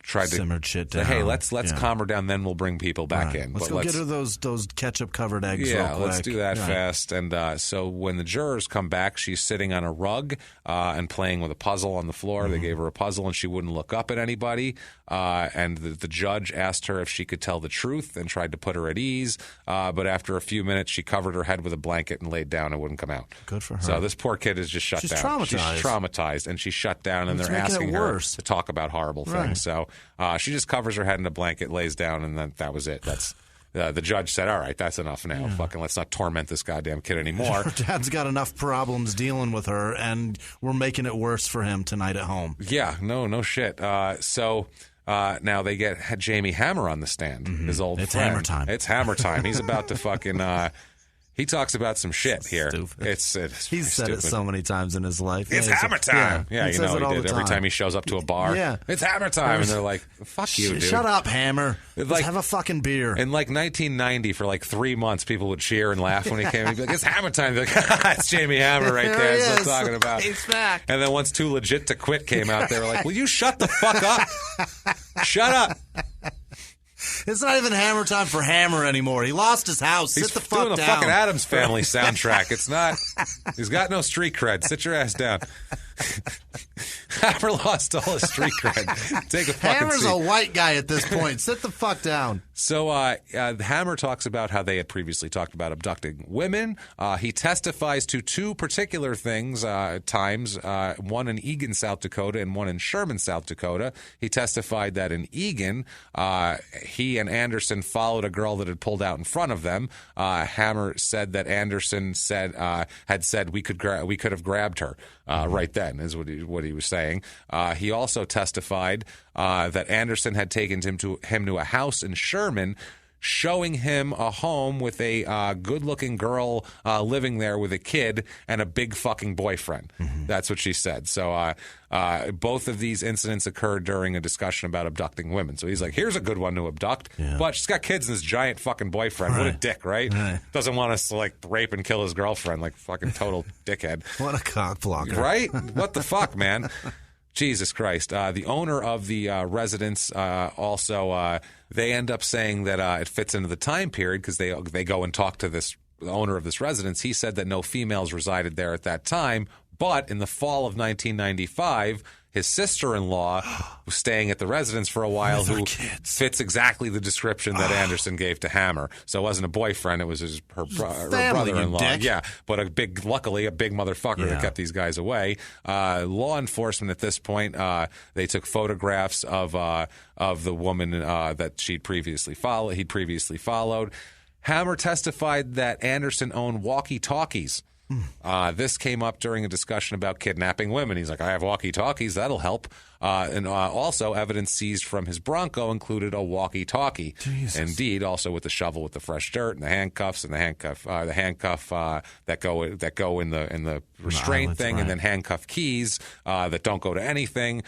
tried to
simmered shit down.
Hey, let's calm her down. Then we'll bring people back in.
Let's get her those ketchup covered eggs.
Yeah,
real quick.
let's do that fast. And so when the jurors come back, she's sitting on a rug and playing with a puzzle on the floor. They gave her a puzzle, and she wouldn't look up at anybody. And the judge asked her if she could tell the truth and tried to put her at ease. But after a few minutes, she covered her head with a blanket and laid down and wouldn't come out.
Good for her.
So this poor kid is just shut down. She's traumatized, and she's shut down, and they're asking her to talk about horrible things. So she just covers her head in a blanket, lays down, and then that was it. That's the judge said, all right, that's enough now. Fucking let's not torment this goddamn kid anymore.
Her dad's got enough problems dealing with her, and we're making it worse for him tonight at home.
Yeah, no shit. So now they get Jamie Hammer on the stand, his old friend.
Hammer time.
It's Hammer time. He's about to fucking... he talks about some shit here.
Stupid.
It's
He's said
stupid.
it so many times in his life.
It's hammer time. Yeah,
he
you know he did. Every
time
time he shows up to a bar, it's hammer time. And they're like, fuck you, dude.
Shut up, Hammer. Just have a fucking beer.
In like 1990, for like 3 months, people would cheer and laugh when he came. He'd be like, it's hammer time. They're like, it's Jamie Hammer right there. That's what I'm talking about.
He's back.
And then once Too Legit to Quit came out, they were like, will you shut the fuck up? Shut up.
It's not even Hammer time for Hammer anymore. He lost his house.
He's
Sit the fuck down.
doing the fucking Addams Family soundtrack. It's not. He's got no street cred. Sit your ass down. Hammer lost all his street cred. Take a fucking
Hammer's
seat.
a white guy at this point. Sit the fuck down.
So Hammer talks about how they had previously talked about abducting women. He testifies to two particular times, one in Egan, South Dakota, and one in Sherman, South Dakota. He testified that in Egan, he and Anderson followed a girl that had pulled out in front of them. Hammer said that Anderson had said we could have grabbed her right then, is what he was saying. He also testified that Anderson had taken him to a house in Sherman, showing him a home with a good-looking girl living there with a kid and a big fucking boyfriend. That's what she said. So both of these incidents occurred during a discussion about abducting women. So he's like, here's a good one to abduct, but she's got kids and this giant fucking boyfriend. What a dick, right? Doesn't want us to like rape and kill his girlfriend, like fucking total dickhead.
What a cock blocker.
Right? What the fuck, man? Jesus Christ. The owner of the residence also, they end up saying that it fits into the time period because they go and talk to the owner of this residence. He said that no females resided there at that time, but in the fall of 1995, his sister-in-law was staying at the residence for a while who fits exactly the description that Anderson gave to Hammer. So it wasn't a boyfriend, it was her brother-in-law. Yeah, but luckily a big motherfucker that kept these guys away. Law enforcement at this point, they took photographs of the woman that he'd previously followed. Hammer testified that Anderson owned walkie-talkies. This came up during a discussion about kidnapping women. He's like, I have walkie-talkies, that'll help. And also, evidence seized from his Bronco included a walkie-talkie.
Jesus.
Indeed, also with the shovel with the fresh dirt and the handcuffs and the handcuff that go in the restraint thing, and then handcuff keys that don't go to anything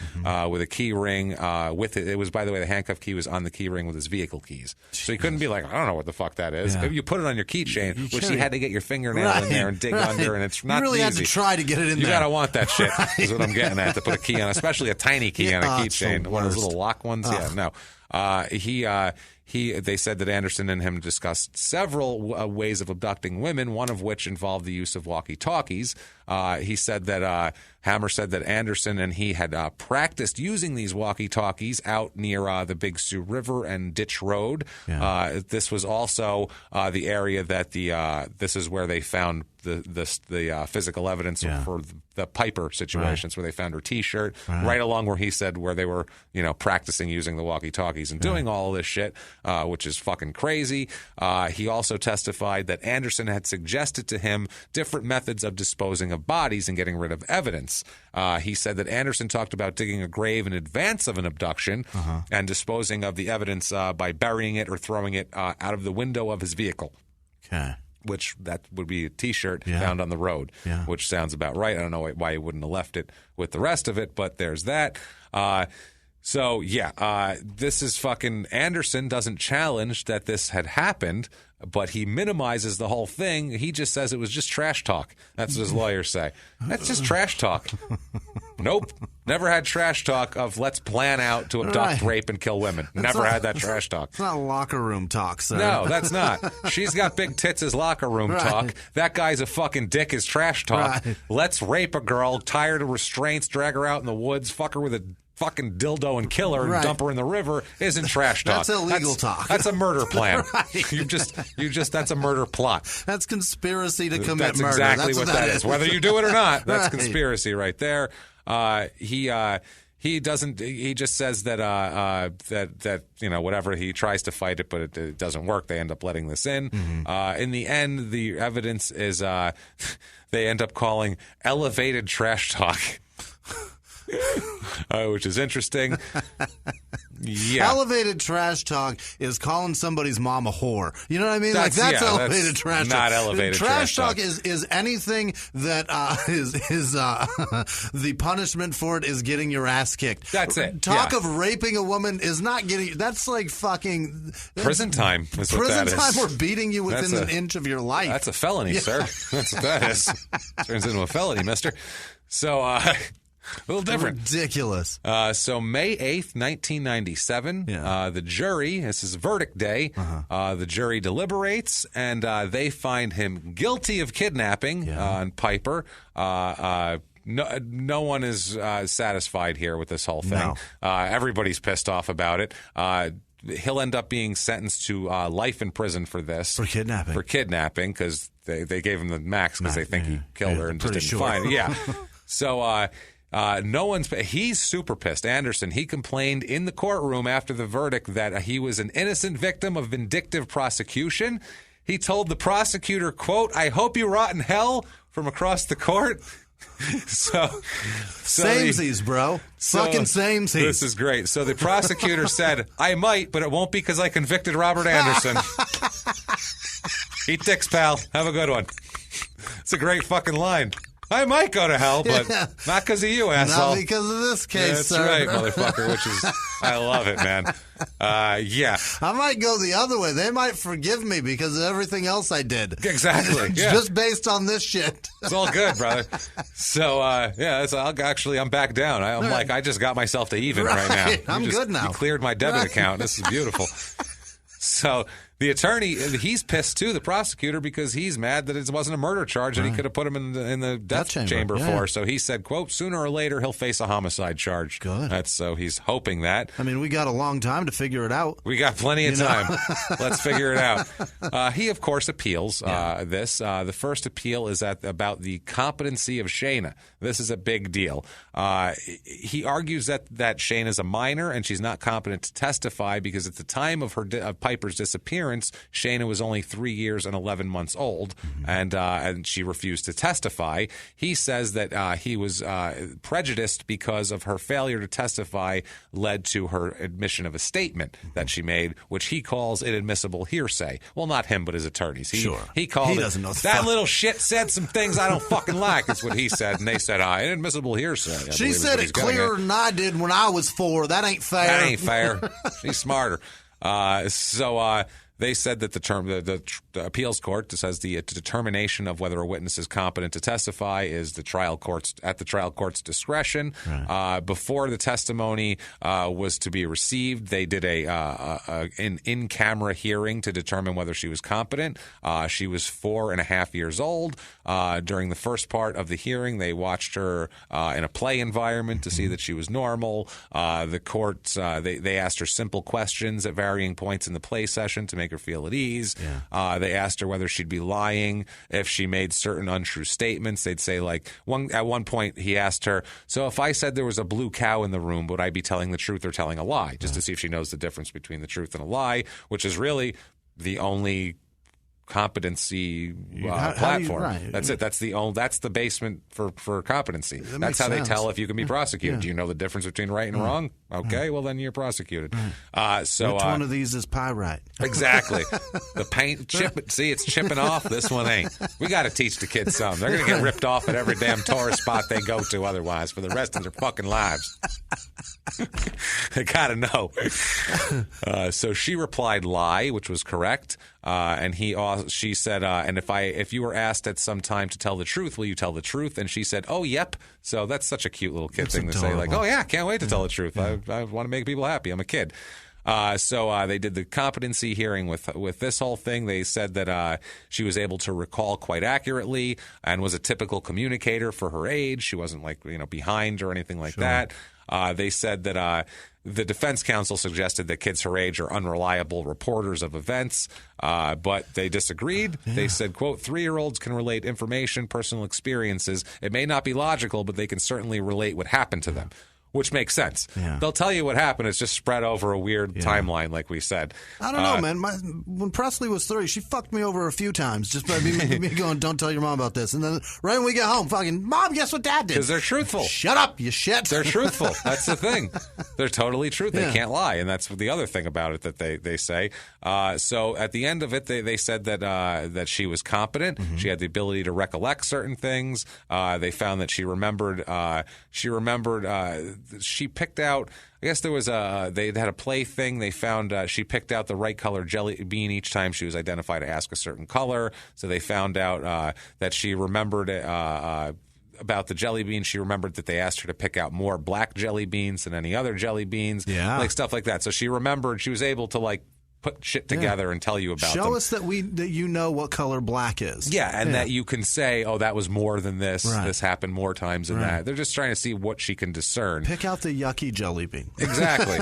with a key ring. It was, by the way, the handcuff key was on the key ring with his vehicle keys, so he couldn't be like, I don't know what the fuck that is. Maybe you put it on your keychain, which he had to get your fingernail in there and dig under, and it's not
easy. You really had to try to get it in there.
You gotta want that shit. Is what I'm getting at, to put a key on, especially a tiny key on a keychain, one of those little lock ones. Yeah, no. They said that Anderson and him discussed several ways of abducting women, one of which involved the use of walkie-talkies. He said that Hammer said that Anderson and he had practiced using these walkie-talkies out near the Big Sioux River and Ditch Road. This was also the area that this is where they found the physical evidence for the Piper situations, where they found her T-shirt right along where he said where they were practicing using the walkie-talkies and doing all of this shit. which is fucking crazy. He also testified that Anderson had suggested to him different methods of disposing of bodies and getting rid of evidence. He said that Anderson talked about digging a grave in advance of an abduction and disposing of the evidence by burying it or throwing it out of the window of his vehicle.
Okay.
Which that would be a T-shirt found on the road, which sounds about right. I don't know why he wouldn't have left it with the rest of it, but there's that. This is fucking Anderson doesn't challenge that this had happened, but he minimizes the whole thing. He just says it was just trash talk. That's what his lawyers say. That's just trash talk. Nope. Never had trash talk of let's plan out to abduct, rape, and kill women. Never had that trash talk.
It's not locker room talk, sir.
No, that's not. She's got big tits as locker room talk. That guy's a fucking dick is trash talk. Let's rape a girl, tie her to restraints, drag her out in the woods, fuck her with a fucking dildo and kill her and dump her in the river isn't trash talk.
That's illegal talk.
That's a murder plan. You just that's a murder plot.
That's conspiracy to commit
that's
murder.
Exactly what that is. Whether you do it or not, that's conspiracy right there. He doesn't. He just says that that whatever, he tries to fight it, but it doesn't work. They end up letting this in. In the end, the evidence is they end up calling elevated trash talk. Which is interesting. Yeah.
Elevated trash talk is calling somebody's mom a whore. You know what I mean? That's elevated trash talk.
Not elevated trash talk.
Is anything that is the punishment for it is getting your ass kicked.
That's it.
Talk of raping a woman is not getting. That's like fucking
prison time. Is what that is.
Prison time or beating you within an inch of your life.
That's a felony, sir. That's what that is. Turns into a felony, mister. So. A little different.
Ridiculous.
So May 8th, 1997, the jury, this is verdict day, the jury deliberates, and they find him guilty of kidnapping on Piper. No one is satisfied here with this whole thing. No. Everybody's pissed off about it. He'll end up being sentenced to life in prison for this.
For kidnapping,
because they gave him the max because they think he killed her and just didn't find it. Yeah. So... he's super pissed. Anderson, he complained in the courtroom after the verdict that he was an innocent victim of vindictive prosecution. He told the prosecutor, quote, "I hope you rot in hell," from across the court.
Samesies, bro. Fucking samesies.
This is great. So the prosecutor said, "I might, but it won't be because I convicted Robert Anderson." Eat dicks, pal. Have a good one. It's a great fucking line. I might go to hell, but not because of you, asshole.
Not because of this case, sir.
That's right, motherfucker, which is, I love it, man. Yeah.
I might go the other way. They might forgive me because of everything else I did.
Exactly.
Just based on this shit.
It's all good, brother. So, I'm back down. I'm like, I just got myself to even right now.
I'm good now.
You cleared my debit account. This is beautiful. So... the attorney, he's pissed too, the prosecutor, because he's mad that it wasn't a murder charge that he could have put him in the death chamber for. So he said, quote, "Sooner or later he'll face a homicide charge."
Good.
So he's hoping that.
I mean, we got a long time to figure it out.
We got plenty of time. Let's figure it out. He, of course, appeals this. The first appeal is about the competency of Shayna. This is a big deal. He argues that Shayna is a minor and she's not competent to testify because at the time of Piper's disappearance, Shayna was only 3 years and 11 months old, and she refused to testify. He says that he was prejudiced because of her failure to testify led to her admission of a statement that she made, which he calls inadmissible hearsay. Well, not him, but his attorneys. He called
he doesn't know
that little shit said some things I don't fucking like. That's what he said, and they said, inadmissible hearsay.
She said it clearer than I did when I was 4. That ain't fair.
That ain't fair. She's smarter. They said that the appeals court says the determination of whether a witness is competent to testify is at the trial court's discretion. Right. Before the testimony was to be received, they did an in-camera hearing to determine whether she was competent. She was 4.5 years old. During the first part of the hearing, they watched her in a play environment to see that she was normal. The court they asked her simple questions at varying points in the play session to make make her feel at ease.
Yeah.
They asked her whether she'd be lying if she made certain untrue statements. They'd say, like, at one point he asked her, so if I said there was a blue cow in the room, would I be telling the truth or telling a lie? Just to see if she knows the difference between the truth and a lie, which is really the only competency platform.
Right.
That's it. That's the basement for competency. That's how
sense.
they tell if you can be prosecuted. Do you know the difference between right and wrong? Okay, well then you're prosecuted. So
which one of these is pyrite?
Exactly. The paint chip. See, it's chipping off. This one ain't. We got to teach the kids something. They're gonna get ripped off at every damn tourist spot they go to. Otherwise, for the rest of their fucking lives. They gotta know. So she replied lie, which was correct. And she said, and if you were asked at some time to tell the truth, will you tell the truth? And she said, oh, yep. So that's such a cute little kid thing to say, like, oh yeah, can't wait to tell the truth. I want to make people happy. I'm a kid. So they did the competency hearing with this whole thing. They said that she was able to recall quite accurately and was a typical communicator for her age. She wasn't behind or anything like that. They said that the defense counsel suggested that kids her age are unreliable reporters of events, but they disagreed. Yeah. They said, quote, 3-year-olds can relate information, personal experiences. It may not be logical, but they can certainly relate what happened to them. Which makes sense. Yeah. They'll tell you what happened. It's just spread over a weird timeline, like we said.
I don't know, man. When Presley was 3, she fucked me over a few times just by me going, don't tell your mom about this. And then right when we get home, fucking, Mom, guess what Dad did?
Because they're truthful.
Shut up, you shit.
They're truthful. That's the thing. They're totally truthful. They can't lie. And that's the other thing about it that they say. So at the end of it, they said that she was competent. Mm-hmm. She had the ability to recollect certain things. They found that she remembered she picked out, I guess there was they had a play thing. They found she picked out the right color jelly bean each time she was identified to ask a certain color. So they found out that she remembered about the jelly beans. She remembered that they asked her to pick out more black jelly beans than any other jelly beans. Yeah. Like stuff like that. So she remembered, she was able to put shit together and tell you about them.
Show us that you know what color black is.
Yeah, and that you can say, oh, that was more than this. Right. This happened more times than that. They're just trying to see what she can discern.
Pick out the yucky jelly bean.
Exactly.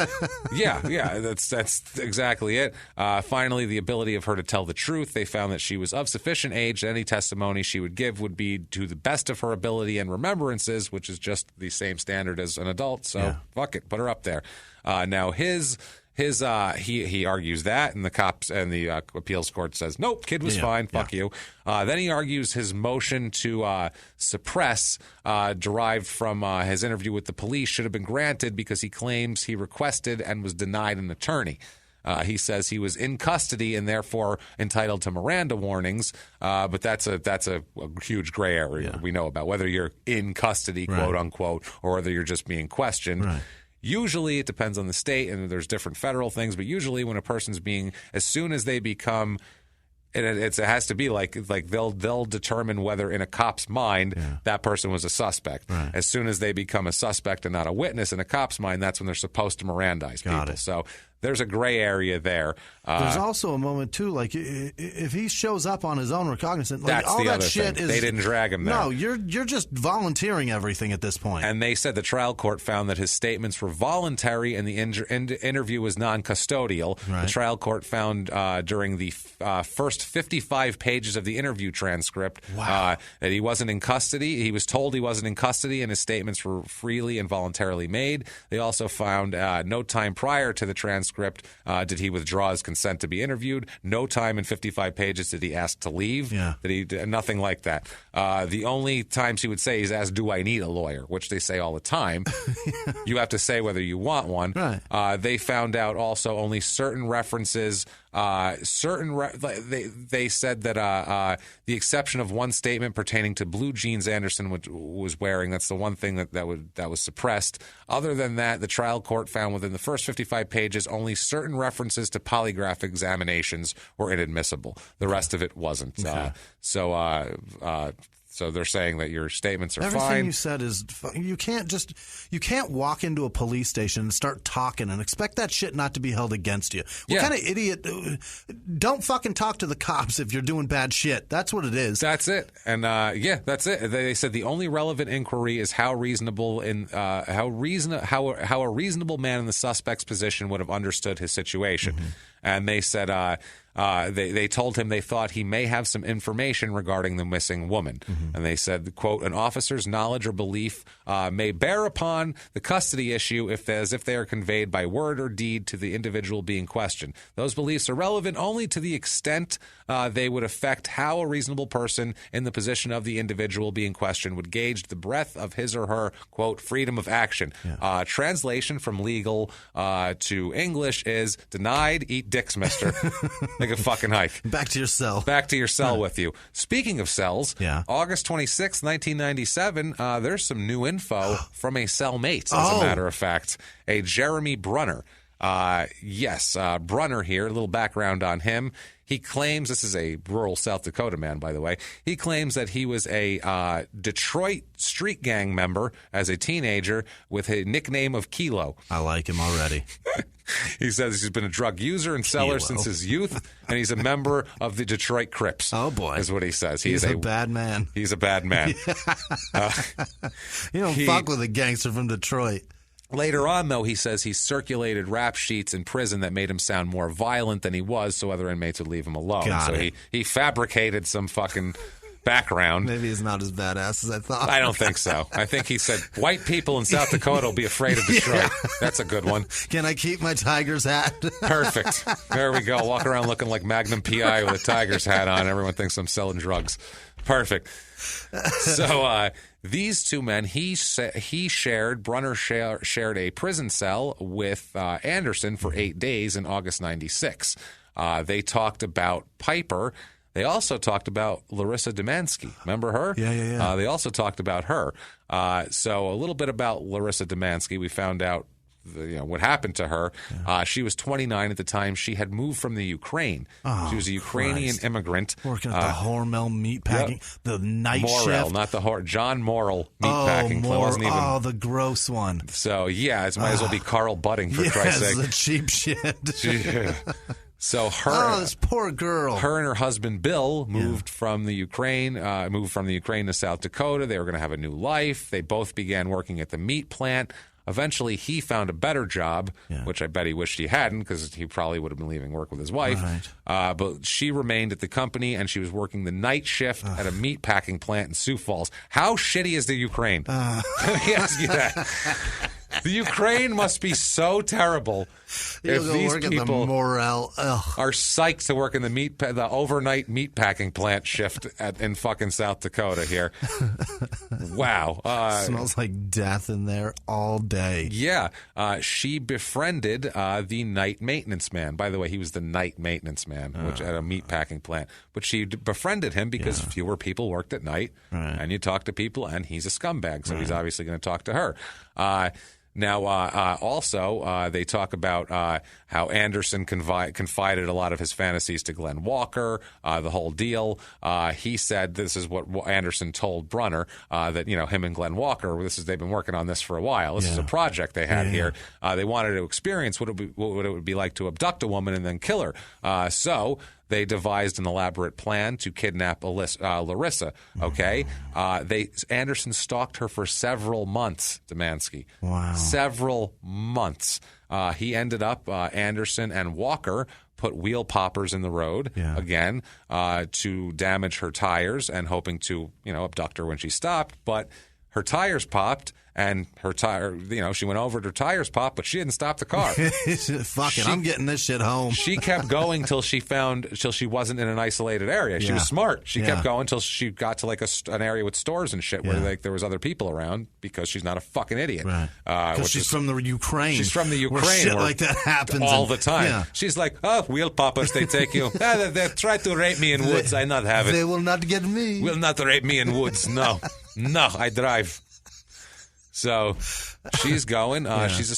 Yeah, that's exactly it. Finally, the ability of her to tell the truth. They found that she was of sufficient age that any testimony she would give would be to the best of her ability and remembrances, which is just the same standard as an adult. So fuck it, put her up there. Now he argues that, and the cops and the appeals court says, nope, kid was fine, fuck you. Then he argues his motion to suppress, derived from his interview with the police, should have been granted because he claims he requested and was denied an attorney. He says he was in custody and therefore entitled to Miranda warnings, but that's a huge gray area we know about, whether you're in custody, quote unquote, or whether you're just being questioned. Right. Usually it depends on the state, and there's different federal things, but usually when a person's as soon as they become, it has to be like they'll determine whether in a cop's mind that person was a suspect. Right. As soon as they become a suspect and not a witness in a cop's mind, that's when they're supposed to Mirandize people. So there's a gray area there.
There's also a moment, too, like if he shows up on his own recognizance,
that's
all
the
that
other
shit
thing.
is...
They didn't drag him there.
No, you're just volunteering everything at this point.
And they said the trial court found that his statements were voluntary and the interview was non-custodial. Right. The trial court found during the first 55 pages of the interview transcript that he wasn't in custody. He was told he wasn't in custody, and his statements were freely and voluntarily made. They also found no time prior to the transcript did he withdraw his consent to be interviewed. No time in 55 pages did he ask to leave. Yeah. Nothing like that. The only times he would say, he's asked, do I need a lawyer? Which they say all the time. You have to say whether you want one. Right. They found out also only certain references. They said that the exception of one statement pertaining to blue jeans Anderson was wearing, that's the one thing that was suppressed. Other than that, the trial court found within the first 55 pages only certain references to polygraph examinations were inadmissible. The rest of it wasn't. Okay. So they're saying that your statements are fine.
Everything you said is you can't walk into a police station and start talking and expect that shit not to be held against you. What kind of idiot? Don't fucking talk to the cops if you're doing bad shit. That's what it is.
That's it. And that's it. They said the only relevant inquiry is how a reasonable man in the suspect's position would have understood his situation. Mm-hmm. And they said They told him they thought he may have some information regarding the missing woman. And they said, quote, an officer's knowledge or belief may bear upon the custody issue as if they are conveyed by word or deed to the individual being questioned. Those beliefs are relevant only to the extent they would affect how a reasonable person in the position of the individual being questioned would gauge the breadth of his or her, quote, freedom of action. Translation from legal to English is denied, eat dicks, mister. Take a fucking hike.
Back to your cell.
Back to your cell with you. Speaking of cells, August 26, 1997, there's some new info from a cellmate, as a matter of fact, a Jeremy Brunner. Brunner here, a little background on him. He claims, this is a rural South Dakota man, by the way, he claims that he was a Detroit street gang member as a teenager with a nickname of Kilo.
I like him already.
He says he's been a drug user and seller since his youth, and he's a member of the Detroit Crips. Oh, boy. Is what he says.
He's a bad man.
He's a bad man.
You don't fuck with a gangster from Detroit.
Later on, though, he says he circulated rap sheets in prison that made him sound more violent than he was, so other inmates would leave him alone. He fabricated some fucking background.
Maybe he's not as badass as I thought.
I don't think so. I think he said, white people in South Dakota will be afraid of Detroit. That's a good one.
Can I keep my Tiger's hat?
Perfect. There we go. Walk around looking like Magnum P.I. with a Tiger's hat on. Everyone thinks I'm selling drugs. Perfect. So these two men, Brunner shared a prison cell with Anderson for 8 days in August 96. They talked about Piper. They also talked about Larissa Demansky. Remember her?
Yeah.
They also talked about her. So a little bit about Larissa Demansky. We found out what happened to her. She was 29 at the time. She had moved from the Ukraine. She was a Ukrainian immigrant.
Working at the Hormel meatpacking, the night shift.
Not the John Morrell meatpacking.
The gross one.
So, it might as well be Carl Budding, for Christ's sake.
The cheap shit.
So
this poor girl.
Her and her husband Bill moved from the Ukraine. To South Dakota. They were going to have a new life. They both began working at the meat plant. Eventually, he found a better job, which I bet he wished he hadn't, because he probably would have been leaving work with his wife. Right. But she remained at the company, and she was working the night shift at a meat packing plant in Sioux Falls. How shitty is the Ukraine? Let me ask you that. The Ukraine must be so terrible if these people are psyched to work in the overnight meatpacking plant shift in fucking South Dakota here. Wow.
Smells like death in there all day.
Yeah. She befriended the night maintenance man. By the way, he was the night maintenance man which at a meatpacking plant. But she befriended him because fewer people worked at night. Right. And you talk to people, and he's a scumbag, so he's obviously going to talk to her. Now, also, they talk about how Anderson confided a lot of his fantasies to Glenn Walker, the whole deal. He said, this is what Anderson told Brunner, that, him and Glenn Walker, they've been working on this for a while. This is a project they had here. They wanted to experience what it would be like to abduct a woman and then kill her. So they devised an elaborate plan to kidnap Larissa. Okay, Anderson stalked her for several months. Demansky, several months. He ended up Anderson and Walker put wheel poppers in the road again to damage her tires and hoping to abduct her when she stopped, but her tires popped. And her tire, she went over, her tires popped, but she didn't stop the car.
I'm getting this shit home.
She kept going till she wasn't in an isolated area. She was smart. She kept going till she got to an area with stores and shit where there was other people around, because she's not a fucking idiot.
Right. Because she's from the Ukraine.
She's from the Ukraine.
Where shit like that happens
all the time. Yeah. She's like, wheel poppers, they take you. They try to rape me in woods. I not have it.
They will not get me.
Will not rape me in woods. No, I drive. So she's going. She's a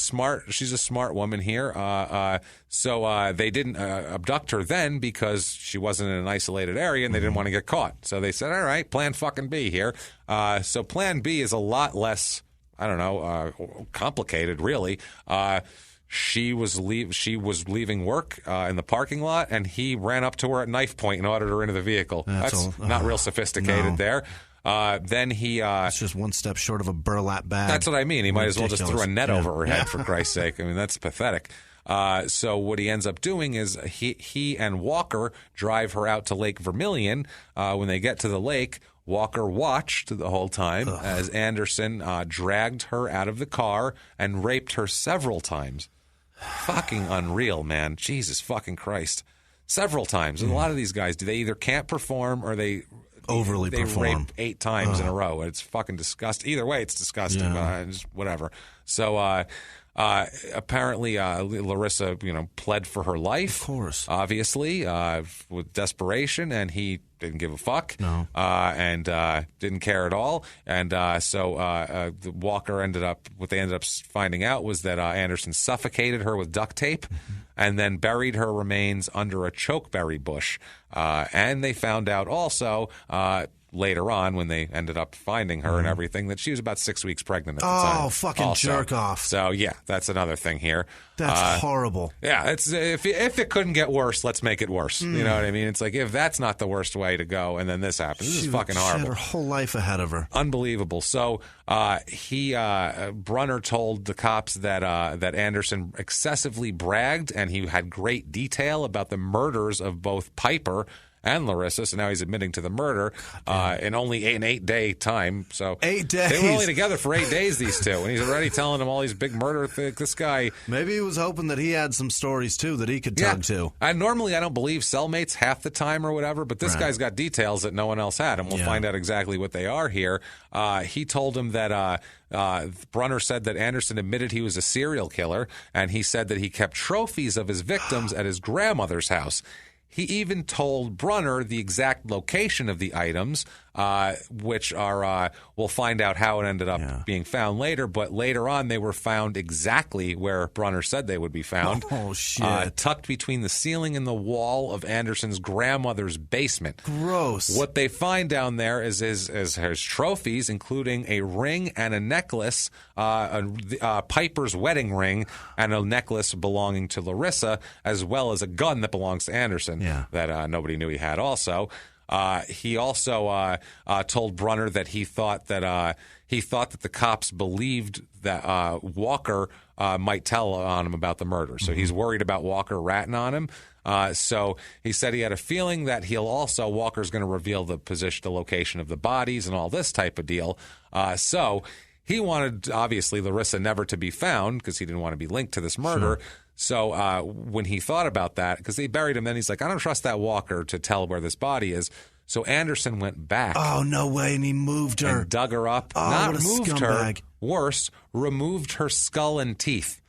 smart woman here. So they didn't abduct her then because she wasn't in an isolated area and they didn't want to get caught. So they said, all right, plan fucking B here. So plan B is a lot less, complicated, really. She was leaving work in the parking lot, and he ran up to her at knife point and ordered her into the vehicle. That's not real sophisticated there. Then he...
it's just one step short of a burlap bag.
That's what I mean. He might as well just throw a net over her head, for Christ's sake. I mean, that's pathetic. So what he ends up doing is he and Walker drive her out to Lake Vermilion. When they get to the lake, Walker watched the whole time as Anderson dragged her out of the car and raped her several times. Fucking unreal, man. Jesus fucking Christ. Several times. And a lot of these guys, they either can't perform or they
perform.
rape 8 times in a row. It's fucking disgusting. Either way, it's disgusting. But whatever. So apparently Larissa, pled for her life.
Of course.
Obviously, with desperation, and he didn't give a fuck.
No.
And didn't care at all. And so Walker what they ended up finding out was that Anderson suffocated her with duct tape and then buried her remains under a chokeberry bush. And they found out also later on, when they ended up finding her and everything, that she was about 6 weeks pregnant at the time.
Oh, fucking
also.
jerk off.
So, yeah, that's another thing here.
That's horrible.
Yeah, it's if it couldn't get worse, let's make it worse. You know what I mean? It's like, if that's not the worst way to go, and then this happens, this is fucking horrible.
She had her whole life ahead of her.
Unbelievable. So Brunner told the cops that Anderson excessively bragged, and he had great detail about the murders of both Piper and Larissa, so now he's admitting to the murder in only an 8-day time. So
8 days.
They were only together for 8 days, these two, and he's already telling them all these big murder things. This guy...
Maybe he was hoping that he had some stories, too, that he could tug to.
Normally, I don't believe cellmates half the time or whatever, but this guy's got details that no one else had, and we'll find out exactly what they are here. He told him that... Brunner said that Anderson admitted he was a serial killer, and he said that he kept trophies of his victims at his grandmother's house. He even told Brunner the exact location of the items, which are, we'll find out how it ended up being found later, but later on they were found exactly where Brunner said they would be found.
Oh, shit.
Tucked between the ceiling and the wall of Anderson's grandmother's basement.
Gross.
What they find down there is his trophies, including a ring and a necklace, Piper's wedding ring, and a necklace belonging to Larissa, as well as a gun that belongs to Anderson that nobody knew he had also. He also told Brunner that he thought that the cops believed that Walker might tell on him about the murder. So he's worried about Walker ratting on him. So he said he had a feeling that Walker's going to reveal the location of the bodies and all this type of deal. So he wanted, obviously, Larissa never to be found because he didn't want to be linked to this murder. Sure. So when he thought about that, because they buried him, then he's like, I don't trust that Walker to tell where this body is. So Anderson went back.
Oh, no way. And he moved her.
And dug her up.
Oh,
Not
what a
moved
scumbag.
her. Worse, removed her skull and teeth.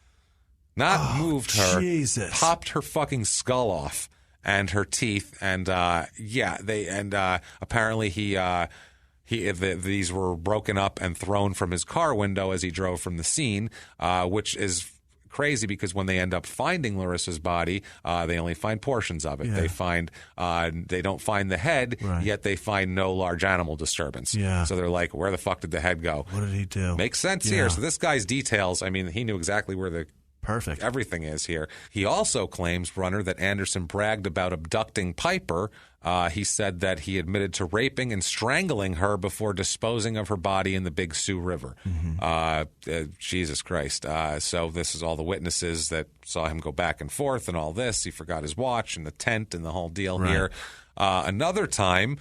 Not moved her.
Jesus.
Popped her fucking skull off and her teeth. And apparently these were broken up and thrown from his car window as he drove from the scene, which is crazy because when they end up finding Larissa's body, they only find portions of it. Yeah. They don't find the head, yet they find no large animal disturbance.
Yeah.
So they're like, where the fuck did the head go?
What did he do?
Makes sense here. So this guy's details, I mean, he knew exactly where the
Perfect.
everything is here. He also claims, Brunner, that Anderson bragged about abducting Piper. He said that he admitted to raping and strangling her before disposing of her body in the Big Sioux River. Mm-hmm. Jesus Christ. So this is all the witnesses that saw him go back and forth and all this. He forgot his watch and the tent and the whole deal here. Another time,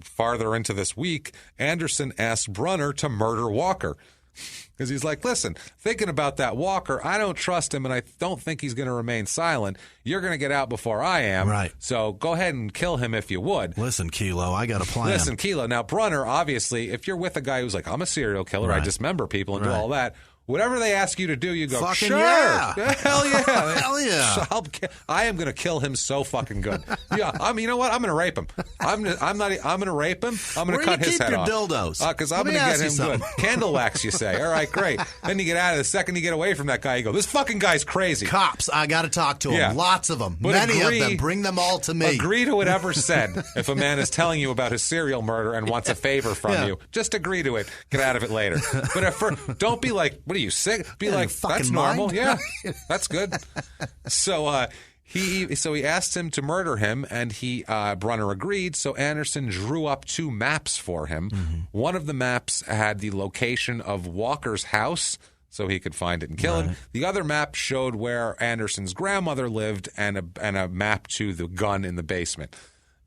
farther into this week, Anderson asked Brunner to murder Walker. Because he's like, listen, thinking about that Walker, I don't trust him, and I don't think he's going to remain silent. You're going to get out before I am.
Right.
So go ahead and kill him if you would.
Listen, Kilo, I got a plan.
Listen, Kilo. Now, Brunner, obviously, if you're with a guy who's like, I'm a serial killer, I dismember people and do all that, whatever they ask you to do, you go,
fucking
sure.
Yeah.
Hell yeah.
Hell yeah.
I am going to kill him so fucking good. Yeah, you know what? I'm going to rape him. I'm going to rape him. I'm going to cut his head off.
Where do you keep your dildos?
Because I'm going to get him good. Candle wax, you say. All right, great. Then you get out of the second you get away from that guy, you go, this fucking guy's crazy.
Cops, I got to talk to him.
Yeah.
Lots of them.
But
Many of them. Bring them all to me.
Agree to whatever's said. If a man is telling you about his serial murder and wants a favor from you, just agree to it. Get out of it later. But don't be like, what are you, sick? Be like, that's normal.
Mind?
Yeah, that's good. So he asked him to murder him, and Brunner agreed. So Anderson drew up 2 maps for him. Mm-hmm. One of the maps had the location of Walker's house, so he could find it and kill him. The other map showed where Anderson's grandmother lived and a map to the gun in the basement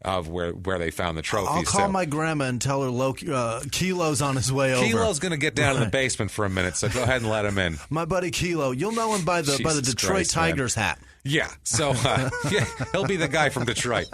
of where they found the trophies.
I'll call my grandma and tell her Kilo's on his way over.
Kilo's going to get down in the basement for a minute, so go ahead and let him in.
My buddy Kilo. You'll know him by the Detroit
Christ,
Tigers hat.
Yeah, so he'll be the guy from Detroit.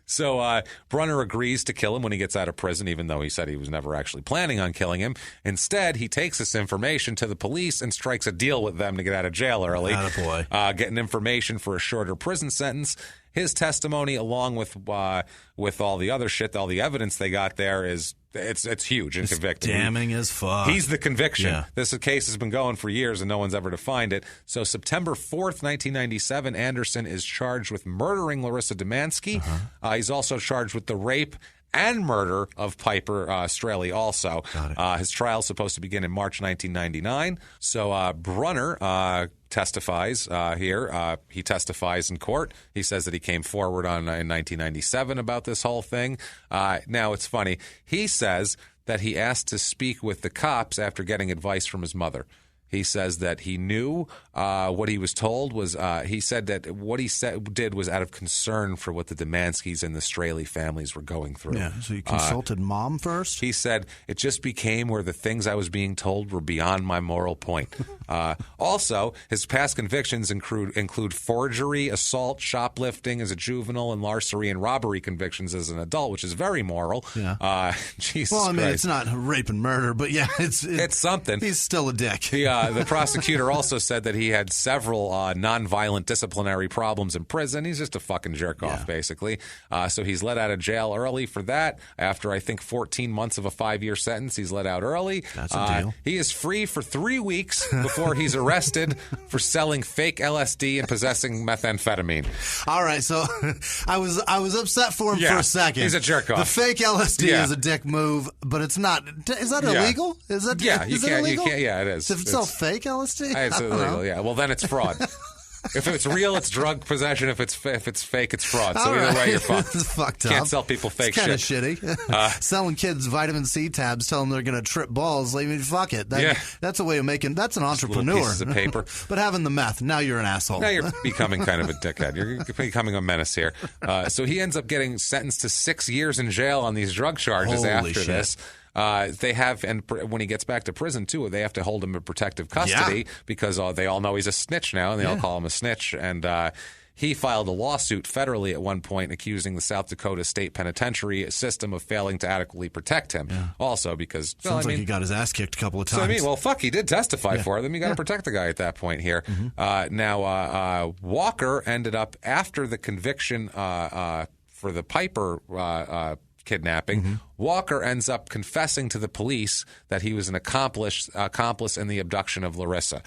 So Brunner agrees to kill him when he gets out of prison, even though he said he was never actually planning on killing him. Instead, he takes this information to the police and strikes a deal with them to get out of jail early.
Attaboy.
Getting information for a shorter prison sentence. His testimony, along with all the other shit, all the evidence they got there, is it's huge and convicting.
Damning as fuck.
He's the conviction.
Yeah.
This case has been going for years, and no one's ever defined it. So September 4th, 1997, Anderson is charged with murdering Larissa Dumansky. He's also charged with the rape and murder of Piper Straley also. His trial is supposed to begin in March 1999. So Brunner testifies here. He testifies in court. He says that he came forward in 1997 about this whole thing. Now, it's funny. He says that he asked to speak with the cops after getting advice from his mother. He says that he knew what he was told was, he said that what he did was out of concern for what the Dumanskys and the Straley families were going through.
Yeah, so you consulted mom first?
He said, it just became where the things I was being told were beyond my moral point. Also, his past convictions include forgery, assault, shoplifting as a juvenile, and larceny and robbery convictions as an adult, which is very moral.
Yeah.
Jesus
well, I mean,
Christ.
it's not rape and murder, but yeah, it's
something.
He's still a dick.
The prosecutor also said that he had several nonviolent disciplinary problems in prison. He's just a fucking jerk off, basically. So he's let out of jail early for that. After, I think, 14 months of a 5-year sentence, he's let out early.
That's a deal.
He is free for 3 weeks before he's arrested for selling fake LSD and possessing methamphetamine.
All right, so I was upset for him for a second.
He's a jerk off.
The fake LSD is a dick move, but it's not. Is that illegal? Is that
you can't. Yeah, it is.
To sell fake LSD?
It's illegal. Yeah. Well, then it's fraud. If it's real, it's drug possession. If it's fake, it's fraud. So either way, you're fucked.
It's fucked up.
Can't sell people fake
shit.
It's
kind of shitty. Selling kids vitamin C tabs, telling them they're going to trip balls. I mean, fuck it. That's a way of making. That's an entrepreneur.
Little pieces of paper.
But having the meth, now you're an asshole.
Now you're becoming kind of a dickhead. You're becoming a menace here. So he ends up getting sentenced to 6 years in jail on these drug charges
Holy
after
shit.
this. They have, and when he gets back to prison too, they have to hold him in protective custody because they all know he's a snitch now, and they all call him a snitch. And he filed a lawsuit federally at one point accusing the South Dakota State Penitentiary system of failing to adequately protect him. Also because
sounds like he got his ass kicked a couple of times.
So fuck, he did testify for them. You got to protect the guy at that point here. Now Walker ended up after the conviction for the Piper kidnapping. Walker ends up confessing to the police that he was an accomplice in the abduction of Larissa.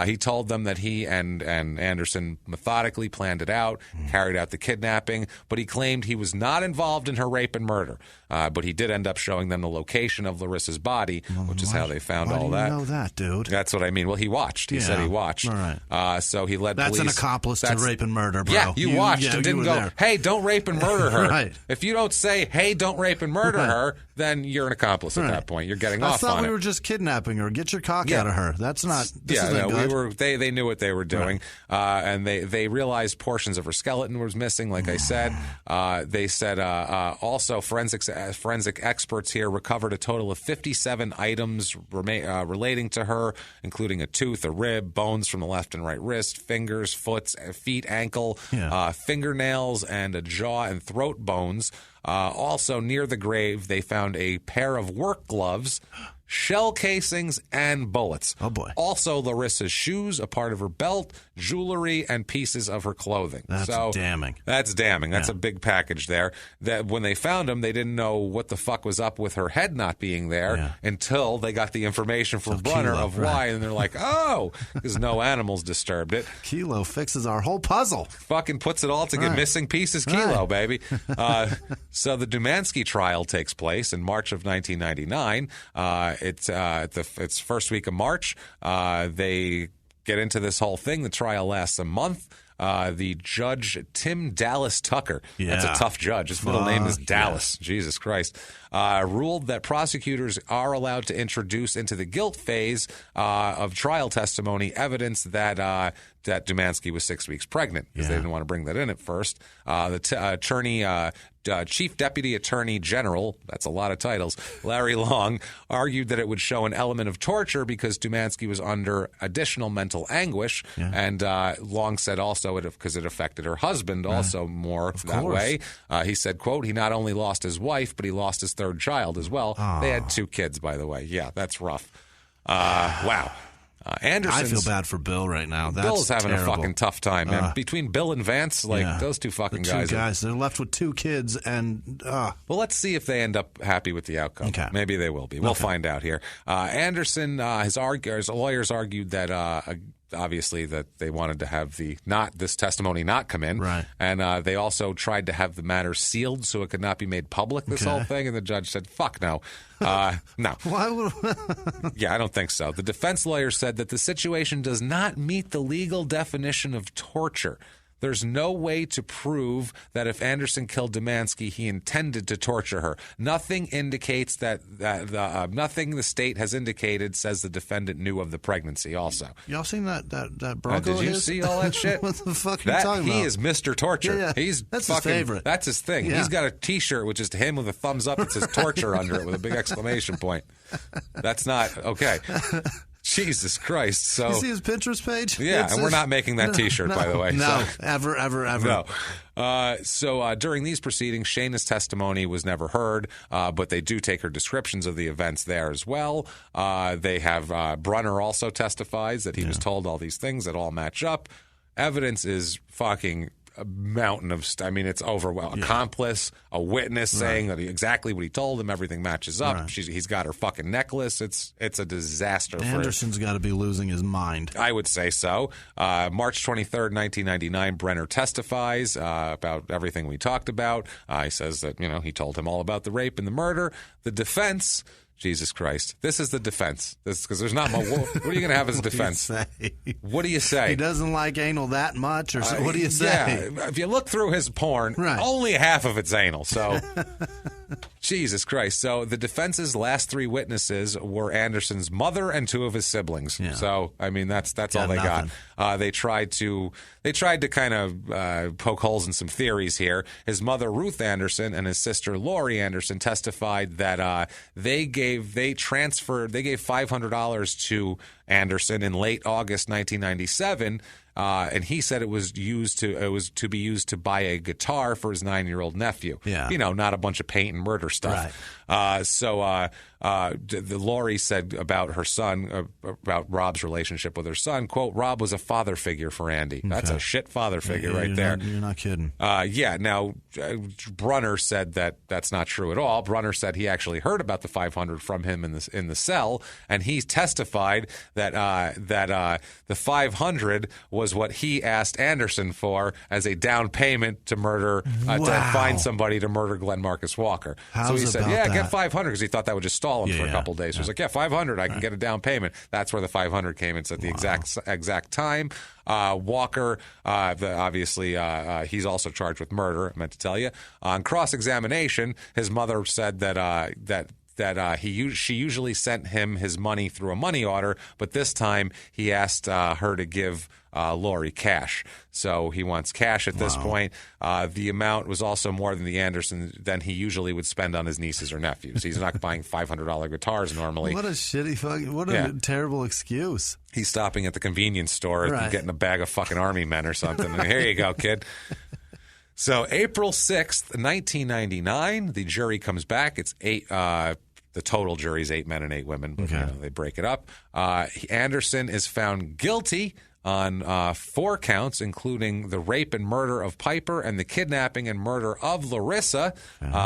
He told them that he and Anderson methodically planned it out, carried out the kidnapping, but he claimed he was not involved in her rape and murder. But he did end up showing them the location of Larissa's body, which is how they found all that.
Why do you know that, dude?
That's what I mean. Well, he watched. He said he watched.
All right.
So he led
That's
police.
an accomplice to rape and murder, bro.
Yeah, you watched and didn't go,
there.
hey, don't rape and murder her.
Right.
If you don't say, hey, don't rape and murder her, then you're an accomplice at that point. You're getting off on it.
I thought we were just kidnapping her. Get your cock out of her. That's not. This isn't good.
They knew what they were doing, and they realized portions of her skeleton was missing. Like I said, they said also forensic experts here recovered a total of 57 items relating to her, including a tooth, a rib, bones from the left and right wrist, fingers, feet, ankle, fingernails, and a jaw and throat bones. Also, near the grave, they found a pair of work gloves, shell casings, and bullets.
Oh, boy.
Also, Larissa's shoes, a part of her belt, jewelry, and pieces of her clothing.
That's damning.
That's damning. That's a big package there. That when they found him, they didn't know what the fuck was up with her head not being there until they got the information from Brunner of why, and they're like, oh, because no animals disturbed it.
Kilo fixes our whole puzzle.
Fucking puts it all together. Missing pieces, Kilo, baby. So the Dumansky trial takes place in March of 1999. It's first week of March. They get into this whole thing. The trial lasts a month. the judge, Tim Dallas Tucker. That's a tough judge. His middle name is Dallas. Yeah. Jesus Christ. Ruled that prosecutors are allowed to introduce into the guilt phase of trial testimony evidence that Dumansky was 6 weeks pregnant because they didn't want to bring that in at first. Chief Deputy Attorney General, that's a lot of titles, Larry Long, argued that it would show an element of torture because Dumansky was under additional mental anguish. Yeah. And Long said also because it affected her husband also more that way. He said, quote, he not only lost his wife, but he lost his third child as well. They had 2 kids, by the way. Yeah, that's rough. Wow.
I feel bad for Bill right now.
Bill's having a fucking tough time, man. Between Bill and Vance, those two fucking guys.
They're left with 2 kids, and
well, let's see if they end up happy with the outcome. Okay. Maybe they will be. We'll find out here. Anderson, his lawyers argued that obviously that they wanted to have this testimony not come in, right? And they also tried to have the matter sealed so it could not be made public. This whole thing, and the judge said, "Fuck no." No.
Why would?
Yeah, I don't think so. The defense lawyer said that the situation does not meet the legal definition of torture. There's no way to prove that if Anderson killed Dumansky, he intended to torture her. Nothing indicates nothing the state has indicated says the defendant knew of the pregnancy also.
Y'all seen that Bronco?
Did you see all that shit?
What the fuck are you talking about?
He is Mr. Torture.
Yeah. That's his favorite.
That's his thing. Yeah. He's got a T-shirt which is to him with a thumbs up that says torture under it with a big exclamation point. That's not okay. Jesus Christ. So
you see his Pinterest page?
Yeah, and we're not making that T-shirt, by the way.
No,
so.
ever.
No. So during these proceedings, Shayna's testimony was never heard, but they do take her descriptions of the events there as well. They have Brunner also testifies that he was told all these things that all match up. Evidence is fucking a mountain of it's overwhelming. Accomplice, a witness saying that exactly what he told him, everything matches up. Right. He's got her fucking necklace. It's a disaster.
Anderson's got to be losing his mind.
I would say so. March 23rd, 1999, Brenner testifies about everything we talked about. He says that he told him all about the rape and the murder. The defense. Jesus Christ. This is the defense. Because there's not much. What are you going to have as a defense? What do you say?
He doesn't like anal that much? Or what do you say?
Yeah. If you look through his porn, only half of it's anal. So, Jesus Christ. So the defense's last 3 witnesses were Anderson's mother and 2 of his siblings. Yeah. So, that's all they got. They tried to kind of poke holes in some theories here. His mother, Ruth Anderson, and his sister, Lori Anderson, testified that they gave $500 to Anderson in late August 1997, and he said it was to be used to buy a guitar for his 9-year-old nephew. Yeah, not a bunch of paint and murder stuff. Right. The Lori said about her son, about Rob's relationship with her son, quote, Rob was a father figure for Andy. Okay. That's a shit father figure right there.
You're not kidding.
Now, Brunner said that that's not true at all. Brunner said he actually heard about the $500 from him in the cell, and he testified that the $500 was what he asked Anderson for as a down payment to murder, to find somebody to murder Glenn Marcus Walker. So he said, get $500 because he thought that would just stall him for a couple of days. So he was like, $500, I can get a down payment. That's where the $500 came in. It's at the exact time. Walker, obviously, he's also charged with murder, I meant to tell you. On cross-examination, his mother said that she usually sent him his money through a money order, but this time he asked her to give Lori cash. So he wants cash at this point. The amount was also more than than he usually would spend on his nieces or nephews. He's not buying $500 guitars normally.
What a shitty terrible excuse.
He's stopping at the convenience store and getting a bag of fucking army men or something. Here you go, kid. So April 6th, 1999, the jury comes back. It's 8. The total jury is 8 men and 8 women. But, they break it up. Anderson is found guilty on 4 counts, including the rape and murder of Piper and the kidnapping and murder of Larissa.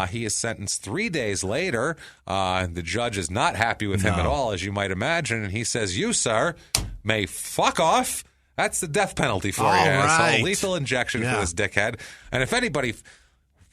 He is sentenced 3 days later. The judge is not happy with him at all, as you might imagine, and he says, "You, sir, may fuck off." That's the death penalty for you. Right. So lethal injection for this dickhead. And if anybody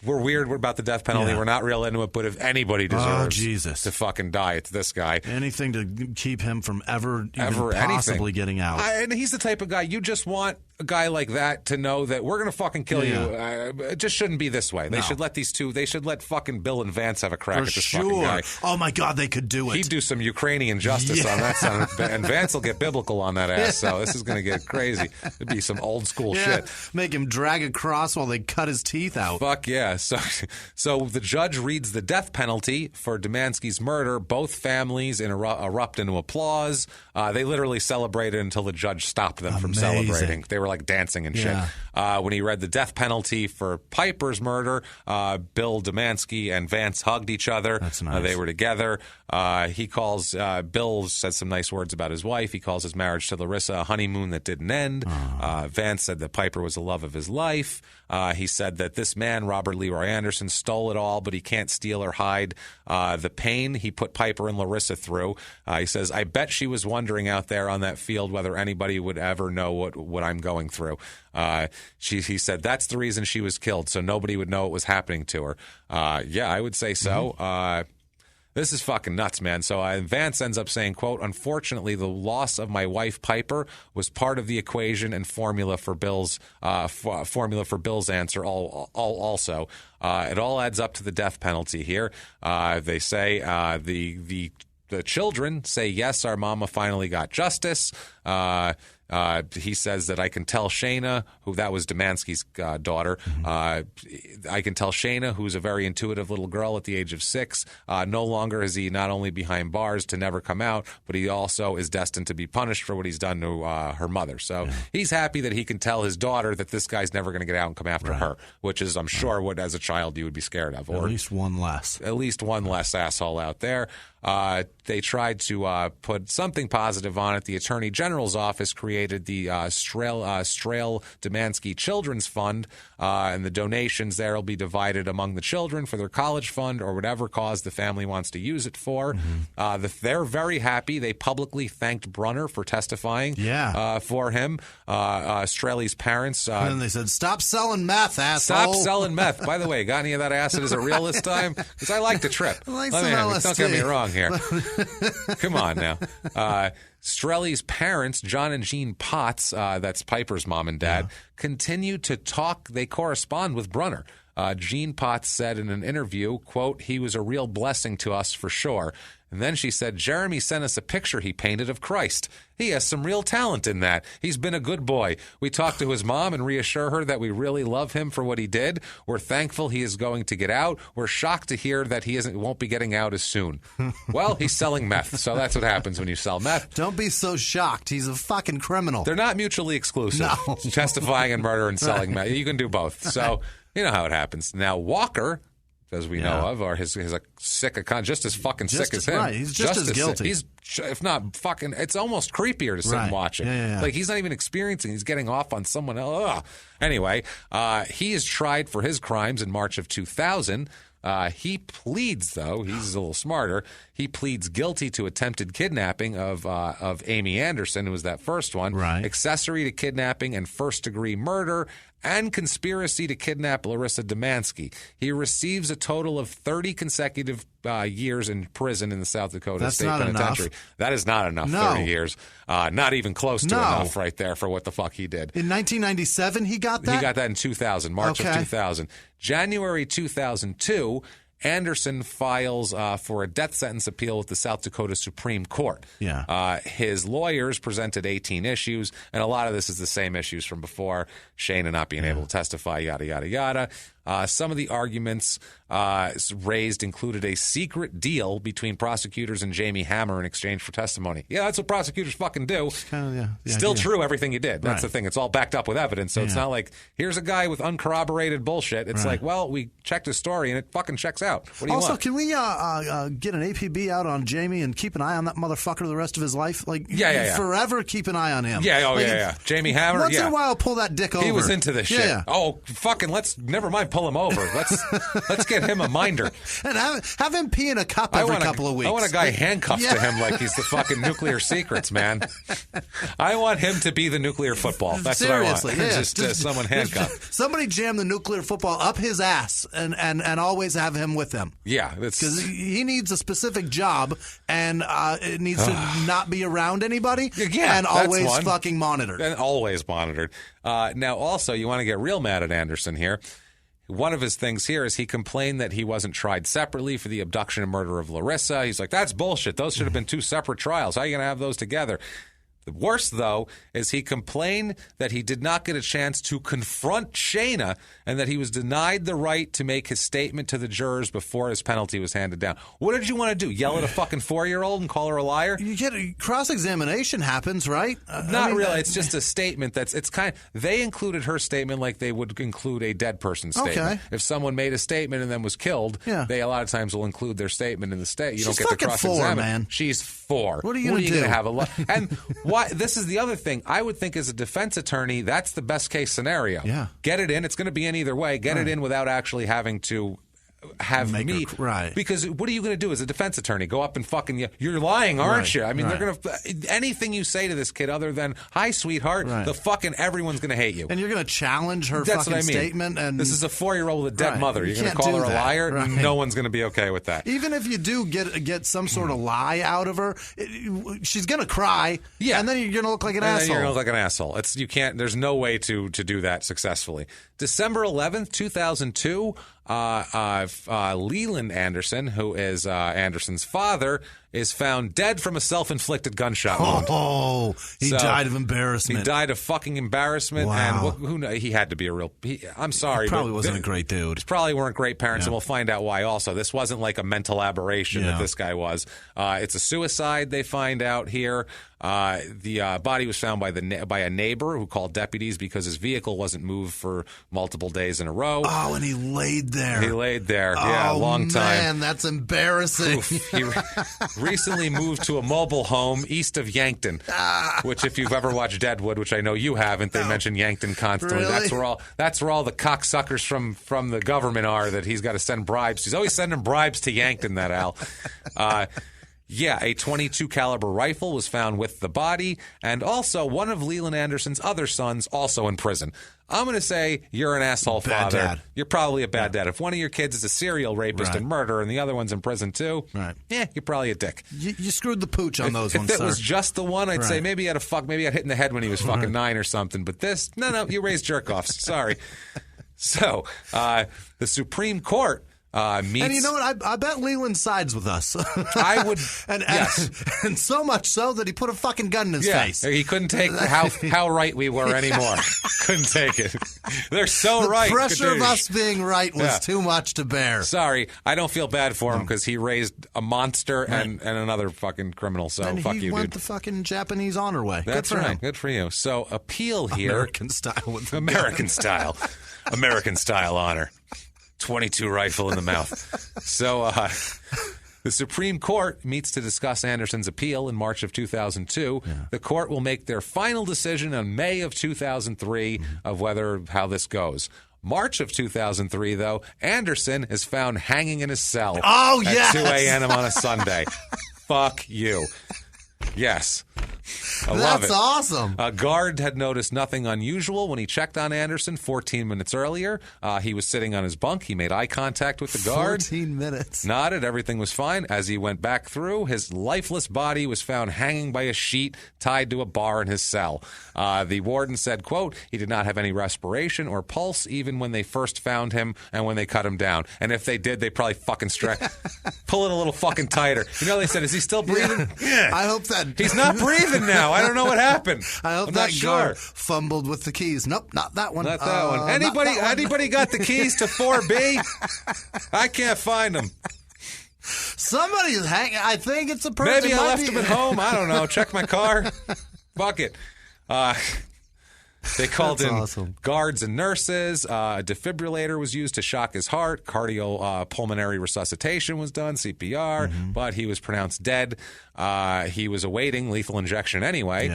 we're weird about the death penalty.
Yeah.
We're not real into it. But if anybody deserves to fucking die, it's this guy.
Anything to keep him from ever
anything.
possibly getting out.
And he's the type of guy you just want a guy like that to know that we're going to fucking kill you. It just shouldn't be this way. They should let they should let fucking Bill and Vance have a crack at this fucking guy.
Oh my God, they could do it.
He'd do some Ukrainian justice on that son, and Vance will get biblical on that ass. So this is going to get crazy. It'd be some old school shit.
Make him drag across while they cut his teeth out.
Fuck yeah. So the judge reads the death penalty for Demansky's murder. Both families erupt into applause. They literally celebrated until the judge stopped them from celebrating. They were like dancing and shit. When he read the death penalty for Piper's murder, Bill Demansky and Vance hugged each other.
That's nice.
They were together. He calls Bill said some nice words about his wife. He calls his marriage to Larissa a honeymoon that didn't end. Vance said that Piper was the love of his life. He said that this man, Robert Leroy Anderson, stole it all, but he can't steal or hide the pain he put Piper and Larissa through. He says, I bet she was wondering out there on that field whether anybody would ever know what I'm going through. He said that's the reason she was killed, so nobody would know what was happening to her. Yeah, I would say so. This is fucking nuts, man. So Vance ends up saying, quote, unfortunately, the loss of my wife, Piper, was part of the equation and formula for Bill's answer also. It all adds up to the death penalty here. They say the children say, yes, our mama finally got justice. He says that I can tell Shayna, who that was Demansky's daughter, I can tell Shayna, who's a very intuitive little girl at the age of 6, no longer is he not only behind bars to never come out, but he also is destined to be punished for what he's done to her mother. So he's happy that he can tell his daughter that this guy's never going to get out and come after her, which is, I'm sure, what as a child you would be scared of. Or
at least one less.
At least one less asshole out there. They tried to put something positive on it. The Attorney General's office created the Strail Demansky Children's Fund, and the donations there will be divided among the children for their college fund or whatever cause the family wants to use it for. They're very happy. They publicly thanked Brunner for testifying for him. Straley's parents.
And then they said, stop selling meth, asshole.
Stop selling meth. By the way, got any of that acid? Is it real this time? Because I like to trip.
I like
don't get me wrong here. Come on now. Strelly's parents, John and Jean Potts, that's Piper's mom and dad, continue to talk. They correspond with Brunner. Jean Potts said in an interview, quote, he was a real blessing to us for sure. And then she said, Jeremy sent us a picture he painted of Christ. He has some real talent in that. He's been a good boy. We talked to his mom and reassure her that we really love him for what he did. We're thankful he is going to get out. We're shocked to hear that he won't be getting out as soon. Well, he's selling meth, so that's what happens when you sell meth.
Don't be so shocked. He's a fucking criminal.
They're not mutually exclusive.
No.
Testifying and murder and selling meth. You can do both. So you know how it happens. Now, Walker, as we know of, or his sick, just as fucking sick as him.
Right, he's just as guilty.
He's, if not fucking, it's almost creepier to sit and watch it. Like, he's not even experiencing, he's getting off on someone else. Ugh. Anyway, he is tried for his crimes in March of 2000. He pleads, though, he's a little smarter. He pleads guilty to attempted kidnapping of Amy Anderson, who was that first one, accessory to kidnapping and first-degree murder, and conspiracy to kidnap Larissa Demansky. He receives a total of 30 consecutive years in prison in the South Dakota State Penitentiary. That is not enough, 30 years. Not even close to enough right there for what the fuck he did.
In 1997, he got that?
He got that in 2000, March of 2000. January 2002, Anderson files for a death sentence appeal with the South Dakota Supreme Court. His lawyers presented 18 issues, and a lot of this is the same issues from before. Shayna not being able to testify, yada, yada, yada. Some of the arguments raised included a secret deal between prosecutors and Jamie Hammer in exchange for testimony. Yeah, that's what prosecutors fucking do. Still true, everything you did. That's the thing. It's all backed up with evidence. So it's not like, here's a guy with uncorroborated bullshit. It's like, well, we checked his story and it fucking checks out. What do you want?
Can we get an APB out on Jamie and keep an eye on that motherfucker the rest of his life? Like, forever keep an eye on him.
Jamie Hammer,
Once in a while, pull that dick over.
He was into this shit. Oh, fucking never mind pull him over. Let's get him a minder.
And have him pee in a cup every couple of weeks.
I want a guy handcuffed to him like he's the fucking Nuclear Secrets, man. I want him to be the nuclear football. That's
Seriously,
what I want.
yeah.
Just someone handcuffed.
Somebody jam the nuclear football up his ass and always have him with them.
Yeah.
Because he needs a specific job and it needs to not be around anybody and always fucking monitored.
And always monitored. Now, also, you want to get real mad at Anderson here. One of his things here is he complained that he wasn't tried separately for the abduction and murder of Larissa. He's like, that's bullshit. Those should have been 2 separate trials. How are you going to have those together? The worst, though, is he complained that he did not get a chance to confront Shayna and that he was denied the right to make his statement to the jurors before his penalty was handed down. What did you want to do? Yell at a fucking 4-year-old and call her a liar?
You get cross-examination happens, right?
Not really. It's just a statement they included her statement like they would include a dead person's statement.
Okay.
If someone made a statement and then was killed, they a lot of times will include their statement in the state. You
She's
don't get to cross-examine.
4, man.
She's 4.
What are you going to do?
Gonna have and why? This is the other thing. I would think as a defense attorney, that's the best case scenario.
Yeah.
Get it in. It's going to be in either way. Get it in without actually having to have me.
Right.
Because what are you going to do as a defense attorney? Go up and fucking, you're lying, aren't you? I mean, they're going to, anything you say to this kid other than, hi, sweetheart, the fucking everyone going to hate you.
And you're going to challenge her
That's
fucking
what I mean.
Statement. And
this is a 4-year-old with a dead mother. You're going to
can't
call
do
her a
that.
liar?
Right.
No one's going to be okay with that.
Even if you do get some sort of lie out of her, she's going to cry.
Yeah.
And then you're going to look like an
And
asshole.
then you're going to look like an asshole. There's no way to do that successfully. December 11th, 2002, Leland Anderson, who is Anderson's father, is found dead from a self-inflicted gunshot wound.
Oh, he died of embarrassment.
He died of fucking embarrassment.
Wow.
And he had to be a real... I'm sorry.
He probably wasn't a great dude.
He probably weren't great parents, and we'll find out why also. This wasn't like a mental aberration that this guy was. It's a suicide, they find out here. The body was found by a neighbor who called deputies because his vehicle wasn't moved for multiple days in a row.
Oh, and he laid there.
A long time.
Man, that's embarrassing.
Oof. He recently moved to a mobile home east of Yankton, which if you've ever watched Deadwood, which I know you haven't, they mention Yankton constantly.
Really?
That's where all the cocksuckers from the government are that he's got to send bribes. He's always sending bribes to Yankton, that Al. A .22 caliber rifle was found with the body, and also one of Leland Anderson's other sons also in prison. I'm going to say you're an asshole father.
Dad.
You're probably a bad dad. If one of your kids is a serial rapist and murderer and the other one's in prison too, you're probably a dick.
You screwed the pooch on those ones,
If it
sir.
was just the one, I'd say maybe he had maybe I'd hit in the head when he was fucking 9 or something. But this, no, you raised jerk-offs. Sorry. So, the Supreme Court meets...
And you know what? I bet Leland sides with us.
I would...
Yes. And so much so that he put a fucking gun in his face.
He couldn't take how right we were anymore. Couldn't take it. They're so right.
The pressure of us being right was too much to bear.
Sorry, I don't feel bad for him because he raised a monster and another fucking criminal. So
and
fuck
he
you, dude.
went the fucking Japanese honor way.
That's
Good for
right.
him.
Good for you. So appeal here.
American style with the
American style. American style honor. 22 rifle in the mouth. So the Supreme Court meets to discuss Anderson's appeal in March of 2002. The court will make their final decision in May of 2003 of how this goes. March of 2003, though, Anderson is found hanging in his cell at 2 a.m. on a Sunday. Fuck you. Yes. I love it.
That's awesome.
A guard had noticed nothing unusual when he checked on Anderson 14 minutes earlier. He was sitting on his bunk. He made eye contact with the guard.
14 minutes.
Nodded. Everything was fine. As he went back through, his lifeless body was found hanging by a sheet tied to a bar in his cell. The warden said, quote, he did not have any respiration or pulse even when they first found him and when they cut him down. And if they did, they probably fucking pull it a little fucking tighter. You know, they said, is he still breathing? Yeah.
I hope that...
He's not breathing now. I don't know what happened.
I hope
I'm
that
not
guard
sure.
fumbled with the keys. Nope, not that one.
Not that one. Anybody got the keys to 4B? I can't find them.
Somebody's hanging. I think it's a person.
Maybe I left them at home. I don't know. Check my car. Fuck it. They called in
awesome.
guards and nurses. A defibrillator was used to shock his heart. Cardiopulmonary resuscitation was done, CPR, but he was pronounced dead. He was awaiting lethal injection anyway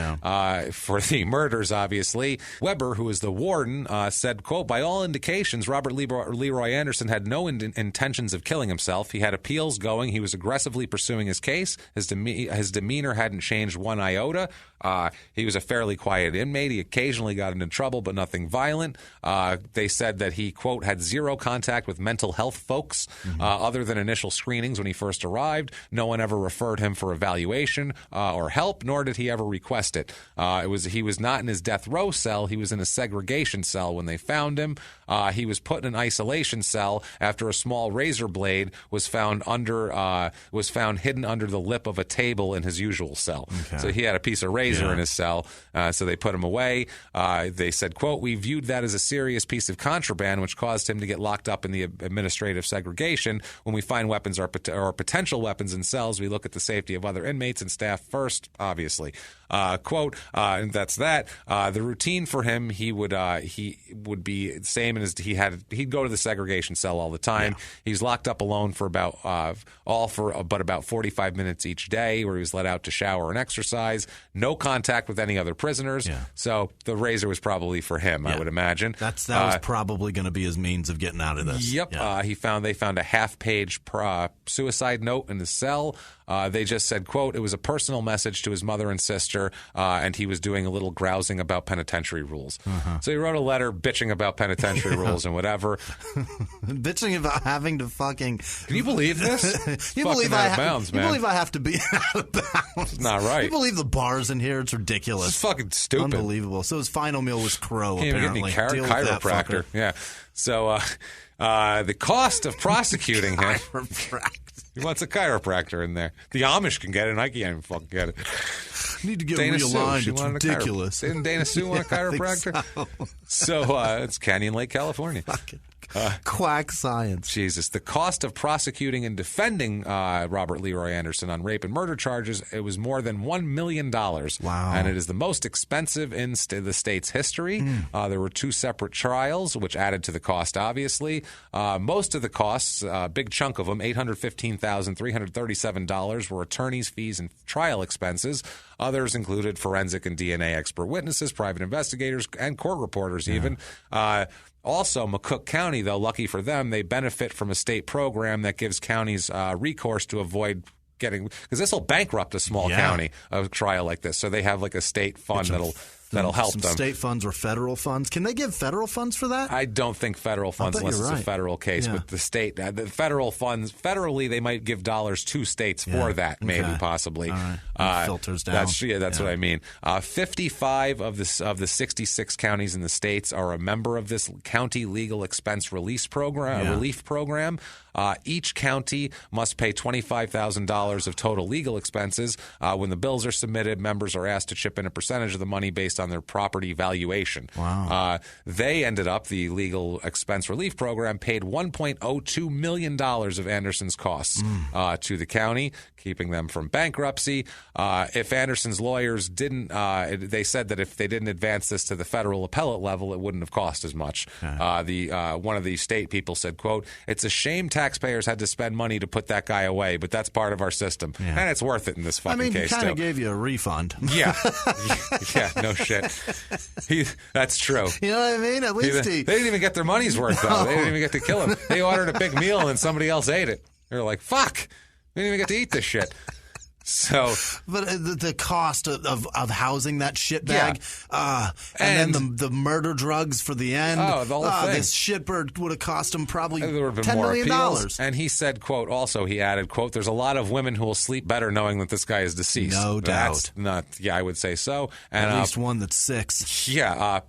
for the murders, obviously. Weber, who is the warden, said, quote, by all indications, Robert Leroy Anderson had no intentions of killing himself. He had appeals going. He was aggressively pursuing his case. His demeanor hadn't changed one iota. He was a fairly quiet inmate. He occasionally got into trouble, but nothing violent. They said that he, quote, had zero contact with mental health folks other than initial screenings when he first arrived. No one ever referred him for evaluation or help, nor did he ever request it. He was not in his death row cell. He was in a segregation cell when they found him. He was put in an isolation cell after a small razor blade was found hidden under the lip of a table in his usual cell. Okay. So he had a piece of razor in his cell, so they put him away. They said, quote, we viewed that as a serious piece of contraband, which caused him to get locked up in the administrative segregation. When we find weapons or potential weapons in cells, we look at the safety of other inmates and staff first, obviously. Quote, and that's that. The routine for him, he would be same as he'd go to the segregation cell all the time. Yeah. He's locked up alone for about 45 minutes each day, where he was let out to shower and exercise. No contact with any other prisoners. Yeah. So the razor was probably for him, I would imagine.
That was probably going to be his means of getting out of this.
Yep. Yeah. They found a half-page suicide note in his cell. They just said, quote, it was a personal message to his mother and sister, and he was doing a little grousing about penitentiary rules. So he wrote a letter bitching about penitentiary rules and whatever.
Bitching about having to fucking...
Can you believe this? You believe I
have to be out of bounds.
It's not right.
You believe the bars in here? It's ridiculous.
It's fucking stupid.
Unbelievable. So his final meal was crow,
Can't
apparently.
Even get me chiropractor. Yeah. So the cost of prosecuting him... He wants a chiropractor in there. The Amish can get it, and I can't even fucking get it.
Need to get realigned. It's ridiculous.
Didn't Dana Sue want a chiropractor? So it's Canyon Lake, California.
Quack science.
Jesus. The cost of prosecuting and defending Robert Leroy Anderson on rape and murder charges, it was more than $1 million.
Wow.
And it is the most expensive in the state's history. There were 2 separate trials, which added to the cost, obviously. Most of the costs, a big chunk of them, $815,337, were attorney's fees and trial expenses. Others included forensic and DNA expert witnesses, private investigators, and court reporters even. Also, McCook County, though, lucky for them, they benefit from a state program that gives counties recourse to avoid getting, because this will bankrupt a small county, a trial like this. So they have like a state fund that'll help them.
State funds or federal funds. Can they give federal funds for that?
I don't think federal funds unless it's a federal case. Yeah. But the state, the federal funds, federally, they might give dollars to states for that, maybe, possibly.
All right. Filters down.
That's what I mean. 55 of the 66 counties in the states are a member of this county legal expense relief program. Each county must pay $25,000 of total legal expenses. When the bills are submitted, members are asked to chip in a percentage of the money based on their property valuation.
Wow.
They ended up, the legal expense relief program, paid $1.02 million of Anderson's costs to the county, keeping them from bankruptcy. If Anderson's lawyers didn't, they said that if they didn't advance this to the federal appellate level, it wouldn't have cost as much. One of the state people said, quote, it's a shame taxpayers had to spend money to put that guy away, but that's part of our system. And it's worth it in this fucking case,
he kind of gave you a refund.
Yeah, no shit. That's true.
You know what I mean? At least
they didn't even get their money's worth, though. They didn't even get to kill him. They ordered a big meal, and somebody else ate it. They're like, fuck, we didn't even get to eat this shit. So,
but the cost of housing that shitbag, and then the murder drugs for the end.
Oh, the whole thing.
This shitbird would have cost him probably
$10 million. And he said, quote, also he added, quote, there's a lot of women who will sleep better knowing that this guy is deceased.
No doubt.
I would say so. And
at least one that's 6.
Yeah.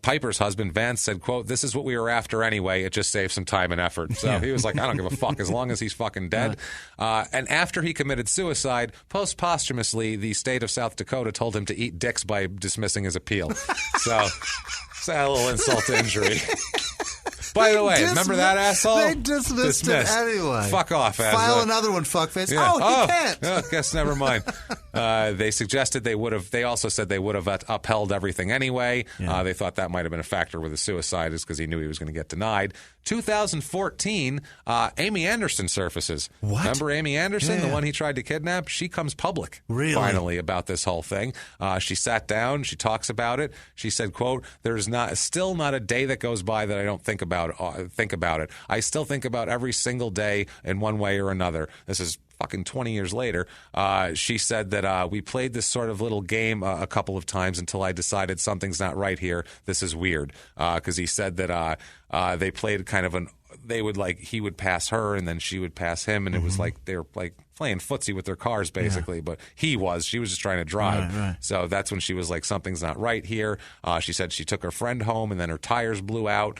Piper's husband, Vance, said, quote, this is what we were after anyway. It just saves some time and effort. So he was like, I don't give a fuck as long as he's fucking dead. And after he committed suicide, posthumously, the state of South Dakota told him to eat dicks by dismissing his appeal. So, it's a little insult to injury. By the way, remember that asshole?
They dismissed it anyway.
Fuck off, asshole.
File another one, fuckface. Yeah. He can't.
I guess never mind. They suggested they would have. They also said they would have upheld everything anyway. They thought that might have been a factor with the suicide, is because he knew he was going to get denied. 2014, Amy Anderson surfaces.
What?
Remember Amy Anderson,
Yeah.
the one he tried to kidnap? She comes public
Finally
about this whole thing. She sat down. She talks about it. She said, "quote There's still not a day that goes by that I don't think about it. I still think about every single day in one way or another." This is fucking 20 years later. She said that we played this sort of little game a couple of times until I decided something's not right here. This is weird. Because he said that they played kind of he would pass her and then she would pass him, and it was like they were like playing footsie with their cars basically, but she was just trying to drive.
Right.
So that's when she was like, something's not right here. She said she took her friend home and then her tires blew out.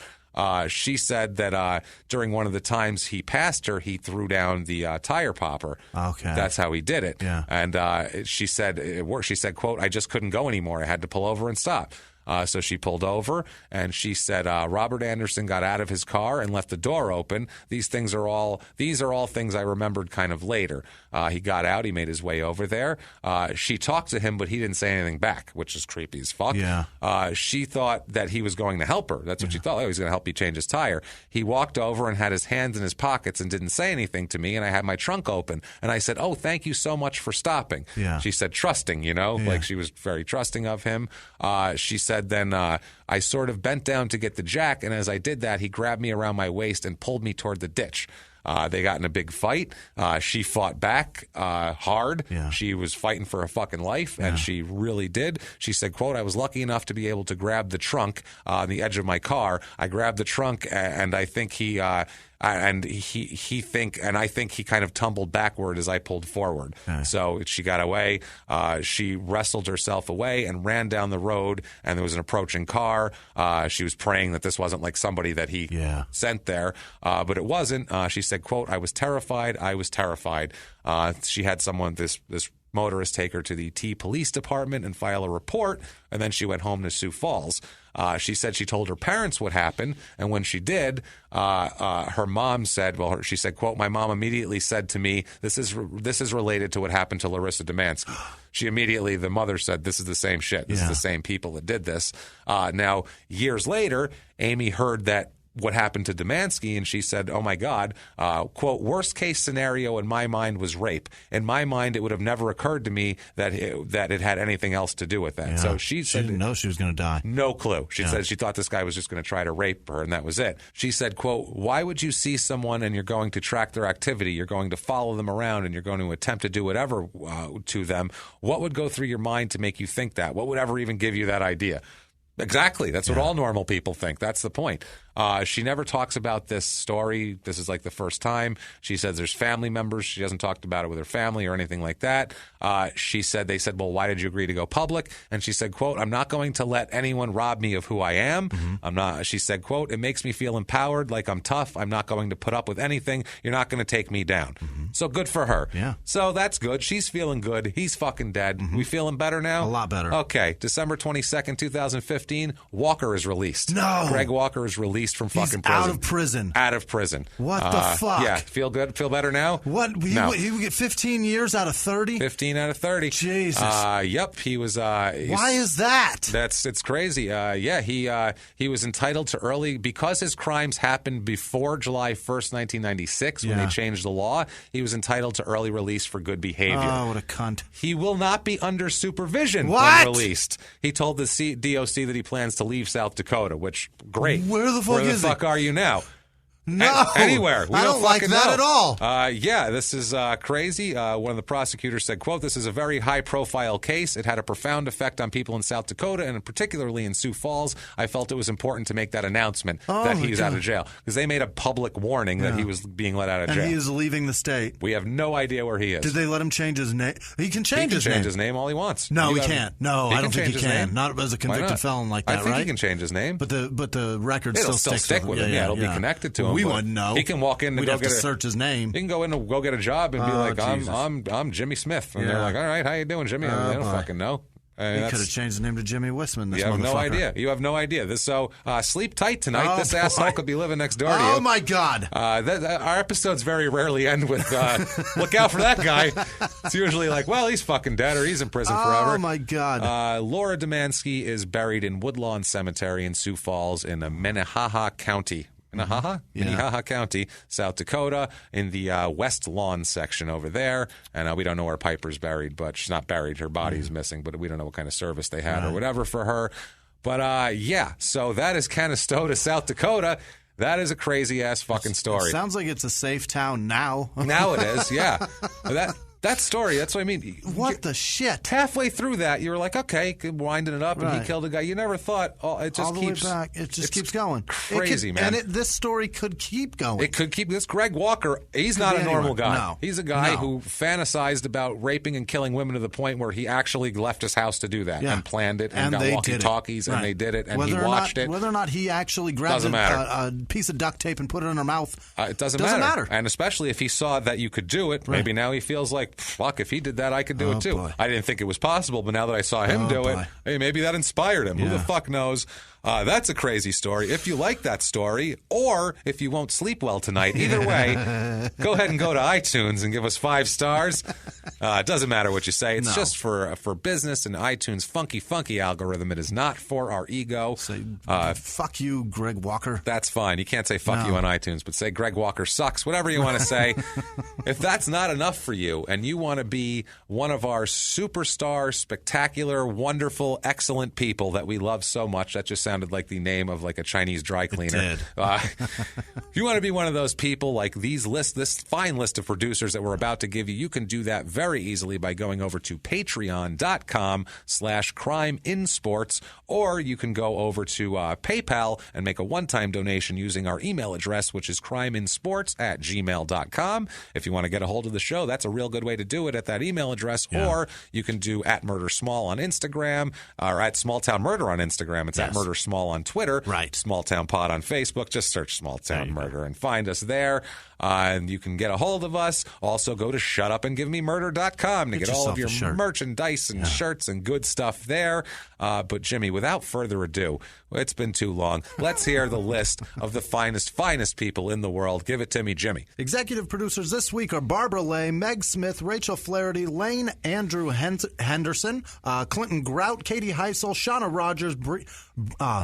She said that during one of the times he passed her, he threw down the tire popper.
Okay.
That's how he did it.
Yeah.
And she said it worked. She said, quote, I just couldn't go anymore. I had to pull over and stop. So she pulled over, and she said Robert Anderson got out of his car and left the door open. These are all things I remembered kind of later. He got out. He made his way over there. She talked to him, but he didn't say anything back, which is creepy as fuck.
Yeah.
She thought that he was going to help her. That's what she thought. Oh, he was going to help me change his tire. He walked over and had his hands in his pockets and didn't say anything to me, and I had my trunk open. And I said, oh, thank you so much for stopping.
Yeah.
She said, trusting, like she was very trusting of him. She said, then I sort of bent down to get the jack, and as I did that, he grabbed me around my waist and pulled me toward the ditch. They got in a big fight. She fought back hard.
Yeah.
She was fighting for her fucking life, and she really did. She said, quote, I was lucky enough to be able to grab the trunk on the edge of my car. I grabbed the trunk, and I think I think he kind of tumbled backward as I pulled forward.
Okay.
So she got away. She wrestled herself away and ran down the road, and there was an approaching car. She was praying that this wasn't like somebody that he sent there, but it wasn't. She said, quote, I was terrified. She had this motorist take her to the T Police Department and file a report, and then she went home to Sioux Falls. She said she told her parents what happened, and when she did, her mom said, she said, quote, my mom immediately said to me, this is related to what happened to Larissa Demansky. The mother said, this is the same shit. This is the same people that did this. Now, years later, Amy heard that what happened to Demansky, and she said, oh my God, quote, worst case scenario in my mind was rape. In my mind, it would have never occurred to me that it had anything else to do with that.
Yeah.
So she
didn't know she was going to die.
No clue. She said she thought this guy was just going to try to rape her, and that was it. She said, quote, why would you see someone and you're going to track their activity, you're going to follow them around, and you're going to attempt to do whatever to them? What would go through your mind to make you think that? What would ever even give you that idea? Exactly. That's what all normal people think. That's the point. She never talks about this story. This is like the first time. She says there's family members. She hasn't talked about it with her family or anything like that. They said, well, why did you agree to go public? And she said, quote, I'm not going to let anyone rob me of who I am. She said, quote, it makes me feel empowered, like I'm tough. I'm not going to put up with anything. You're not going to take me down. So good for her.
Yeah.
So that's good. She's feeling good. He's fucking dead. We feeling better now?
A lot better.
Okay. December 22nd, 2015, Walker is released.
No.
Greg Walker is released from fucking prison.
Out of prison.
Out of prison.
What the fuck?
Yeah. Feel good? Feel better now?
What? He would get 15 years out of 30?
15 out of 30.
Jesus.
Yep. He was.
Why is that?
It's crazy. He was entitled to early, because his crimes happened before July 1st, 1996, when they changed the law. He was entitled to early release for good behavior.
Oh, what a cunt.
He will not be under supervision
What?
when released. He told the DOC that he plans to leave South Dakota, which, great.
Where the fuck
are you now?
No.
Anywhere.
I don't like that at all.
This is crazy. One of the prosecutors said, quote, this is a very high-profile case. It had a profound effect on people in South Dakota, and particularly in Sioux Falls. I felt it was important to make that announcement that he's out of jail, because they made a public warning that he was being let out of jail.
And he is leaving the state.
We have no idea where he is.
Did they let him change his name? He can change his name.
He can change his name all he wants.
No, he can't. No, I don't think he can.
Name?
Not as a convicted felon like that,
I think
right?
he can change his name.
But the record
It'll
still
stick with him. It'll be connected to him.
We wouldn't know.
He can walk in and
We'd
go
have
get
to search his name.
He can go in and go get a job and be like,
Jesus.
I'm Jimmy Smith. And they're like, all right, how you doing, Jimmy? I don't fucking know.
He could have changed the name to Jimmy Whisman. This
You have no
motherfucker.
idea. You have no idea. So sleep tight tonight.
Oh,
this
boy.
asshole could be living next door to you.
Oh, my God.
Our episodes very rarely end with, look out for that guy. It's usually like, well, he's fucking dead or he's in prison forever.
Oh, my God.
Laura Demansky is buried in Woodlawn Cemetery in Sioux Falls in Minnehaha County. Minnehaha County, South Dakota, in the West Lawn section over there. And we don't know where Piper's buried, but she's not buried. Her body's missing, but we don't know what kind of service they had or whatever for her. But so that is Canistota, South Dakota. That is a crazy-ass fucking story.
It sounds like it's a safe town now.
Now it is, yeah. That story, that's what I mean.
What the shit?
Halfway through that, you were like, okay, winding it up, and he killed a guy. You never thought, it just
all the
keeps...
way back. It just keeps going.
Crazy, man.
And this story could keep going.
It could keep... This Greg Walker, he's not a normal guy.
No.
He's a guy who fantasized about raping and killing women to the point where he actually left his house to do that and planned it and got walkie-talkies and they did it and he watched it.
Whether or not he actually grabbed a piece of duct tape and put it in her mouth,
it doesn't matter. And especially if he saw that you could do it, maybe now he feels like, fuck, if he did that, I could do it too.
Boy.
I didn't think it was possible, but now that I saw him do it, hey, maybe that inspired him. Who the fuck knows? That's a crazy story. If you like that story, or if you won't sleep well tonight, either way, go ahead and go to iTunes and give us 5 stars. It doesn't matter what you say. It's just for business and iTunes' funky algorithm. It is not for our ego.
Say, fuck you, Greg Walker.
That's fine. You can't say fuck you on iTunes, but say Greg Walker sucks, whatever you want to say. If that's not enough for you and you want to be one of our superstar, spectacular, wonderful, excellent people that we love so much, that just sounded like the name of like a Chinese dry cleaner.
It did.
If you want to be one of those people like this fine list of producers that we're about to give you, you can do that very easily by going over to patreon.com/crimeinsports, or you can go over to PayPal and make a one-time donation using our email address, which is crimeinsports@gmail.com. If you want to get a hold of the show, that's a real good way to do it at that email address, or you can do @MurderSmall on Instagram, or @SmallTownMurder on Instagram. It's @MurderSmall on Twitter, Small Town Pod on Facebook. Just search Small Town Murder and find us there. And you can get a hold of us. Also, go to shutupandgivememurder.com to get all of your merchandise and shirts and good stuff there. But, Jimmy, without further ado, it's been too long. Let's hear the list of the finest people in the world. Give it to me, Jimmy.
Executive producers this week are Barbara Lay, Meg Smith, Rachel Flaherty, Lane Andrew Henderson, Clinton Grout, Katie Heisel, Shauna Rogers,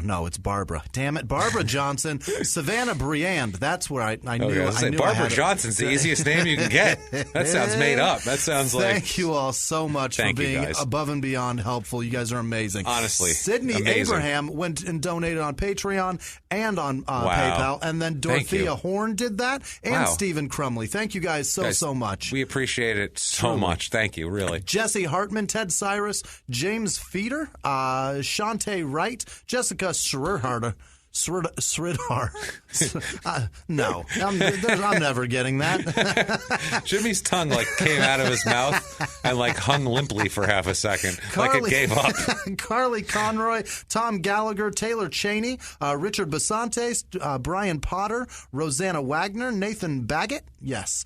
no, it's Barbara. Damn it. Barbara Johnson, Savannah Briand. That's where I knew.
Barbara Johnson's the easiest name you can get. That sounds made up. That sounds like...
Thank you all so much for being above and beyond helpful. You guys are amazing.
Honestly.
Sydney Abraham went and donated on Patreon and on PayPal. And then Dorothea Horn did that. And Stephen Crumley. Thank you guys so much.
We appreciate it so much. Thank you, really.
Jesse Hartman, Ted Cyrus, James Feeder, Shantae Wright, Jessica Sridhar. No, I'm never getting that.
Jimmy's tongue came out of his mouth and hung limply for half a second, like it gave up.
Carly Conroy, Tom Gallagher, Taylor Cheney, Richard Basantes, Brian Potter, Rosanna Wagner, Nathan Baggett. Yes,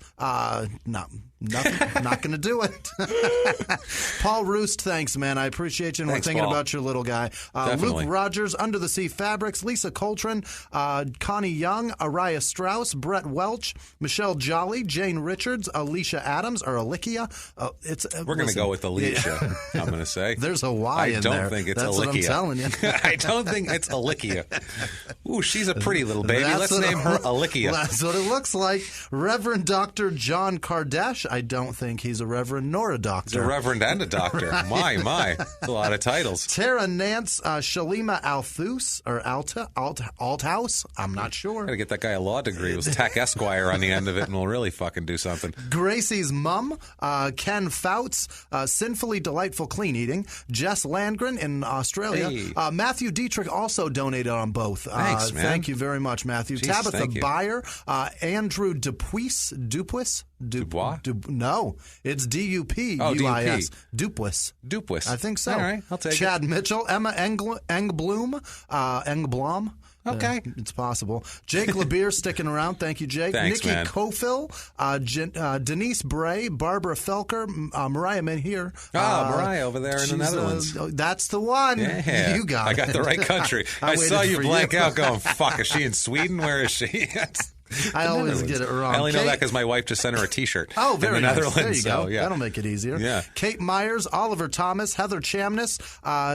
nothing. Not going to do it. Paul Roost, thanks, man. I appreciate you, and we're thinking about your little guy. Luke Rogers, Under the Sea Fabrics, Lisa Coltrane, Connie Young, Araya Strauss, Brett Welch, Michelle Jolly, Jane Richards, Alicia Adams, or Alicia.
We're going to go with Alicia, I'm going to say.
There's a Y in there.
I don't think it's
That's
Alicia.
What I'm telling you.
I don't think it's Alicia. Ooh, she's a pretty little baby. Let's name her Alicia.
That's what it looks like. Reverend Dr. John Kardash. I don't think he's a reverend nor a doctor.
He's a reverend and a doctor. Right. My. That's a lot of titles.
Tara Nance, Shalima Althus, or Althouse. I'm not sure.
Got to get that guy a law degree. It was Tech Esquire on the end of it, and we'll really fucking do something.
Gracie's mum, Ken Fouts, Sinfully Delightful Clean Eating, Jess Landgren in Australia.
Hey.
Matthew Dietrich also donated on both.
Thanks, man.
Thank you very much, Matthew.
Jesus,
Tabitha Beyer, Andrew Dupuis.
Dubois?
No, it's D-U-P-U-I-S. Dupuis.
Dupuis.
I think so.
All right, I'll take
Chad Mitchell, Emma Engblom,
Okay.
It's possible. Jake LeBeer sticking around. Thank you, Jake.
Thanks,
Nikki
man.
Cofill, Denise Bray, Barbara Felker, Mariah Menhier.
Mariah over there in the Netherlands.
That's the one.
Yeah.
You got
I
it.
got the right country. I
waited
saw you
for
blank
you.
out going, fuck, is she in Sweden? Where is she?
I always get it wrong.
I only know
Kate-
that because my wife just sent her a T-shirt.
Oh,
in
very
the
nice.
Netherlands.
There you go.
So, yeah.
That'll make it easier.
Yeah.
Kate Myers, Oliver Thomas, Heather Chamness,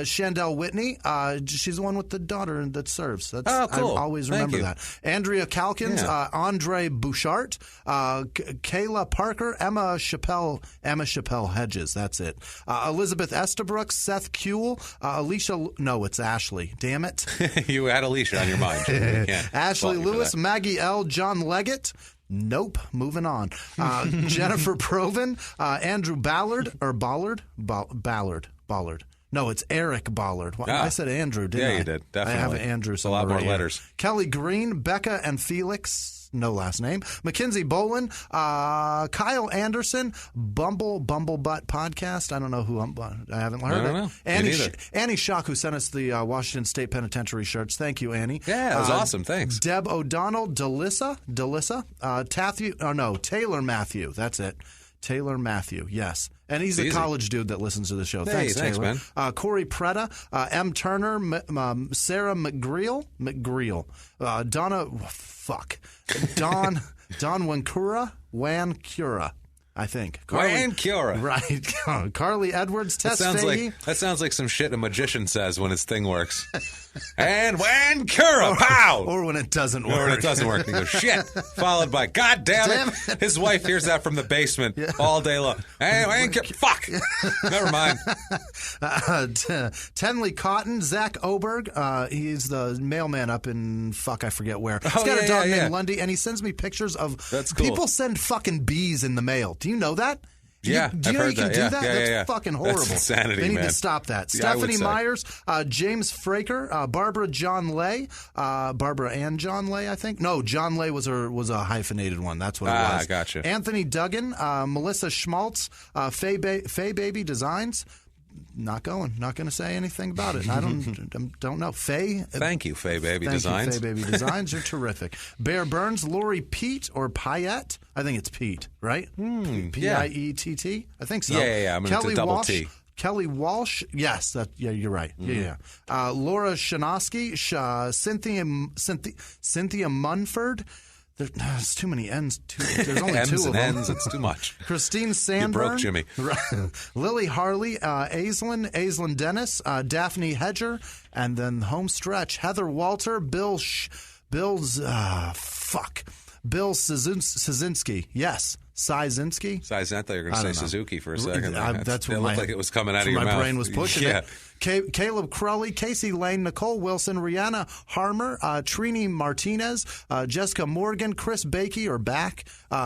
Chandel Whitney. She's the one with the daughter that serves. That's,
Oh, cool.
I always
Thank
remember
you.
that. Andrea Calkins,
Yeah.
Andre Bouchard, Kayla Parker, Emma Chappelle Hedges. That's it. Elizabeth Estabrook, Seth Kuehl, Alicia. No, it's Ashley. Damn it.
You had Alicia on your mind. You can't
Ashley
fault you for
Lewis,
that.
Maggie L, John Leggett. Nope. Moving on. Jennifer Proven, Andrew Ballard. No, it's Eric Ballard. Well,
Ah.
I said Andrew, didn't I?
Yeah, you did. Definitely.
I have an Andrew
It's a lot
somewhere
more
right here.
letters.
Kelly Green, Becca and Felix. No last name. Mackenzie Bolin, Kyle Anderson, Bumblebutt Podcast. I don't know who I haven't heard
I don't
it.
know. Me
Annie,
neither.
Annie Schock, who sent us the Washington State Penitentiary shirts. Thank you, Annie.
Yeah, that was awesome. Thanks.
Deb O'Donnell, Taylor Matthew. That's it. Taylor Matthew, yes. And he's a
Easy.
college dude that listens to the show.
Hey,
Thanks,
thanks,
Taylor.
man.
Corey Preda, M. Turner, Sarah McGreal, Donna, Don Wancura, I think.
Wancura.
Right. Carly Edwards, Tess Fahey.
That sounds like some shit a magician says when his thing works. And Wancura, pow!
Or when it doesn't work.
Or when it doesn't work. He goes, shit. Followed by, God damn it. His wife hears that from the basement all day long. And Wancura, fuck. Never mind.
Tenley Cotton, Zach Oberg. He's the mailman up in I forget where. He's got
yeah,
a dog
yeah,
named
yeah.
Lundy, and he sends me pictures of
That's cool.
people send fucking bees in the mail. Do you know that? Do you
Yeah,
know
I've
you
heard
can
that.
do
Yeah,
that?
yeah,
That's
yeah.
fucking
That's
horrible.
insanity,
They need
man.
to stop that.
Yeah, I would
Stephanie
say.
Myers, James Fraker, Barbara John Lay, Barbara Ann John Lay, I think. No, John Lay was a hyphenated one. That's what it was.
Gotcha.
Anthony Duggan, Melissa Schmaltz, Faye Baby Designs. Not going to say anything about it. I don't know. Faye.
Thank you, Faye Baby
Thank
Designs.
you, Faye Baby Designs. You're terrific. Bear Burns, Lori Pete or Piette. I think it's Pete, right? Piett. I think so.
Yeah. I'm going to double
Walsh,
T.
Kelly Walsh. Yes, you're right. Yeah. Laura Shanoski, Cynthia Munford. There's too many N's. There's only
M's
two
and
of them.
N's, it's too much.
Christine
You
Sandburn.
broke Jimmy.
Lily Harley, Aislinn Dennis, Daphne Hedger, and then home stretch, Heather Walter, Bill Szynski. Yes. Szynski.
I thought you were going to say Suzuki for a second.
That's
it
what
looked like it was coming out of your
my
mouth.
brain was pushing
Yeah.
it. Caleb Crowley, Casey Lane, Nicole Wilson, Rihanna Harmer, Trini Martinez, Jessica Morgan, Chris Bakey or Back,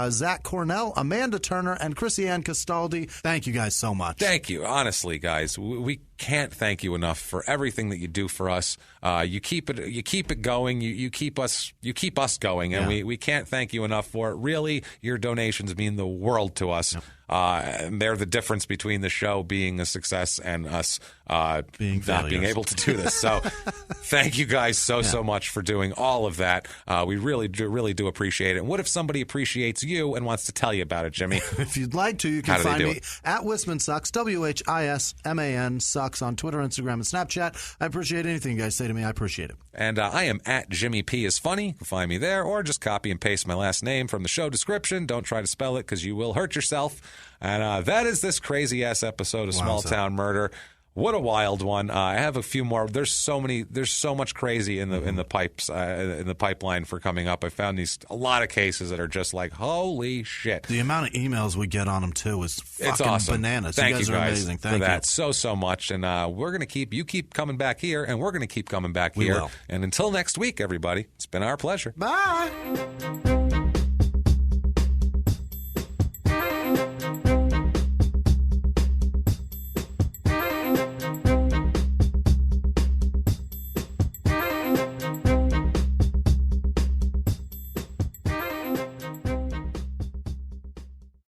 Zach Cornell, Amanda Turner, and Chrissy-Ann Castaldi. Thank you guys so much.
Thank you. Honestly, guys, we can't thank you enough for everything that you do for us. You keep it going. You keep us going, and we can't thank you enough for it. Really, your donations mean the world to us. Yep. And they're the difference between the show being a success and us not being able to do this. So thank you guys so much for doing all of that. We really do appreciate it. And what if somebody appreciates you and wants to tell you about it, Jimmy?
If you'd like to, you can
How do they
find
do
me
it?
at Whisman Sucks, WHISMAN Sucks on Twitter, Instagram, and Snapchat. I appreciate anything you guys say to me. I appreciate it.
And I am at Jimmy P is Funny. You can find me there, or just copy and paste my last name from the show description. Don't try to spell it because you will hurt yourself. And that is this crazy-ass episode of Small Town Murder. What a wild one! I have a few more. There's so much crazy in the pipeline for coming up. I found a lot of cases that are just like, holy shit.
The amount of emails we get on them too is fucking
It's awesome.
bananas.
Thank
you guys are amazing.
for
Thank
that
you.
so much. And we're gonna keep coming back here, and we're gonna keep coming back
We
here.
will.
And until next week, everybody, it's been our pleasure.
Bye.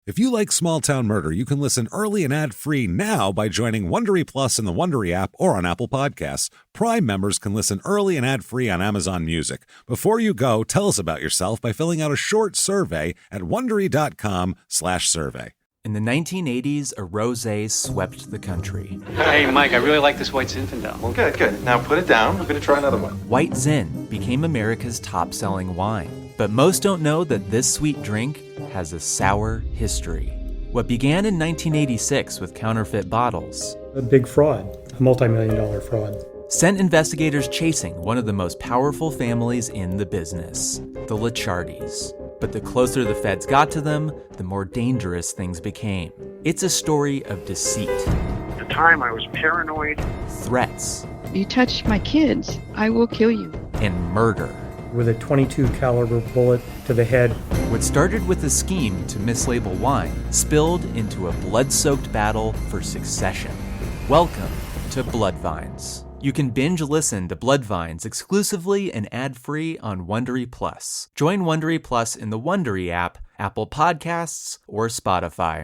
If you like Small Town Murder, you can listen early and ad-free now by joining Wondery Plus in the Wondery app or on Apple Podcasts. Prime members can listen early and ad-free on Amazon Music. Before you go, tell us about yourself by filling out a short survey at Wondery.com/survey.
In the 1980s, a rosé swept the country.
Hey, Mike, I really like this White Zinfandel.
Well, good. Now put it down. We're going to try another one.
White Zin became America's top-selling wine. But most don't know that this sweet drink has a sour history. What began in 1986 with counterfeit bottles,
a big fraud, a multi-million-dollar fraud,
sent investigators chasing one of the most powerful families in the business, the Licciardis. But the closer the feds got to them, the more dangerous things became. It's a story of deceit.
At the time, I was paranoid.
Threats.
You touch my kids, I will kill you.
And murder.
With a .22 caliber bullet to the head.
What started with a scheme to mislabel wine spilled into a blood-soaked battle for succession. Welcome to Bloodvines. You can binge listen to Bloodvines exclusively and ad-free on Wondery Plus. Join Wondery Plus in the Wondery app, Apple Podcasts, or Spotify.